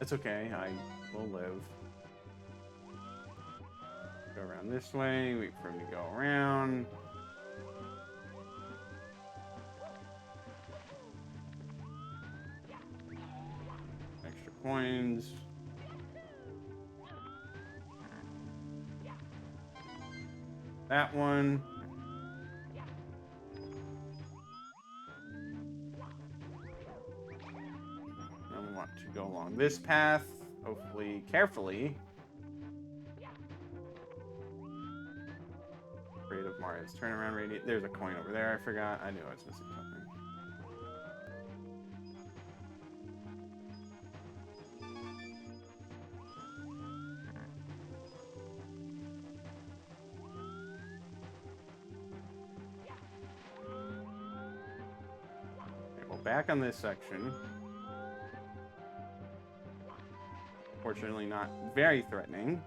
It's okay, I will live. Go around this way, wait for him to go around. Extra coins. That one. Now we want to go along this path, hopefully carefully. Afraid of Mario's turnaround radius. There's a coin over there, I forgot. I knew I was missing something. Okay, well, back on this section. Fortunately, not very threatening.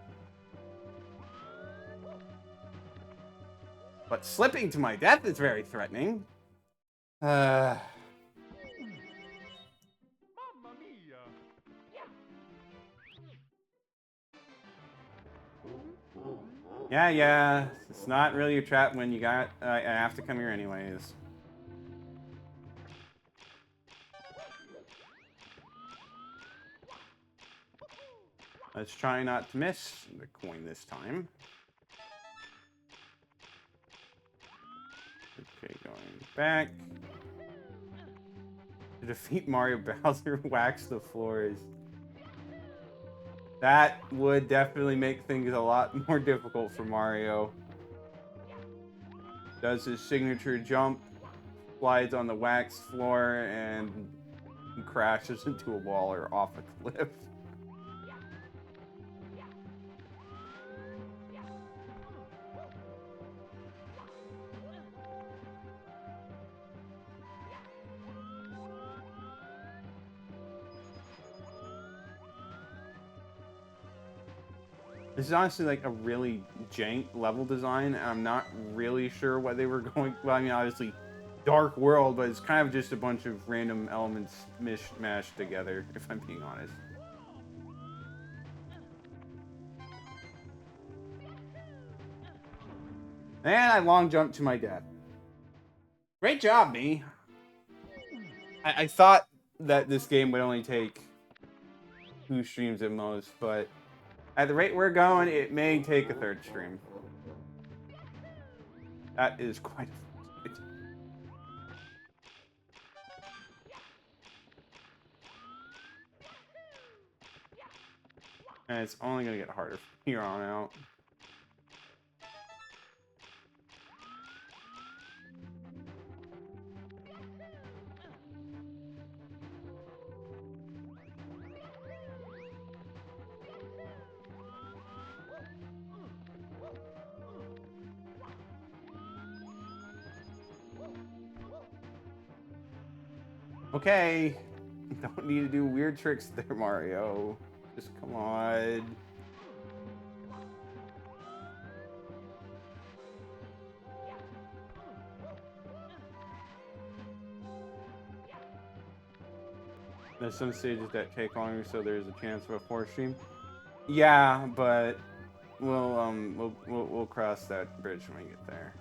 But slipping to my death is very threatening. Mamma mia! Yeah. It's not really a trap when you got... I have to come here anyways. Let's try not to miss the coin this time. Okay, going back. To defeat Mario, Bowser wax the floors. That would definitely make things a lot more difficult for Mario. Does his signature jump, slides on the wax floor, and crashes into a wall or off a cliff. This is honestly like a really jank level design. And I'm not really sure what they were going... Well, I mean, obviously, dark world, but it's kind of just a bunch of random elements mishmashed together, if I'm being honest. And I long jumped to my death. Great job, me. I thought that this game would only take 2 streams at most, but at the rate we're going, it may take a 3rd stream. That is quite a feat. And it's only going to get harder from here on out. Okay. Don't need to do weird tricks there, Mario. Just come on. There's some stages that take longer, so there's a chance of a 4 stream. Yeah, but we'll cross that bridge when we get there.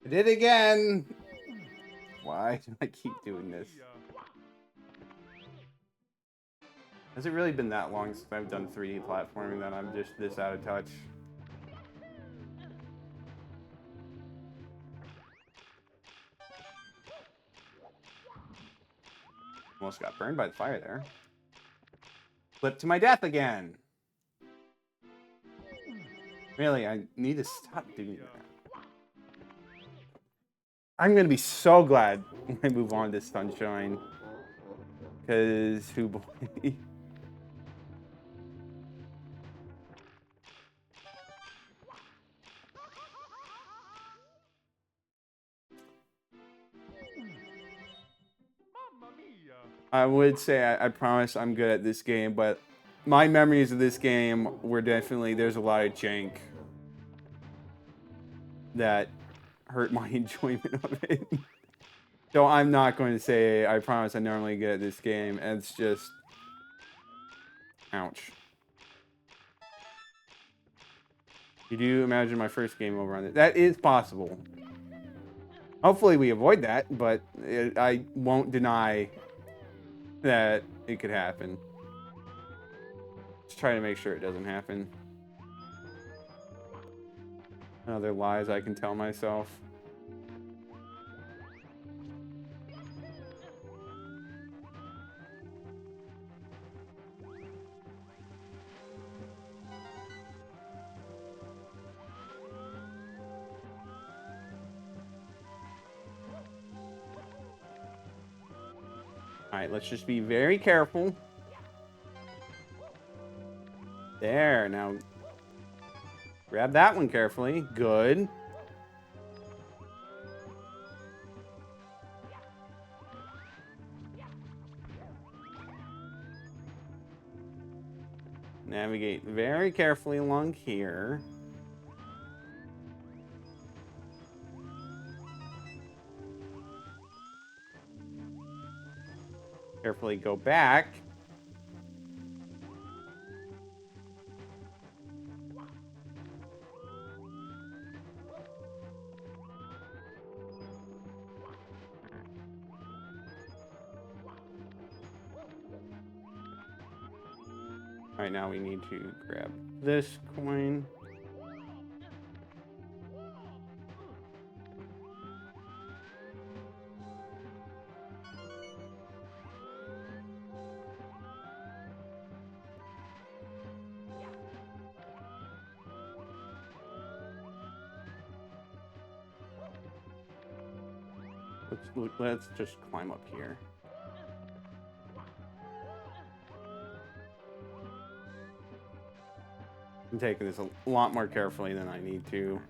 I did it again. Why do I keep doing this? Has it really been that long since I've done 3D platforming that I'm just this out of touch? Almost got burned by the fire there. Flip to my death again. Really, I need to stop doing that. I'm gonna be so glad when I move on to Sunshine. Cause who boy. I would say I promise I'm good at this game, but my memories of this game were definitely, there's a lot of jank that hurt my enjoyment of it. So I'm not going to say I promise I'm normally good at this game. It's just, ouch. You do imagine my first game over on it. That is possible. Hopefully we avoid that, but I won't deny that it could happen. Just try to make sure it doesn't happen. Other lies I can tell myself. Alright, let's just be very careful. There, now grab that one carefully. Good. Navigate very carefully along here. Carefully go back. All right, now we need to grab this coin. Let's just climb up here. I'm taking this a lot more carefully than I need to.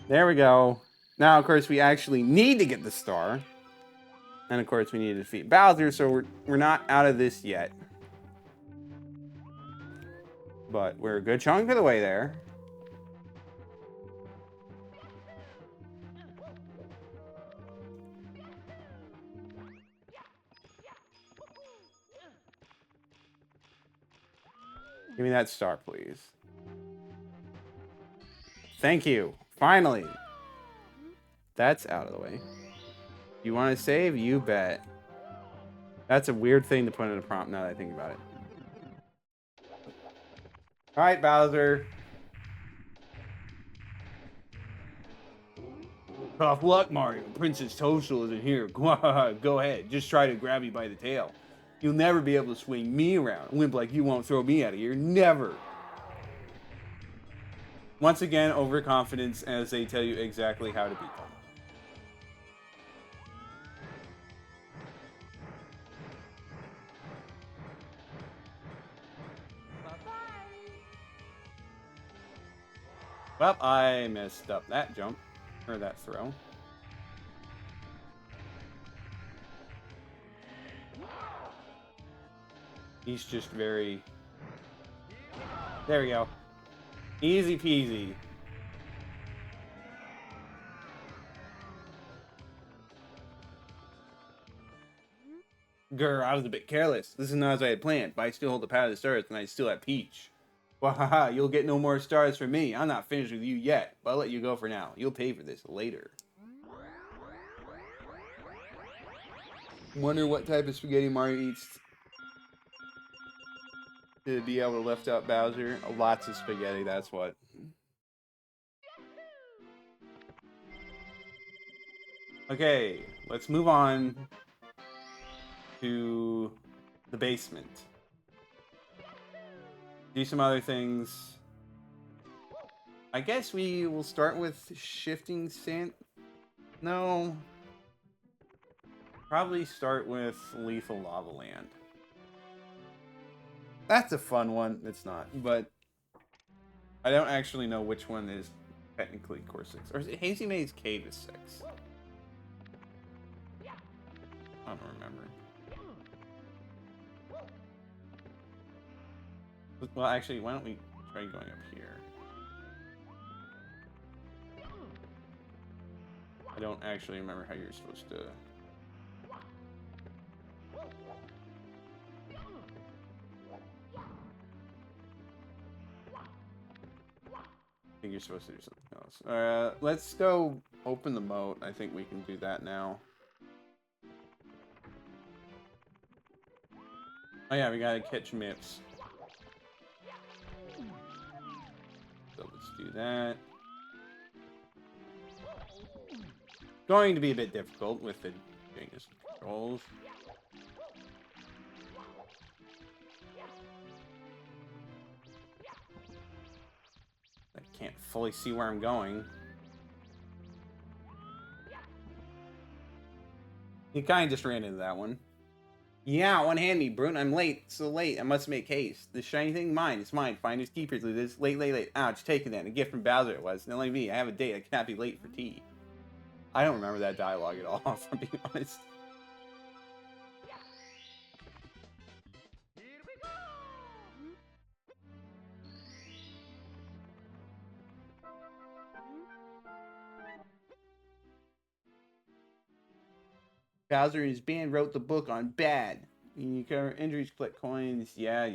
There we go. Now, of course, we actually need to get the star. And, of course, we need to defeat Bowser, so we're not out of this yet. But we're a good chunk of the way there. Give me that star, please. Thank you. Finally. That's out of the way. You want to save? You bet. That's a weird thing to put in a prompt now that I think about it. Alright, Bowser. Tough luck, Mario. Princess Toadstool isn't here. Go ahead. Just try to grab you by the tail. You'll never be able to swing me around. A wimp like you won't throw me out of here. Never. Once again, overconfidence as they tell you exactly how to beat them. Well, I messed up that jump. Or that throw. He's just very... There we go. Easy peasy. Grr, I was a bit careless. This is not as I had planned, but I still hold the power of the stars and I still have Peach. Wahaha, you'll get no more stars from me. I'm not finished with you yet, but I'll let you go for now. You'll pay for this later. Wonder what type of spaghetti Mario eats to be able to lift up Bowser. Lots of spaghetti, that's what. Okay, let's move on to the basement. Do some other things. I guess we will start with shifting sand. No. Probably start with Lethal Lava Land. That's a fun one. It's not, but I don't actually know which one is technically Core 6. Or is it Hazy Maze Cave is 6? I don't remember. Well, actually, why don't we try going up here? I don't actually remember how you're supposed to... I think you're supposed to do something else. Let's go open the moat. I think we can do that now. Oh yeah, we gotta catch Mips. So let's do that. Going to be a bit difficult with the Genghis controls. I can't fully see where I'm going. You kind of just ran into that one. Yeah, one-hand me, Brute. I'm late. So late. I must make haste. The shiny thing, mine. It's mine. Finders keepers. This late. Ouch, taken that. A gift from Bowser it was. Not only me. I have a date. I cannot be late for tea. I don't remember that dialogue at all, if I'm being honest. Bowser and his band wrote the book on bad. You cover injuries, collect coins. Yeah.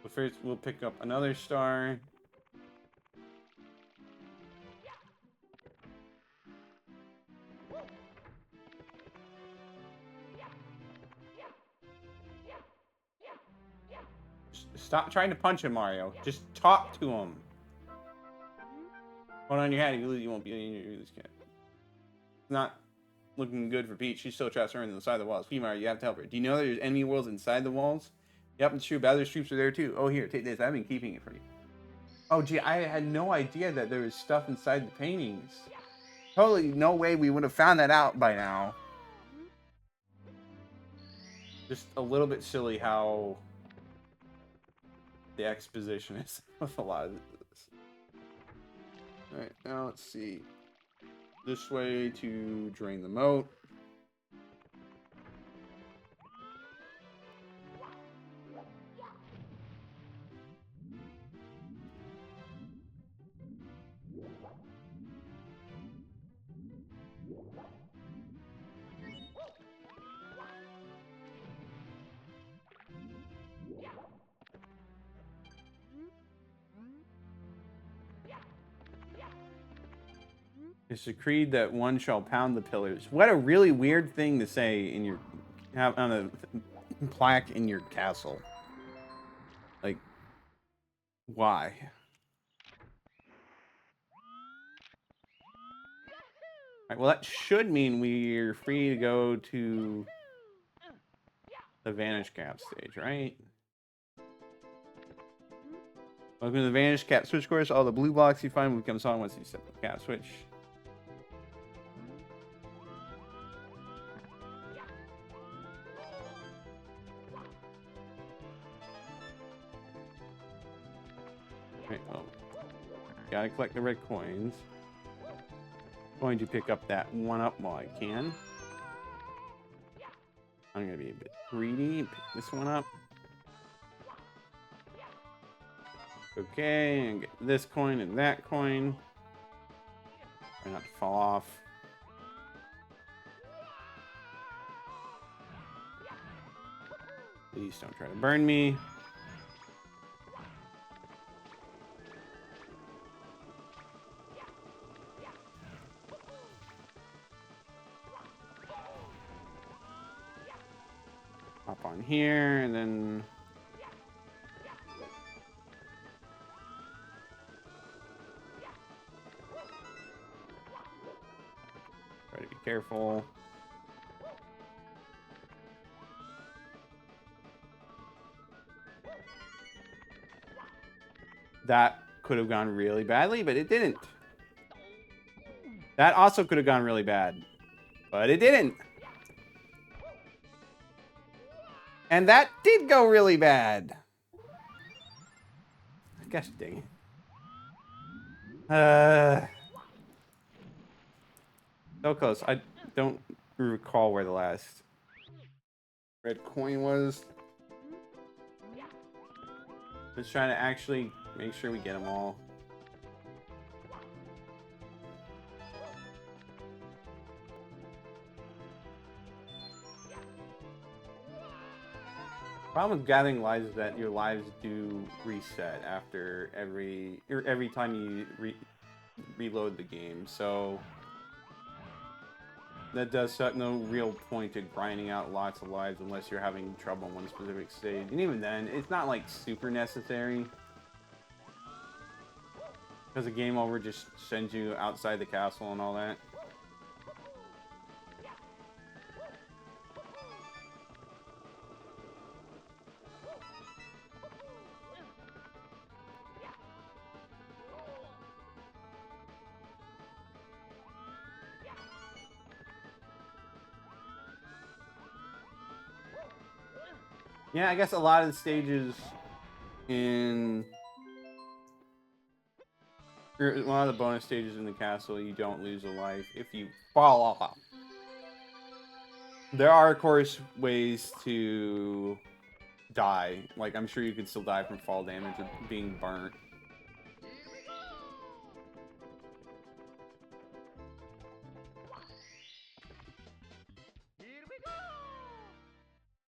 But first, we'll pick up another star. Stop trying to punch him, Mario. Just talk to him. Hold on your hat. If you lose, you won't be in this cat. It's not looking good for Peach. She's still trapped around the side of the walls. Mario, you have to help her. Do you know that there's enemy worlds inside the walls? Yep, it's true. Bowser's troops are there too. Oh, here, take this. I've been keeping it for you. Oh, gee, I had no idea that there was stuff inside the paintings. Totally no way we would have found that out by now. Just a little bit silly how the exposition is with a lot of this. Alright, now let's see. This way to drain the moat. It's decreed that one shall pound the pillars. What a really weird thing to say in your on a plaque in your castle. Like, why? Alright, well, that should mean we're free to go to the Vanish cap stage, right? Welcome to the Vanish cap switch course. All the blue blocks you find will become solid once you set the cap switch. Right, oh. Gotta collect the red coins. Going to pick up that one up while I can. I'm gonna be a bit greedy and pick this one up. Okay, and get this coin and that coin. Try not to fall off. Please don't try to burn me. Hop on here, and then... Try to be careful. That could have gone really badly, but it didn't. That also could have gone really bad, but it didn't. And that did go really bad. Gosh dang it. So close. I don't recall where the last red coin was. Just trying to actually make sure we get them all. Problem with gathering lives is that your lives do reset after every time you reload the game. So that does set no real point to grinding out lots of lives unless you're having trouble on one specific stage. And even then, it's not like super necessary. Because the game over just sends you outside the castle and all that. Yeah, I guess a lot of the stages in... or a lot of the bonus stages in the castle, you don't lose a life if you fall off. There are, of course, ways to die. Like, I'm sure you could still die from fall damage or being burnt.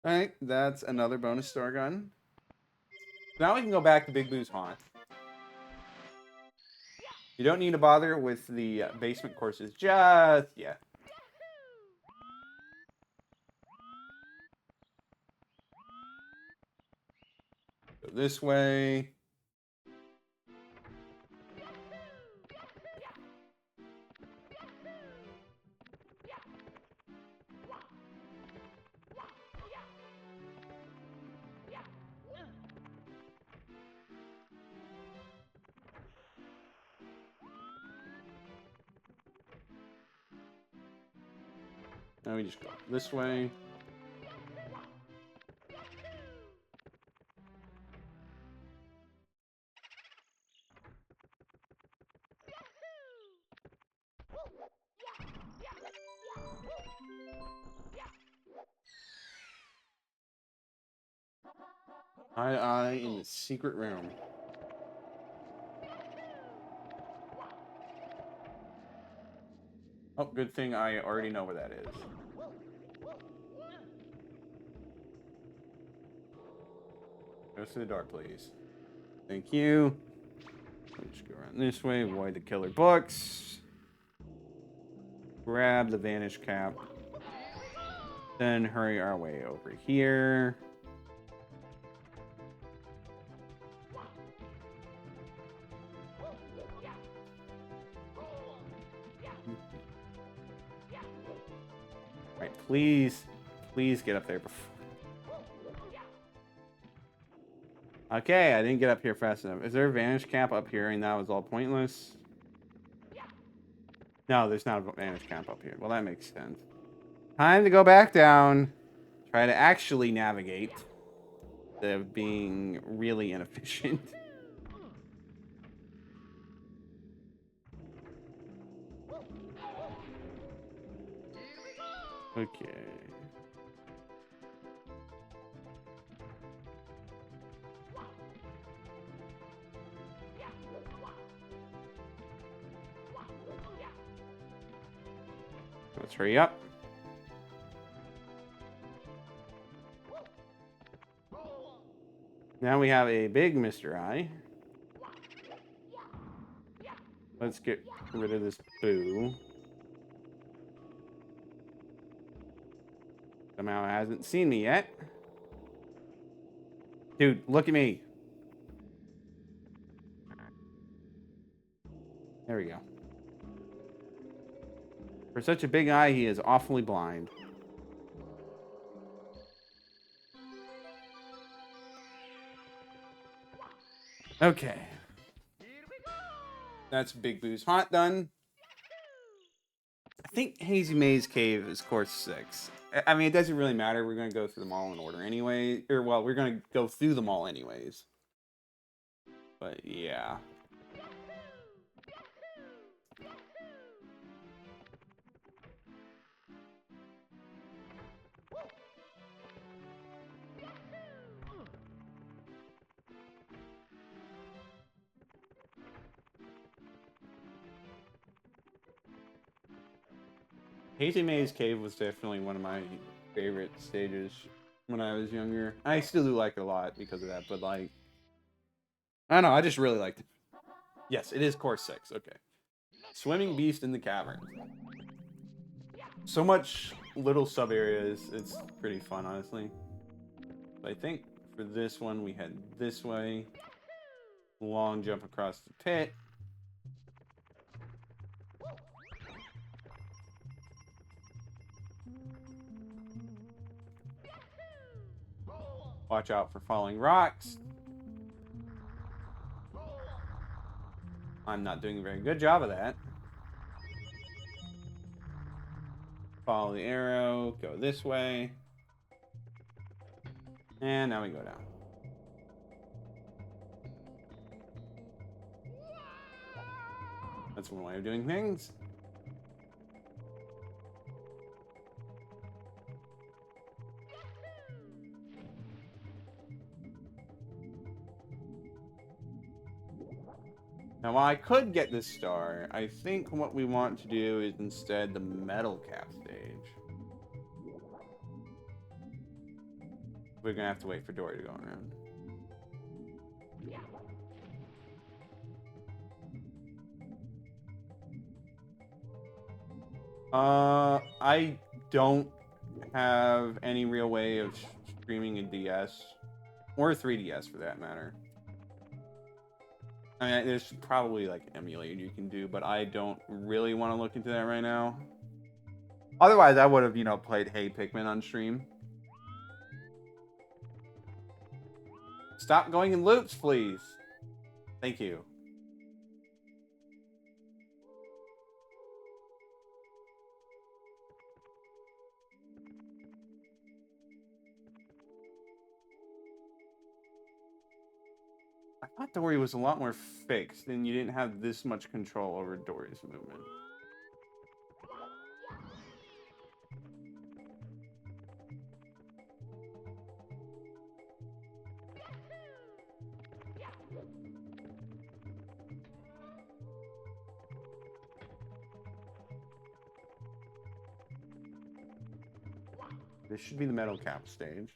Alright, that's another bonus star gun. Now we can go back to Big Boo's Haunt. You don't need to bother with the basement courses just yet. Go this way. Now we just go this way. Eye in the secret room. Oh, good thing I already know where that is. Go through the door, please. Thank you. Let's go around this way, avoid the killer books. Grab the Vanish cap. Then hurry our way over here. Alright, please get up there before. Okay, I didn't get up here fast enough. Is there a Vanish cap up here and that was all pointless? No, there's not a Vanish cap up here. Well, that makes sense. Time to go back down. Try to actually navigate. Instead of being really inefficient. Okay. Let's hurry up. Now we have a big Mr. I. Let's get rid of this boo. Somehow hasn't seen me yet. Dude, look at me. There we go. For such a big eye, he is awfully blind. Okay. That's Big Boo's haunt done. I think Hazy Maze Cave is course 6. I mean, it doesn't really matter. We're going to go through them all in order anyway. Or, well, we're going to go through them all anyways. But, yeah. Hazy Maze Cave was definitely one of my favorite stages when I was younger. I still do like it a lot because of that, but like, I don't know, I just really liked it. Yes, it is course 6, okay. Swimming Beast in the Cavern. So much little sub areas, it's pretty fun, honestly. But I think for this one, we head this way. Long jump across the pit. Watch out for falling rocks. I'm not doing a very good job of that. Follow the arrow, go this way. And now we go down. That's one way of doing things. Now, while I could get this star, I think what we want to do is instead the metal cap stage. We're gonna have to wait for Dory to go around. I don't have any real way of streaming a DS or a 3DS for that matter. I mean, there's probably like emulated you can do, but I don't really want to look into that right now. Otherwise, I would have, you know, played Hey Pikmin on stream. Stop going in loops, please. Thank you. I thought Dory was a lot more fixed, and you didn't have this much control over Dory's movement. This should be the metal cap stage.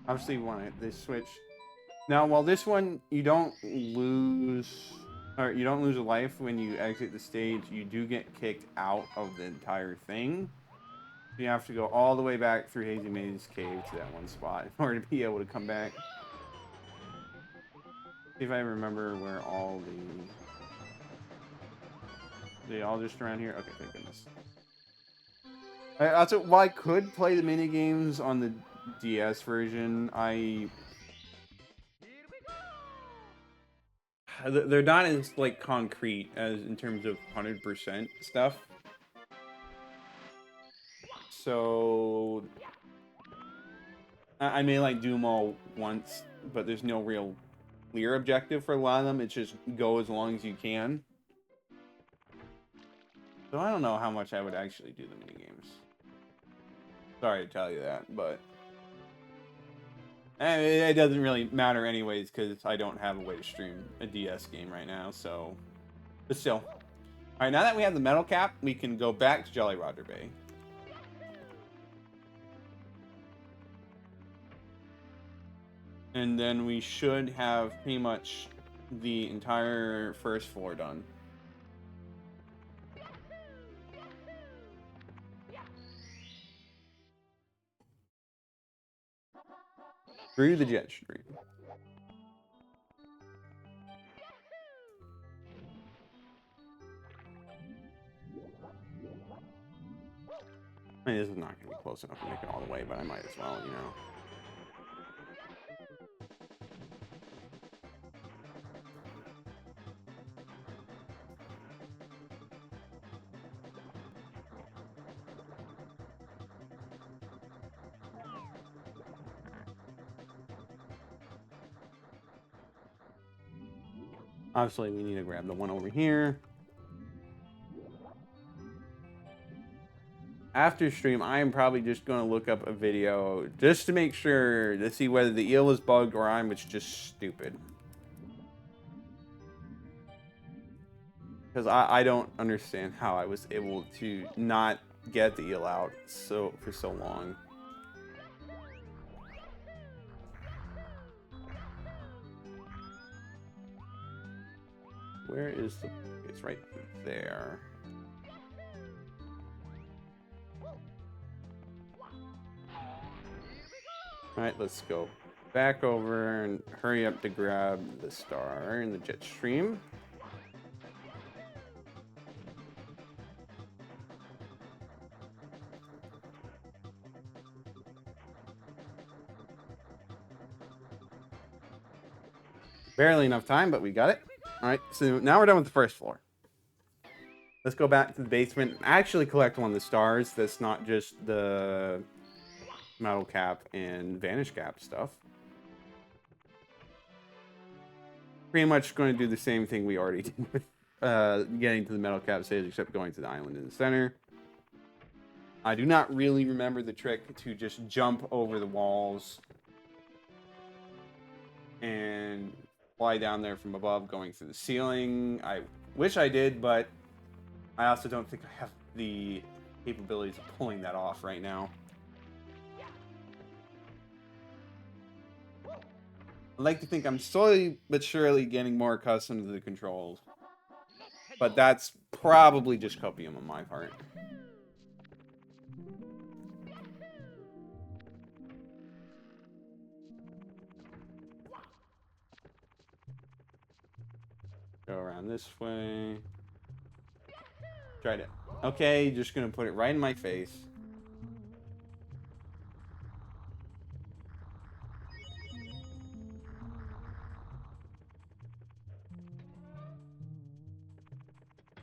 Obviously, you want this switch. Now, while this one, you don't lose a life when you exit the stage, you do get kicked out of the entire thing. You have to go all the way back through Hazy Maze Cave to that one spot in order to be able to come back. See if I remember where all they all just around here? Okay, thank goodness. Also, while I could play the mini games on the DS version, I they're not as like concrete as in terms of 100% stuff. So I may like do them all once, but there's no real clear objective for a lot of them. It's just go as long as you can. So I don't know how much I would actually do the minigames. Sorry to tell you that, but it doesn't really matter anyways because I don't have a way to stream a DS game right now. So, but still. All right, now that we have the metal cap, we can go back to Jolly Roger Bay. And then we should have pretty much the entire first floor done. Through the jet stream. I mean, this is not going to be close enough to make it all the way, but I might as well, you know. Obviously, we need to grab the one over here. After stream, I am probably just going to look up a video just to make sure to see whether the eel is bugged or I'm just stupid. Because I don't understand how I was able to not get the eel out for so long. Where is the... It's right there. Alright, let's go back over and hurry up to grab the star in the jet stream. Barely enough time, but we got it. Alright, so now we're done with the first floor. Let's go back to the basement and actually collect one of the stars that's not just the metal cap and vanish cap stuff. Pretty much going to do the same thing we already did with getting to the metal cap stage, except going to the island in the center. I do not really remember the trick to just jump over the walls and fly down there from above, going through the ceiling. I wish I did, but I also don't think I have the capabilities of pulling that off right now. I like to think I'm slowly but surely getting more accustomed to the controls. But that's probably just copium on my part. Go around this way. Tried it. Okay, just gonna put it right in my face.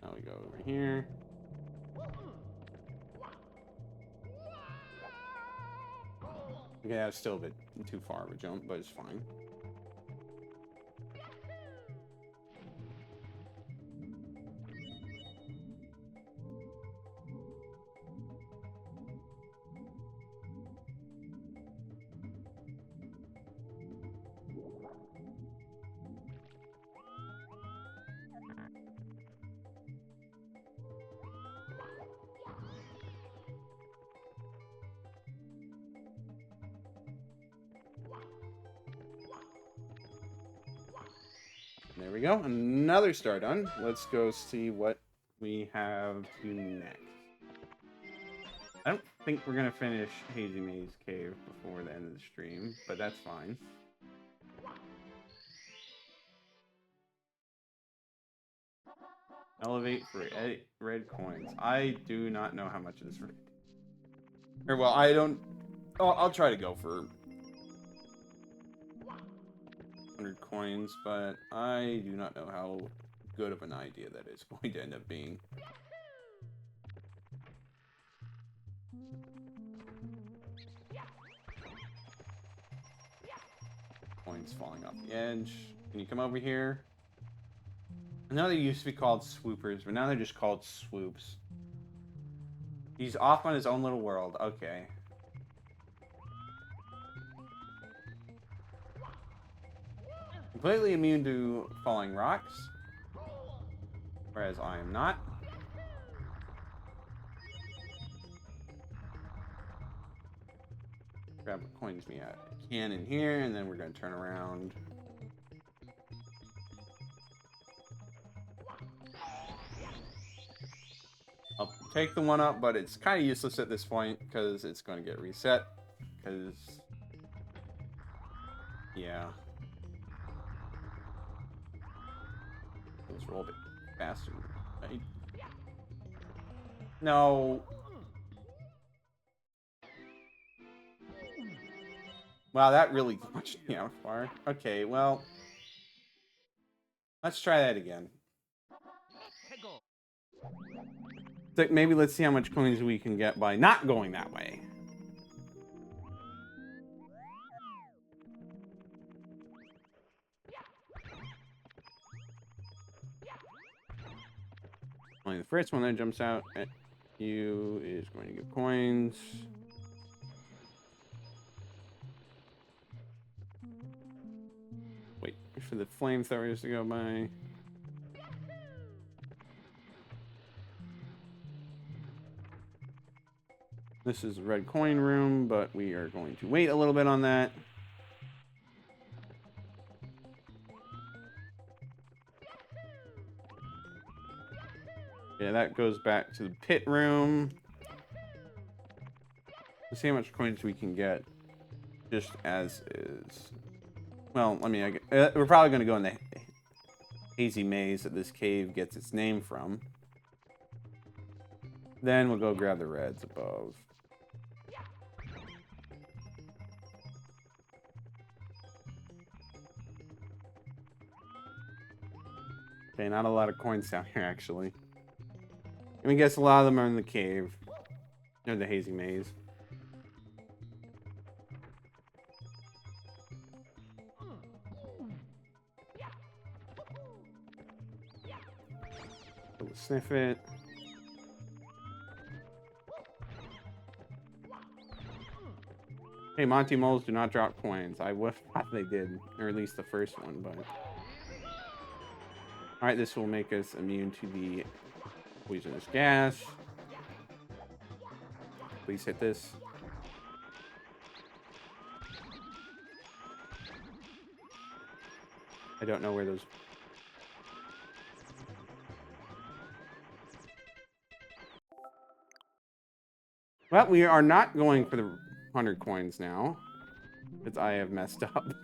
Now we go over here. Yeah, it's still a bit too far of a jump, but it's fine. There we go. Another star done. Let's go see what we have to next. I don't think we're going to finish Hazy Maze Cave before the end of the stream, but that's fine. Elevate for red coins. I do not know how much it is for... Or, well, I don't... I'll try to go for... 100 coins, but I do not know how good of an idea that is going to end up being. Coins falling off the edge. Can you come over here? I know they used to be called swoopers, but now they're just called swoops. He's off on his own little world. Okay. Completely immune to falling rocks. Whereas I am not. Grab what coins we can in here, and then we're going to turn around. I'll take the one up, but it's kind of useless at this point because it's going to get reset. Because, yeah. Let's roll a bit faster. Right? No. Wow, that really pushed me out far. Okay, well. Let's try that again. So maybe let's see how much coins we can get by not going that way. Only the first one that jumps out at you is going to get coins. Wait for the flamethrowers to go by. This is the red coin room, but we are going to wait a little bit on that. Yeah, that goes back to the pit room. Let's see how much coins we can get just as is. Well, I mean, we're probably going to go in the hazy maze that this cave gets its name from. Then we'll go grab the reds above. Okay, not a lot of coins down here, actually. And I guess a lot of them are in the cave. Or the hazy maze. We'll sniff it. Hey, Monty moles do not drop coins. I would have thought they did. Or at least the first one, but... Alright, this will make us immune to the poisonous gas. Please hit this. I don't know where those... Well, we are not going for the 100 coins now. Because I have messed up.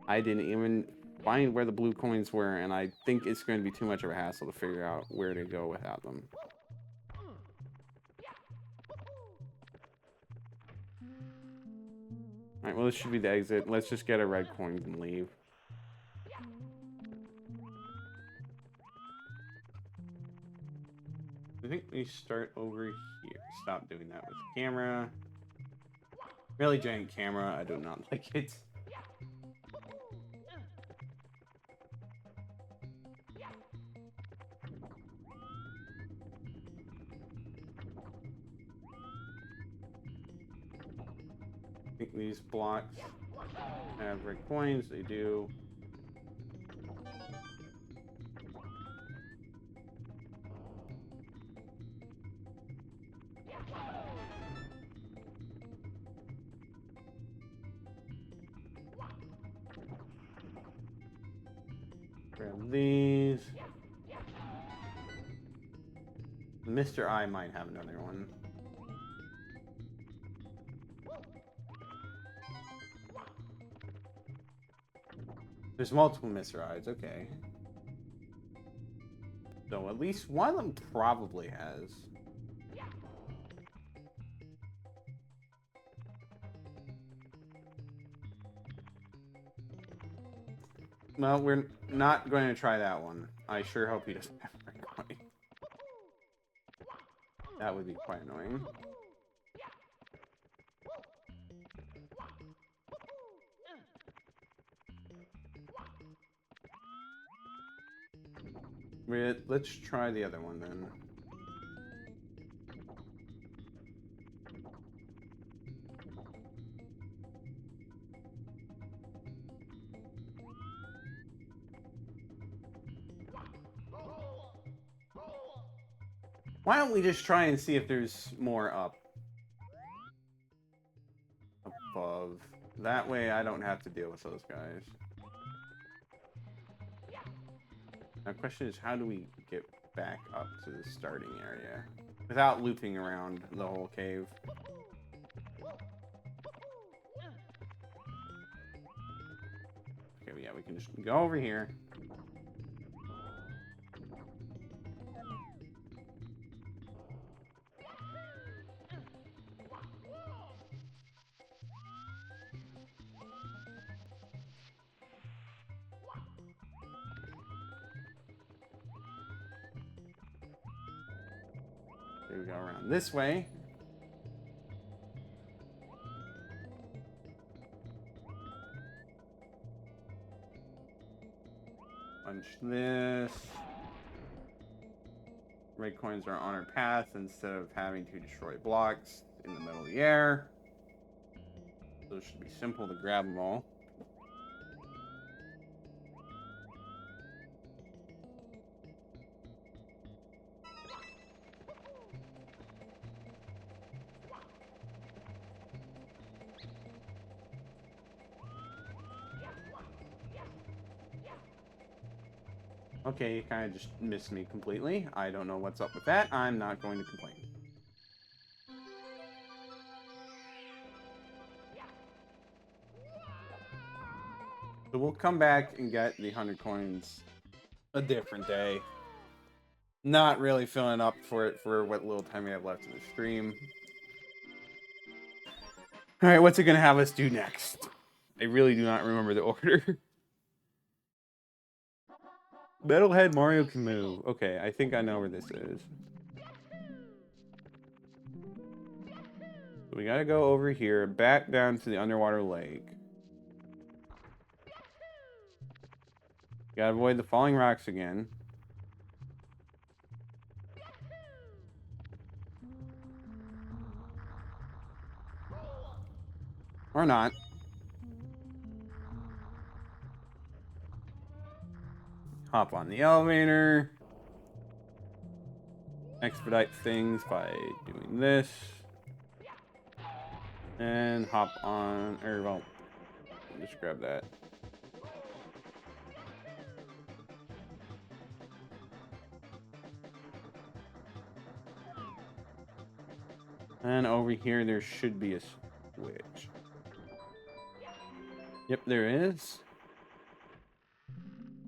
I didn't even find where the blue coins were, and I think it's going to be too much of a hassle to figure out where to go without them. Alright, well, this should be the exit. Let's just get a red coin and leave. I think we start over here. Stop doing that with the camera. Really giant camera. I do not like it. I think these blocks have red coins. They do. Grab these. Mr. I might have another one. There's multiple Mr. I's, okay. So at least one of them probably has. Well, we're not going to try that one. I sure hope he doesn't have a red coin. That would be quite annoying. Let's try the other one then. Why don't we just try and see if there's more up above? That way I don't have to deal with those guys. Now, the question is, how do we get back up to the starting area without looping around the whole cave? Okay, yeah, we can just go over here. There we go, around this way. Punch this. Red coins are on our path instead of having to destroy blocks in the middle of the air. So it should be simple to grab them all. Okay, you kind of just missed me completely. I don't know what's up with that. I'm not going to complain. So we'll come back and get the 100 coins a different day. Not really feeling up for it for what little time we have left in the stream. Alright, what's it going to have us do next? I really do not remember the order. Metalhead Mario can move. Okay, I think I know where this is. So we gotta go over here, back down to the underwater lake. Gotta avoid the falling rocks again. Or not. Hop on the elevator. Expedite things by doing this. And hop on, or well, just grab that. And over here, there should be a switch. Yep, there is.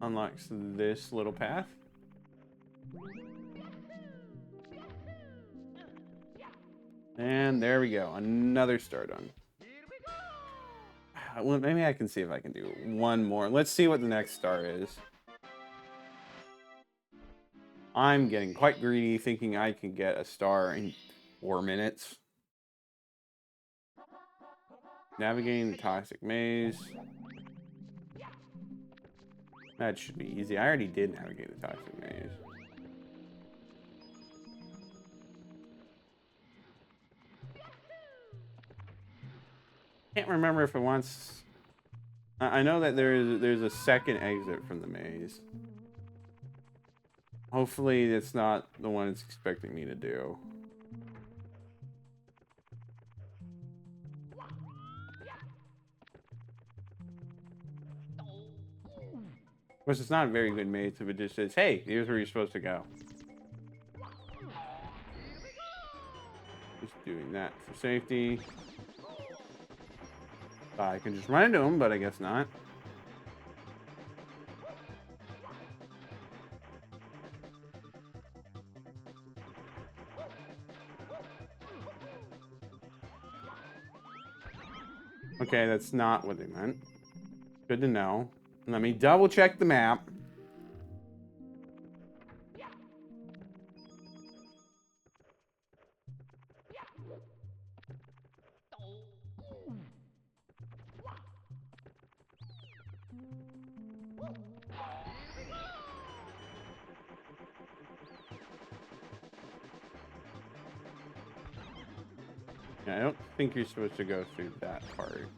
Unlocks this little path. And there we go. Another star done. Well, maybe I can see if I can do one more. Let's see what the next star is. I'm getting quite greedy, thinking I can get a star in 4 minutes. Navigating the toxic maze. That should be easy. I already did navigate the toxic maze. Can't remember if it wants... I know that there's a second exit from the maze. Hopefully it's not the one it's expecting me to do. Of course, it's not a very good maze if it just says, hey, here's where you're supposed to go. Just doing that for safety. I can just run into him, but I guess not. Okay, that's not what they meant. Good to know. Let me double check the map. Yeah, I don't think you're supposed to go through that part.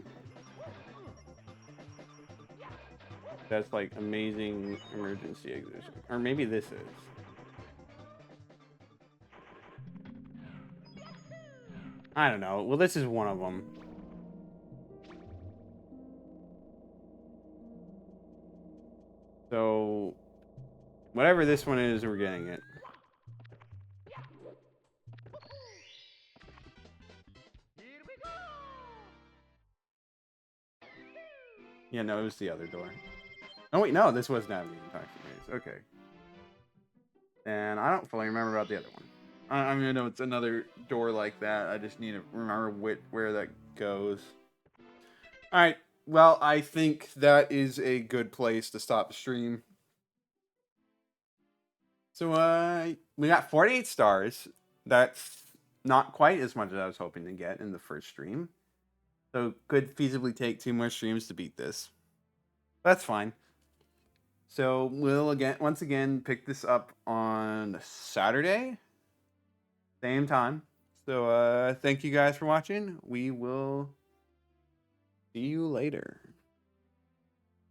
That's like amazing emergency exit. Or maybe this is. I don't know. Well, this is one of them. So, whatever this one is, we're getting it. Yeah, no, it was the other door. Oh, wait, no, this was not the Toxic Maze. Okay. And I don't fully remember about the other one. I mean, I know it's another door like that. I just need to remember where that goes. Alright, well, I think that is a good place to stop the stream. So, we got 48 stars. That's not quite as much as I was hoping to get in the first stream. So, could feasibly take 2 more streams to beat this. That's fine. So, we'll once again pick this up on Saturday. Same time. So, thank you guys for watching. We will see you later.